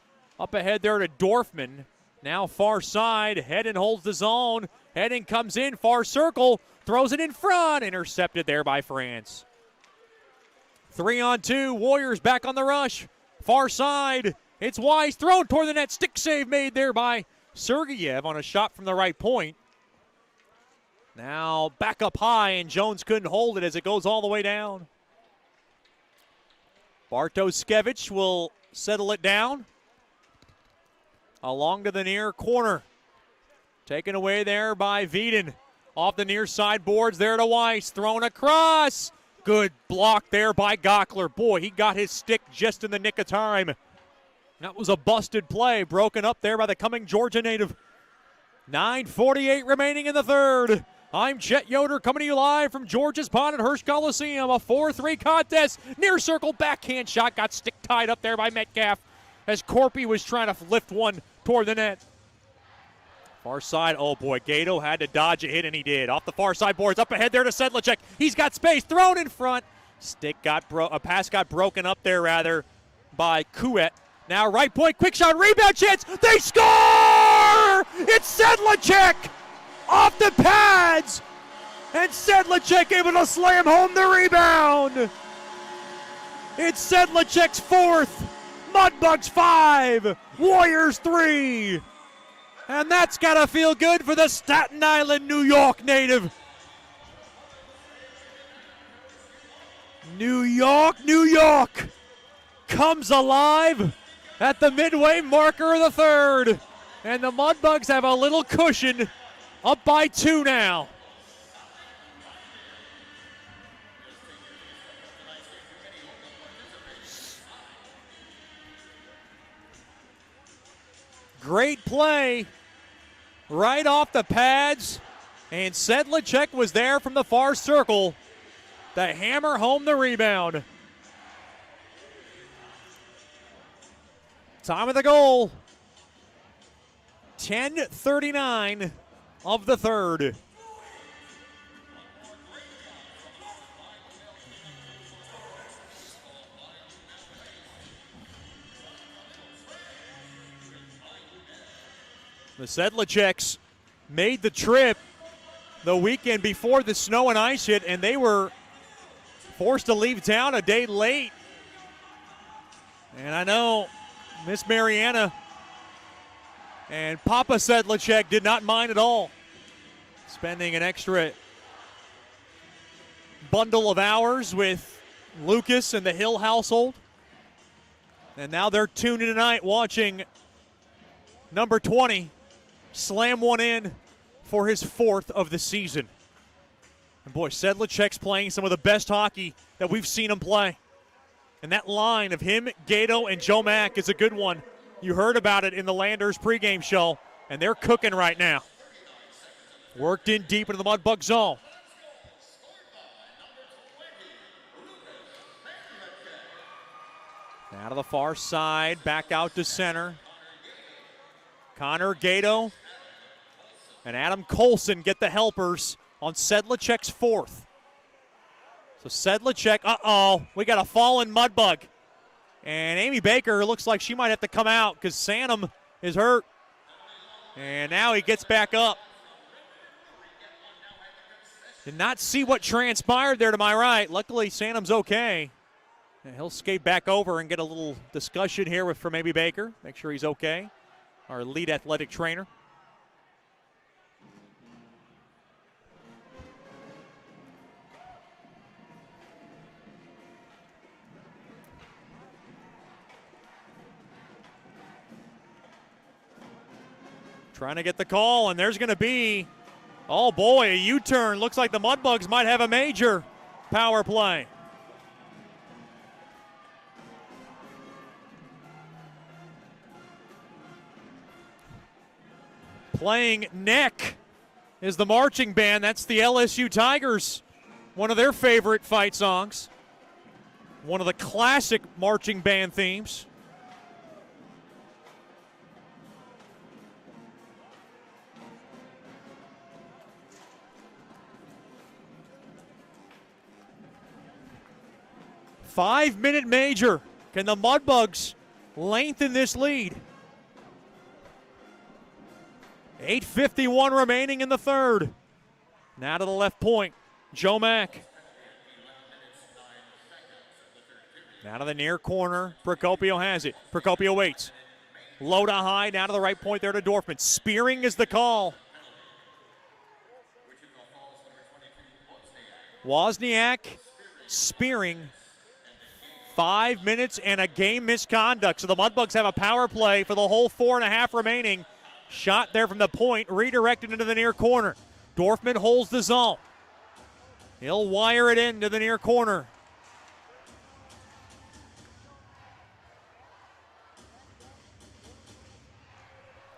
up ahead there to Dorfman. Now far side. Hedden holds the zone. Hedden comes in, far circle. Throws it in front. Intercepted there by France. 3-on-2. Warriors back on the rush. Far side. It's Wise thrown toward the net. Stick save made there by Sergeyev on a shot from the right point. Now back up high, and Jones couldn't hold it as it goes all the way down. Bartoskevich will settle it down along to the near corner. Taken away there by Veden. Off the near side boards there to Weiss. Thrown across. Good block there by Gockler. Boy, he got his stick just in the nick of time. That was a busted play, broken up there by the coming Georgia native. 9:48 remaining in the third. I'm Chet Yoder coming to you live from George's Pond at Hirsch Coliseum. A 4-3 contest. Near circle backhand shot got stick tied up there by Metcalf as Corpy was trying to lift one toward the net. Far side, oh boy, Gato had to dodge a hit, and he did. Off the far side boards, up ahead there to Sedlacek. He's got space, thrown in front. A pass got broken up there, rather, by Kuet. Now right point, quick shot, rebound chance. They score! It's Sedlacek off the pads, and Sedlacek able to slam home the rebound. It's Sedlacek's fourth. Mudbugs 5, Warriors 3. And that's got to feel good for the Staten Island, New York native. New York comes alive at the midway marker of the third. And the Mudbugs have a little cushion, up by 2 now. Great play right off the pads, and Sedlacek was there from the far circle to hammer home the rebound. Time of the goal. 10:39 of the third. The Sedlicheks made the trip the weekend before the snow and ice hit, and they were forced to leave town a day late. And I know Miss Mariana and Papa Sedlichek did not mind at all, spending an extra bundle of hours with Lucas and the Hill household. And now they're tuned in tonight watching number 20 slam one in for his 4th of the season. And boy, Sedlichek's playing some of the best hockey that we've seen him play. And that line of him, Gato, and Joe Mack is a good one. You heard about it in the Landers pregame show, and they're cooking right now. Worked in deep into the Mudbug zone. Now to the far side, back out to center. Connor Gato and Adam Colson get the helpers on Sedlichek's 4th. So Sedlichek, we got a fallen Mudbug. And Amy Baker looks like she might have to come out because Sanum is hurt. And now he gets back up. Did not see what transpired there to my right. Luckily, Sanum's okay. And he'll skate back over and get a little discussion here from Amy Baker. Make sure he's okay. Our lead athletic trainer. Trying to get the call, and there's going to be, oh boy, a U-turn. Looks like the Mudbugs might have a major power play. Playing Neck is the marching band. That's the LSU Tigers, one of their favorite fight songs. One of the classic marching band themes. Five-minute major. Can the Mudbugs lengthen this lead? 8:51 remaining in the third. Now to the left point, Joe Mack. Now to the near corner, Procopio has it. Procopio waits. Low to high, now to the right point there to Dorfman. Spearing is the call. Wozniack spearing. 5 minutes and a game misconduct. So the Mudbugs have a power play for the whole 4.5 remaining. Shot there from the point, redirected into the near corner. Dorfman holds the zone. He'll wire it into the near corner.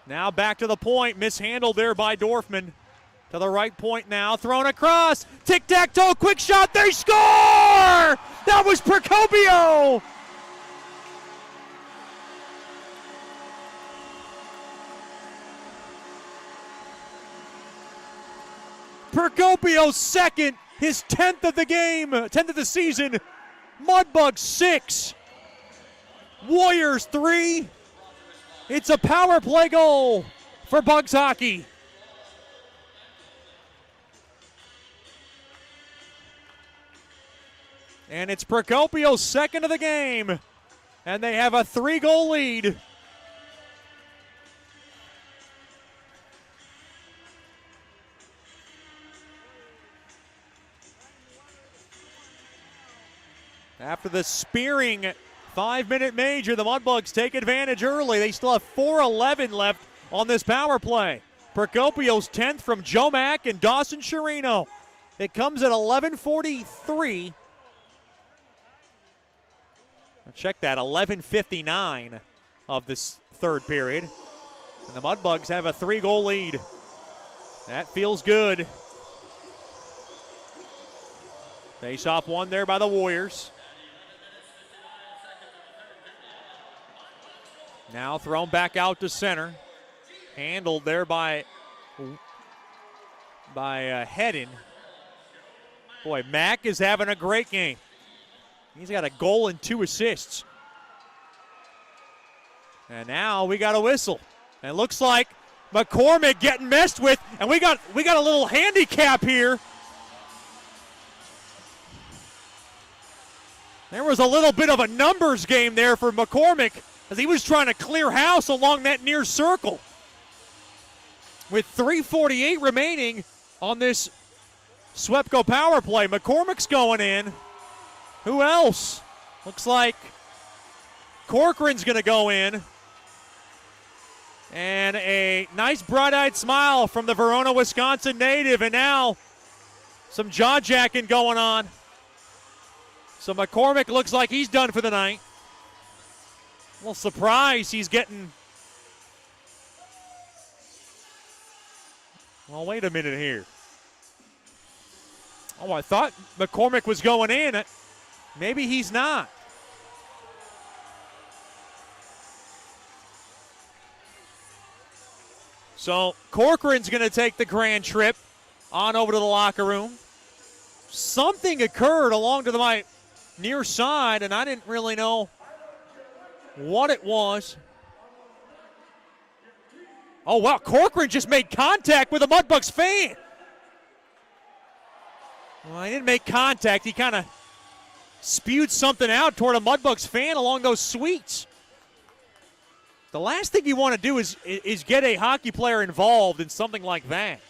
Now back to the point, mishandled there by Dorfman. To the right point now, thrown across. Tic-tac-toe, quick shot, they score! That was Procopio! Procopio's second, his 10th of the game, 10th of the season. Mudbugs 6, Warriors 3. It's a power play goal for Bugs hockey. And it's Procopio's second of the game. And they have a 3-goal lead. After the spearing 5-minute major, the Mudbugs take advantage early. They still have 4:11 left on this power play. Procopio's 10th from Joe Mack and Dawson Chirino. It comes at 11:43. Check that, 11:59 of this third period. And the Mudbugs have a 3-goal lead. That feels good. Face-off won there by the Warriors. Now thrown back out to center. Handled there by Hedden. Boy, Mack is having a great game. He's got a goal and 2 assists. And now we got a whistle. And it looks like McCormick getting messed with, and we got a little handicap here. There was a little bit of a numbers game there for McCormick as he was trying to clear house along that near circle. With 3:48 remaining on this Swepco power play, McCormick's going in. Who else? Looks like Corcoran's going to go in. And a nice bright-eyed smile from the Verona, Wisconsin native. And now some jaw-jacking going on. So McCormick looks like he's done for the night. A little surprised he's getting... Well, wait a minute here. Oh, I thought McCormick was going in. Maybe he's not. So Corcoran's going to take the grand trip on over to the locker room. Something occurred along to my near side, and I didn't really know what it was. Oh, wow, Corcoran just made contact with a Mudbugs fan. Well, he didn't make contact. He kind of spewed something out toward a Mudbugs fan along those suites. The last thing you want to do is get a hockey player involved in something like that.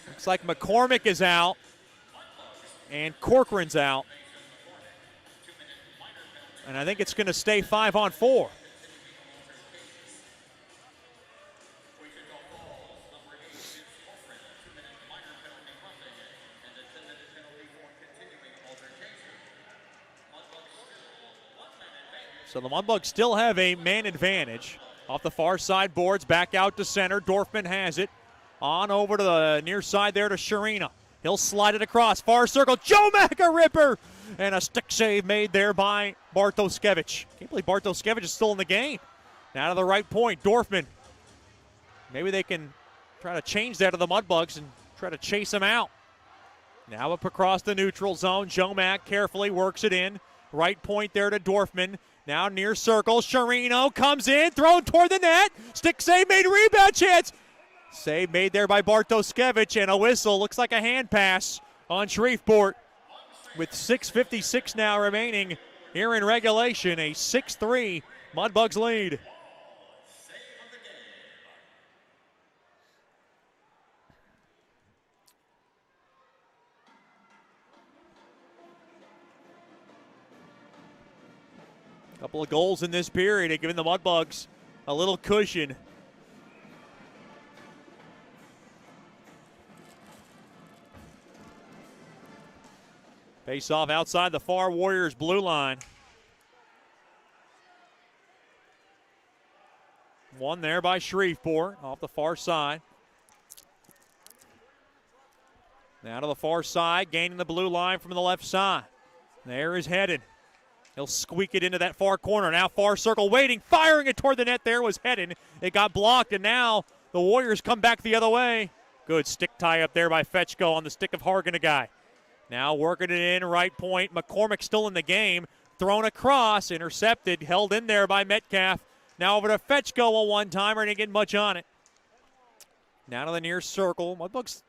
Looks like McCormick is out and Corcoran's out. And I think it's going to stay 5-on-4. So the Mudbugs still have a man advantage. Off the far side boards, back out to center. Dorfman has it. On over to the near side there to Sharina. He'll slide it across. Far circle. Joe Mack, a ripper. And a stick save made there by Bartoskevich. Can't believe Bartoskevich is still in the game. Now to the right point, Dorfman. Maybe they can try to change that to the Mudbugs and try to chase him out. Now up across the neutral zone. Joe Mack carefully works it in. Right point there to Dorfman. Now near circle. Sharino comes in, thrown toward the net. Stick save made, rebound chance. Save made there by Bartoskevich, and a whistle. Looks like a hand pass on Shreveport. With 6:56 now remaining here in regulation, a 6-3 Mudbugs lead. Couple of goals in this period, giving the Mudbugs a little cushion. Face off outside the far Warriors blue line. One there by Shreveport off the far side. Now to the far side, gaining the blue line from the left side. There is Hedden. He'll squeak it into that far corner. Now far circle waiting, firing it toward the net there was Hedden. It got blocked, and now the Warriors come back the other way. Good stick tie up there by Fetchko on the stick of Hargan. Now working it in, right point. McCormick still in the game. Thrown across, intercepted, held in there by Metcalf. Now over to Fetchko, a one-timer, didn't get much on it. Now to the near circle. Mudbugs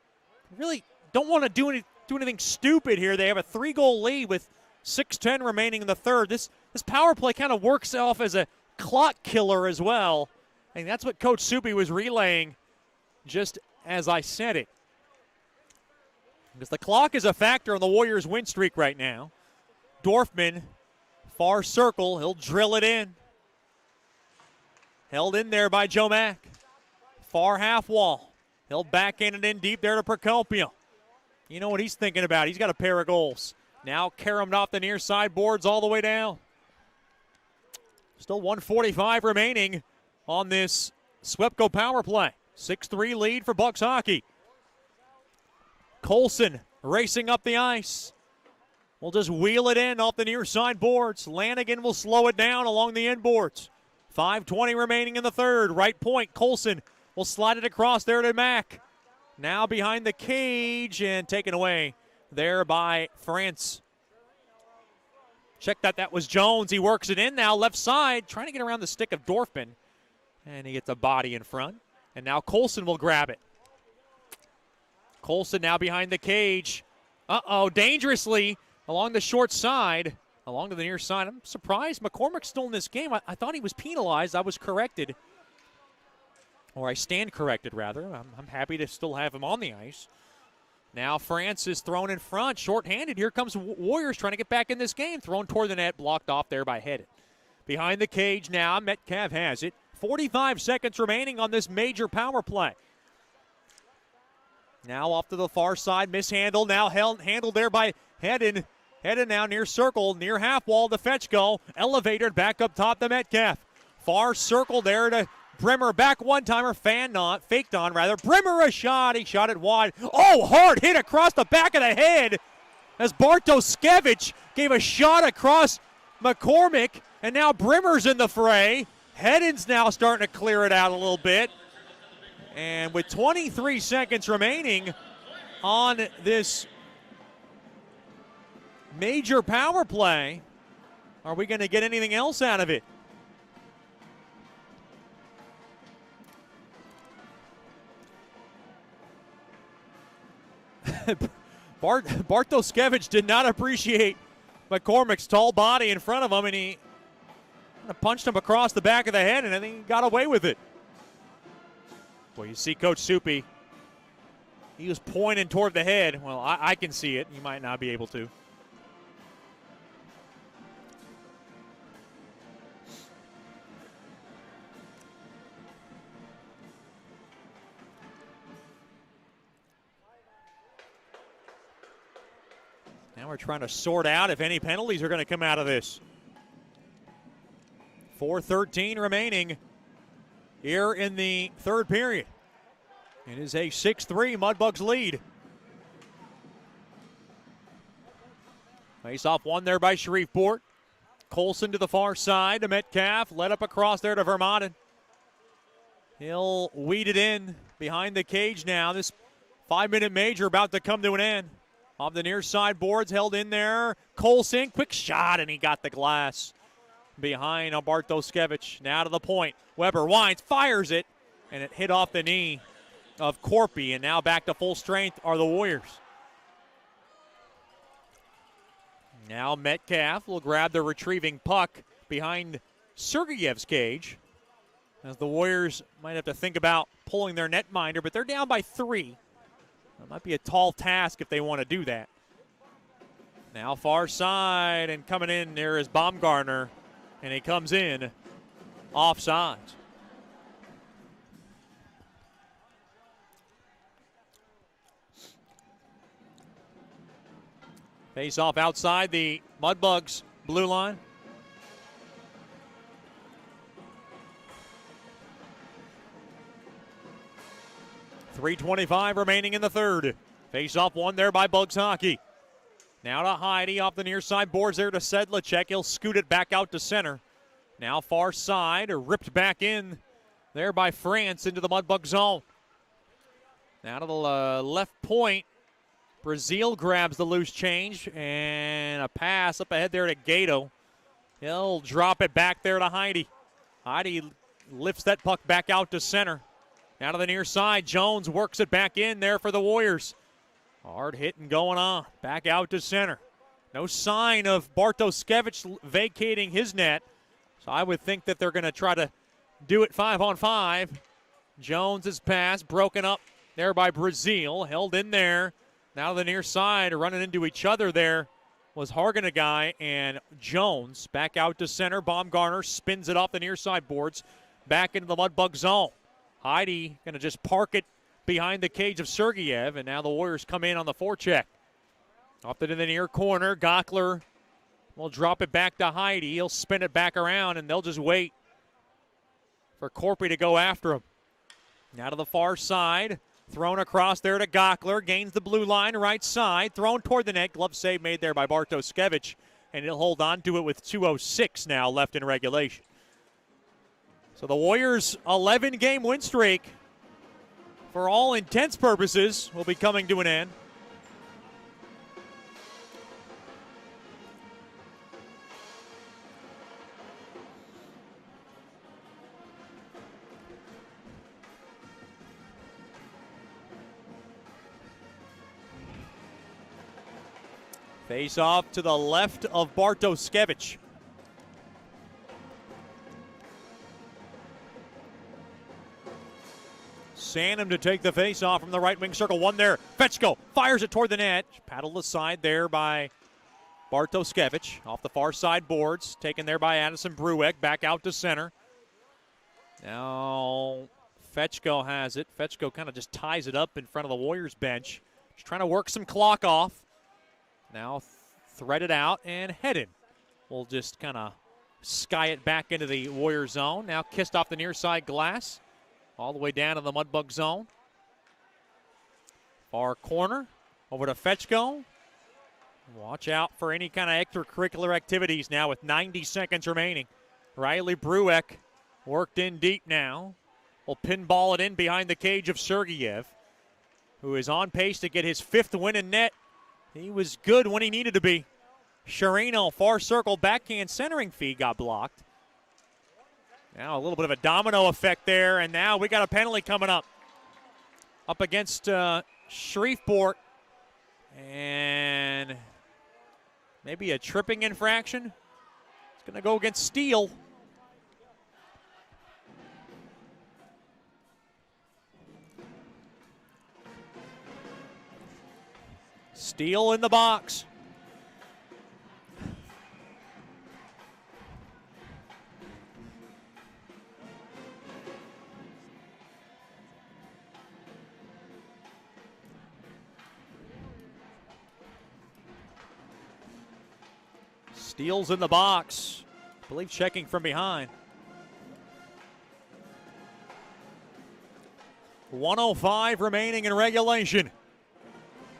really don't want to do anything stupid here. They have a 3-goal lead with 6:10 remaining in the third. This power play kind of works off as a clock killer as well. And that's what Coach Soupy was relaying just as I said it. Because the clock is a factor on the Warriors' win streak right now. Dorfman, far circle, he'll drill it in. Held in there by Joe Mack. Far half wall. He'll backhand it in deep there to Procopio. You know what he's thinking about. He's got a pair of goals. Now caromed off the near side boards all the way down. Still 1:45 remaining on this Swepco power play. 6-3 lead for Bucks hockey. Colson racing up the ice. will just wheel it in off the near side boards. Lanigan will slow it down along the end boards. 5:20 remaining in the third. Right point, Colson will slide it across there to Mack. Now behind the cage and taken away there by France. Check that was Jones. He works it in now, left side, trying to get around the stick of Dorfman. And he gets a body in front. And now Colson will grab it. Colson now behind the cage. Dangerously along the short side, along to the near side. I'm surprised McCormick's still in this game. I thought he was penalized. I was corrected. Or I stand corrected, rather. I'm happy to still have him on the ice. Now France is thrown in front, shorthanded. Here comes Warriors trying to get back in this game. Thrown toward the net, blocked off there by Hedden. Behind the cage now, Metcalf has it. 45 seconds remaining on this major power play. Now off to the far side, mishandled. Now handled there by Hedden. Hedden now near circle, near half wall to Fetchko. Elevated back up top to Metcalf. Far circle there to Brimmer. Back one-timer, faked on rather. Brimmer a shot. He shot it wide. Oh, hard hit across the back of the head as Bartoskevich gave a shot across McCormick. And now Brimmer's in the fray. Hedden's now starting to clear it out a little bit. And with 23 seconds remaining on this major power play, are we going to get anything else out of it? Bartoskevich did not appreciate McCormick's tall body in front of him, and he punched him across the back of the head, and I think he got away with it. Well, you see Coach Soupy. He was pointing toward the head. Well, I can see it. You might not be able to. Now we're trying to sort out if any penalties are going to come out of this. 4:13 remaining here in the third period. It is a 6-3 Mudbugs lead. Face-off won there by Shreveport. Colson to the far side to Metcalf. Led up across there to Vermaelen. He'll weed it in behind the cage now. This 5-minute major about to come to an end. Off the near side boards, held in there. Colson, quick shot, and he got the glass behind Bartoskevich. Now to the point. Weber winds, fires it, and it hit off the knee of Corpy. And now back to full strength are the Warriors. Now Metcalf will grab the retrieving puck behind Sergeyev's cage, as the Warriors might have to think about pulling their netminder, but they're down by 3. It might be a tall task if they want to do that. Now far side, and coming in there is Baumgartner, and he comes in offside. Face off outside the Mudbugs blue line. .325 remaining in the third. Face-off won there by Bugs Hockey. Now to Heidi off the near side boards there to Sedlacek. He'll scoot it back out to center. Now far side, ripped back in there by France into the Mudbug zone. Now to the left point. Brazil grabs the loose change, and a pass up ahead there to Gato. He'll drop it back there to Heidi. Heidi lifts that puck back out to center. Now to the near side, Jones works it back in there for the Warriors. Hard hitting going on. Back out to center. No sign of Bartoskevich vacating his net, so I would think that they're going to try to do it 5-on-5. Jones' pass broken up there by Brazil, held in there. Now to the near side, running into each other there was Hargenaguy and Jones. Back out to center, Baumgartner spins it off the near side boards, back into the Mudbug zone. Heidi going to just park it behind the cage of Sergeyev, and now the Warriors come in on the forecheck. Off to the near corner, Gockler will drop it back to Heidi. He'll spin it back around, and they'll just wait for Corpy to go after him. Now to the far side, Thrown across there to Gockler. Gains the blue line, right side. Thrown toward the net. Glove save made there by Bartoskevich. And he'll hold on to it with 2:06 now left in regulation. So the Warriors' 11-game win streak, for all intents purposes, will be coming to an end. Face off to the left of Bartoskevich. Sandham to take the face off from the right wing circle. One there. Fetchko fires it toward the net. Paddled aside there by Bartoskevich. Off the far side boards. Taken there by Addison Brueck. Back out to center. Now Fetchko has it. Fetchko kind of just ties it up in front of the Warriors bench. Just trying to work some clock off. Now threaded out and headed. We'll just kind of sky it back into the Warrior zone. Now kissed off the near side glass. All the way down to the Mudbug zone. Far corner. Over to Fetchko. Watch out for any kind of extracurricular activities now with 90 seconds remaining. Riley Brueck worked in deep now. Will pinball it in behind the cage of Sergeyev, who is on pace to get his 5th win in net. He was good when he needed to be. Sharino, far circle, backhand centering feed got blocked. Now a little bit of a domino effect there, and now we got a penalty coming up. Up against Shreveport. And maybe a tripping infraction. It's going to go against Steele. Steele in the box. Steele's in the box. I believe checking from behind. 1:05 remaining in regulation.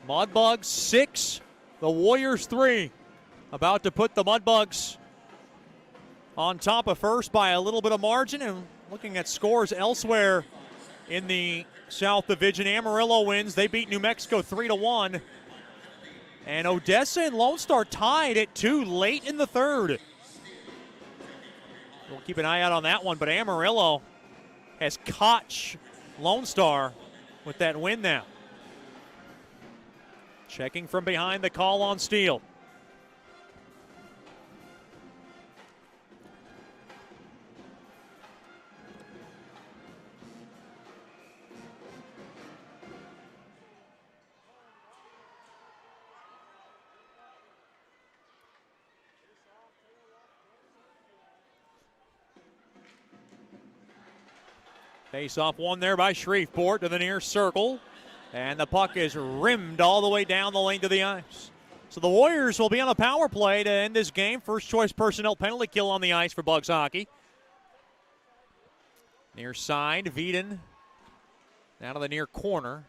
Mudbugs 6, the Warriors 3. About to put the Mudbugs on top of first by a little bit of margin. And looking at scores elsewhere in the South Division, Amarillo wins. They beat New Mexico 3-1. And Odessa and Lone Star tied at 2 late in the third. We'll keep an eye out on that one, but Amarillo has caught Lone Star with that win now. Checking from behind, the call on Steele. Face off one there by Shreveport to the near circle. And the puck is rimmed all the way down the lane to the ice. So the Warriors will be on a power play to end this game. First choice personnel penalty kill on the ice for Bugs hockey. Near side, Veden down to the near corner.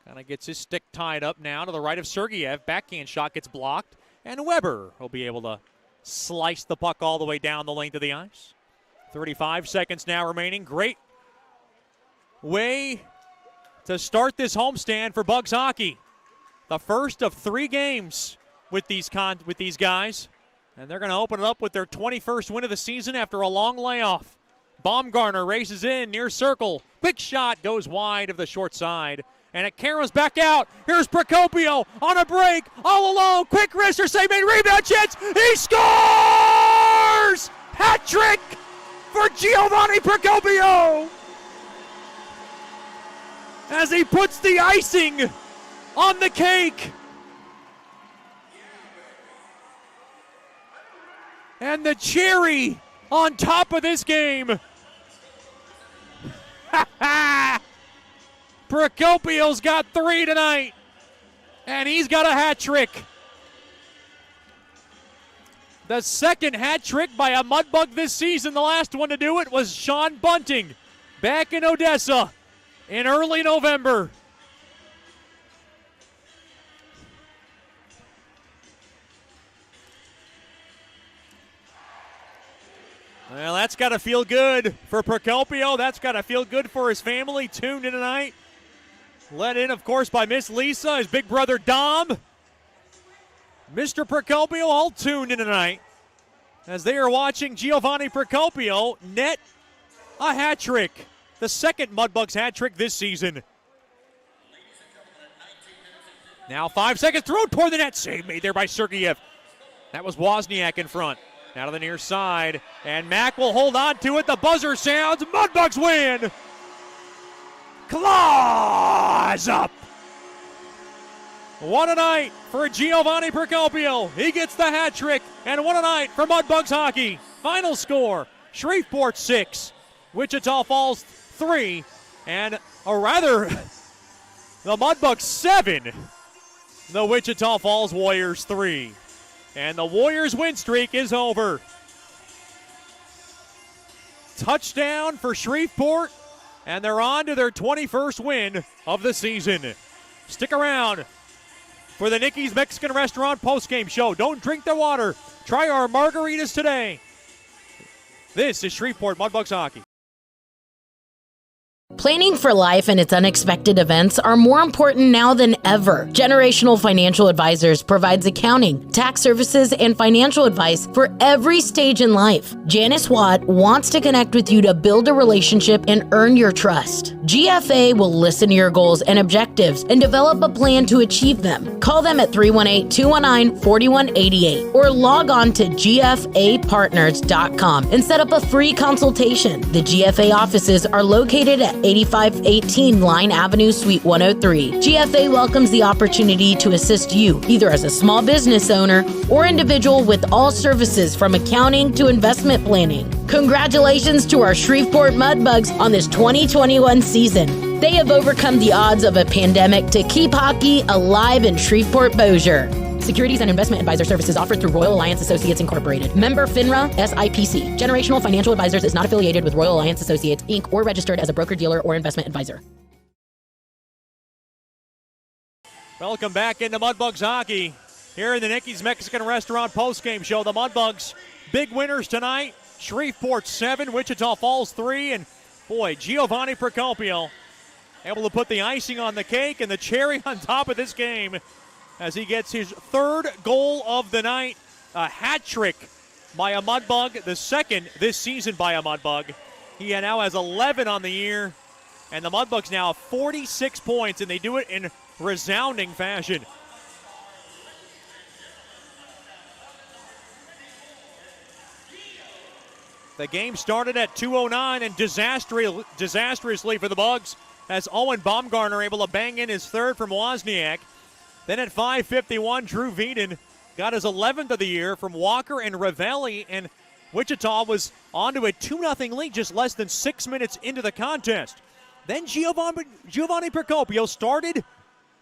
Kind of gets his stick tied up now to the right of Sergeyev. Backhand shot gets blocked. And Weber will be able to slice the puck all the way down the lane to the ice. 35 seconds now remaining. Great way to start this homestand for Bugs hockey. The first of 3 games with these guys. And they're going to open it up with their 21st win of the season after a long layoff. Baumgartner races in, near circle. Quick shot goes wide of the short side. And it caroms back out. Here's Procopio on a break, all alone. Quick wrister save made, rebound chance. He scores! Hat trick for Giovanni Procopio as he puts the icing on the cake. And the cherry on top of this game. Procopio's got 3 tonight, and he's got a hat trick. The second hat trick by a Mudbug this season. The last one to do it was Sean Bunting back in Odessa. in early November. Well, that's got to feel good for Procopio. That's got to feel good for his family tuned in tonight. Led in, of course, by Miss Lisa, his big brother Dom. Mr. Procopio all tuned in tonight as they are watching Giovanni Procopio net a hat trick. The second Mudbugs hat trick this season. Now 5 seconds, throw toward the net. Save made there by Sergeyev. That was Wozniack in front. Now to the near side, and Mack will hold on to it. The buzzer sounds. Mudbugs win. Claws up. What a night for Giovanni Procopio. He gets the hat trick, and what a night for Mudbugs hockey. Final score, Shreveport 6, Wichita Falls 3, and the Mudbugs 7, the Wichita Falls Warriors 3. And the Warriors' win streak is over. Touchdown for Shreveport, and they're on to their 21st win of the season. Stick around for the Nicky's Mexican Restaurant postgame show. Don't drink the water. Try our margaritas today. This is Shreveport Mudbugs hockey. Planning for life and its unexpected events are more important now than ever. Generational Financial Advisors provides accounting, tax services, and financial advice for every stage in life. Janice Watt wants to connect with you to build a relationship and earn your trust. GFA will listen to your goals and objectives and develop a plan to achieve them. Call them at 318-219-4188 or log on to gfapartners.com and set up a free consultation. The GFA offices are located at 8518 Line Avenue, Suite 103. GFA welcomes the opportunity to assist you, either as a small business owner or individual, with all services from accounting to investment planning. Congratulations to our Shreveport Mudbugs on this 2021 season. They have overcome the odds of a pandemic to keep hockey alive in Shreveport-Bossier. Securities and investment advisor services offered through Royal Alliance Associates Incorporated. Member FINRA SIPC. Generational Financial Advisors is not affiliated with Royal Alliance Associates, Inc. or registered as a broker-dealer or investment advisor. Welcome back into Mudbugs hockey here in the Nicky's Mexican Restaurant postgame show. The Mudbugs, big winners tonight. Shreveport 7, Wichita Falls 3, and boy, Giovanni Procopio able to put the icing on the cake and the cherry on top of this game as he gets his third goal of the night, a hat trick by a Mudbug, the second this season by a Mudbug. He now has 11 on the year, and the Mudbugs now have 46 points, and they do it in resounding fashion. The game started at 2:09 and disastrously for the Bugs as Owen Baumgartner able to bang in his third from Wozniack. Then at 5:51, Drew Veeden got his 11th of the year from Walker and Ravelli, and Wichita was onto a 2-0 lead just less than 6 minutes into the contest. Then Giovanni Procopio started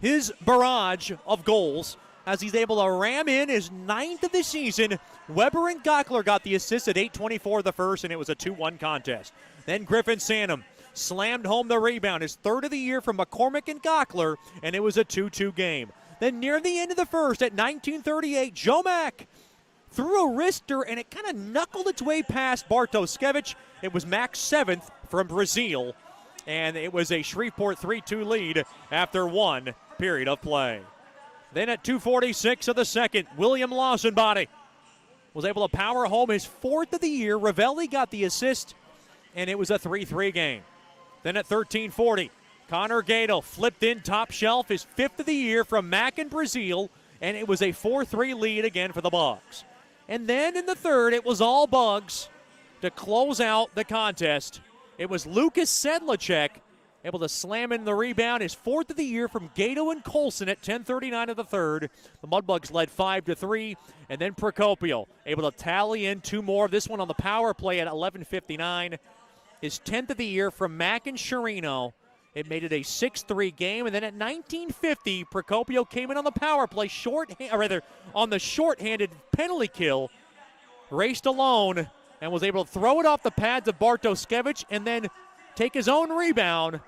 his barrage of goals as he's able to ram in his 9th of the season. Weber and Gockler got the assist at 8:24 of the first, and it was a 2-1 contest. Then Griffin Santom slammed home the rebound, his third of the year from McCormick and Gockler, and it was a 2-2 game. Then near the end of the first at 19:38, Joe Mack threw a wrister, and it kind of knuckled its way past Bartoskevich. It was Mack's 7th from Brazil, and it was a Shreveport 3-2 lead after one period of play. Then at 2:46 of the second, William Lawsonbody was able to power home his 4th of the year. Ravelli got the assist, and it was a 3-3 game. Then at 13:40, Connor Gato flipped in top shelf, his 5th of the year from Mack in Brazil, and it was a 4-3 lead again for the Bugs. And then in the third, it was all Bugs to close out the contest. It was Lucas Sedlacek able to slam in the rebound, his 4th of the year from Gato and Colson at 10:39 of the third. The Mudbugs led 5-3, and then Procopio able to tally in 2 more. This one on the power play at 11:59. His 10th of the year from Mack and Sherino. It made it a 6-3 game, and then at 19:50, Procopio came in on the power play, on the shorthanded penalty kill, raced alone, and was able to throw it off the pads of Bartoskevich and then take his own rebound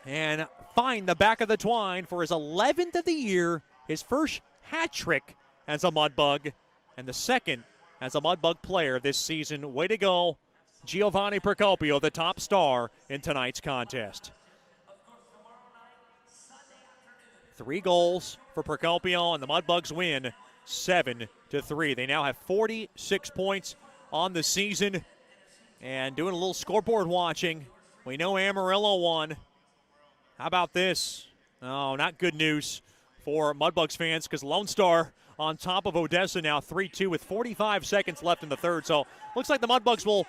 and find the back of the twine for his 11th of the year, his first hat trick as a Mudbug, and the second as a Mudbug player this season. Way to go, Giovanni Procopio, the top star in tonight's contest. 3 goals for Procopio, and the Mudbugs win 7-3. They now have 46 points on the season. And doing a little scoreboard watching, we know Amarillo won. How about this? Oh, not good news for Mudbugs fans, because Lone Star on top of Odessa now 3-2 with 45 seconds left in the third. So looks like the Mudbugs will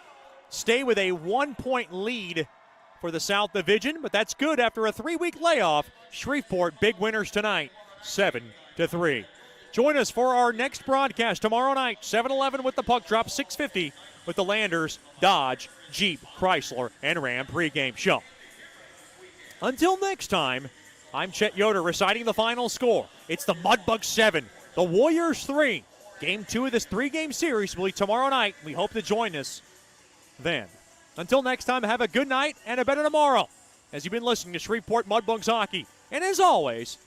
stay with a 1-point lead for the South Division, but that's good after a 3-week layoff. Shreveport, big winners tonight, 7-3. Join us for our next broadcast tomorrow night, 7-11 with the puck drop, 6:50 with the Landers, Dodge, Jeep, Chrysler, and Ram pregame show. Until next time, I'm Chet Yoder reciting the final score. It's the Mudbugs 7, the Warriors 3. Game 2 of this 3-game series will be tomorrow night. We hope to join us then. Until next time, have a good night and a better tomorrow as you've been listening to Shreveport Mudbugs Hockey. And as always,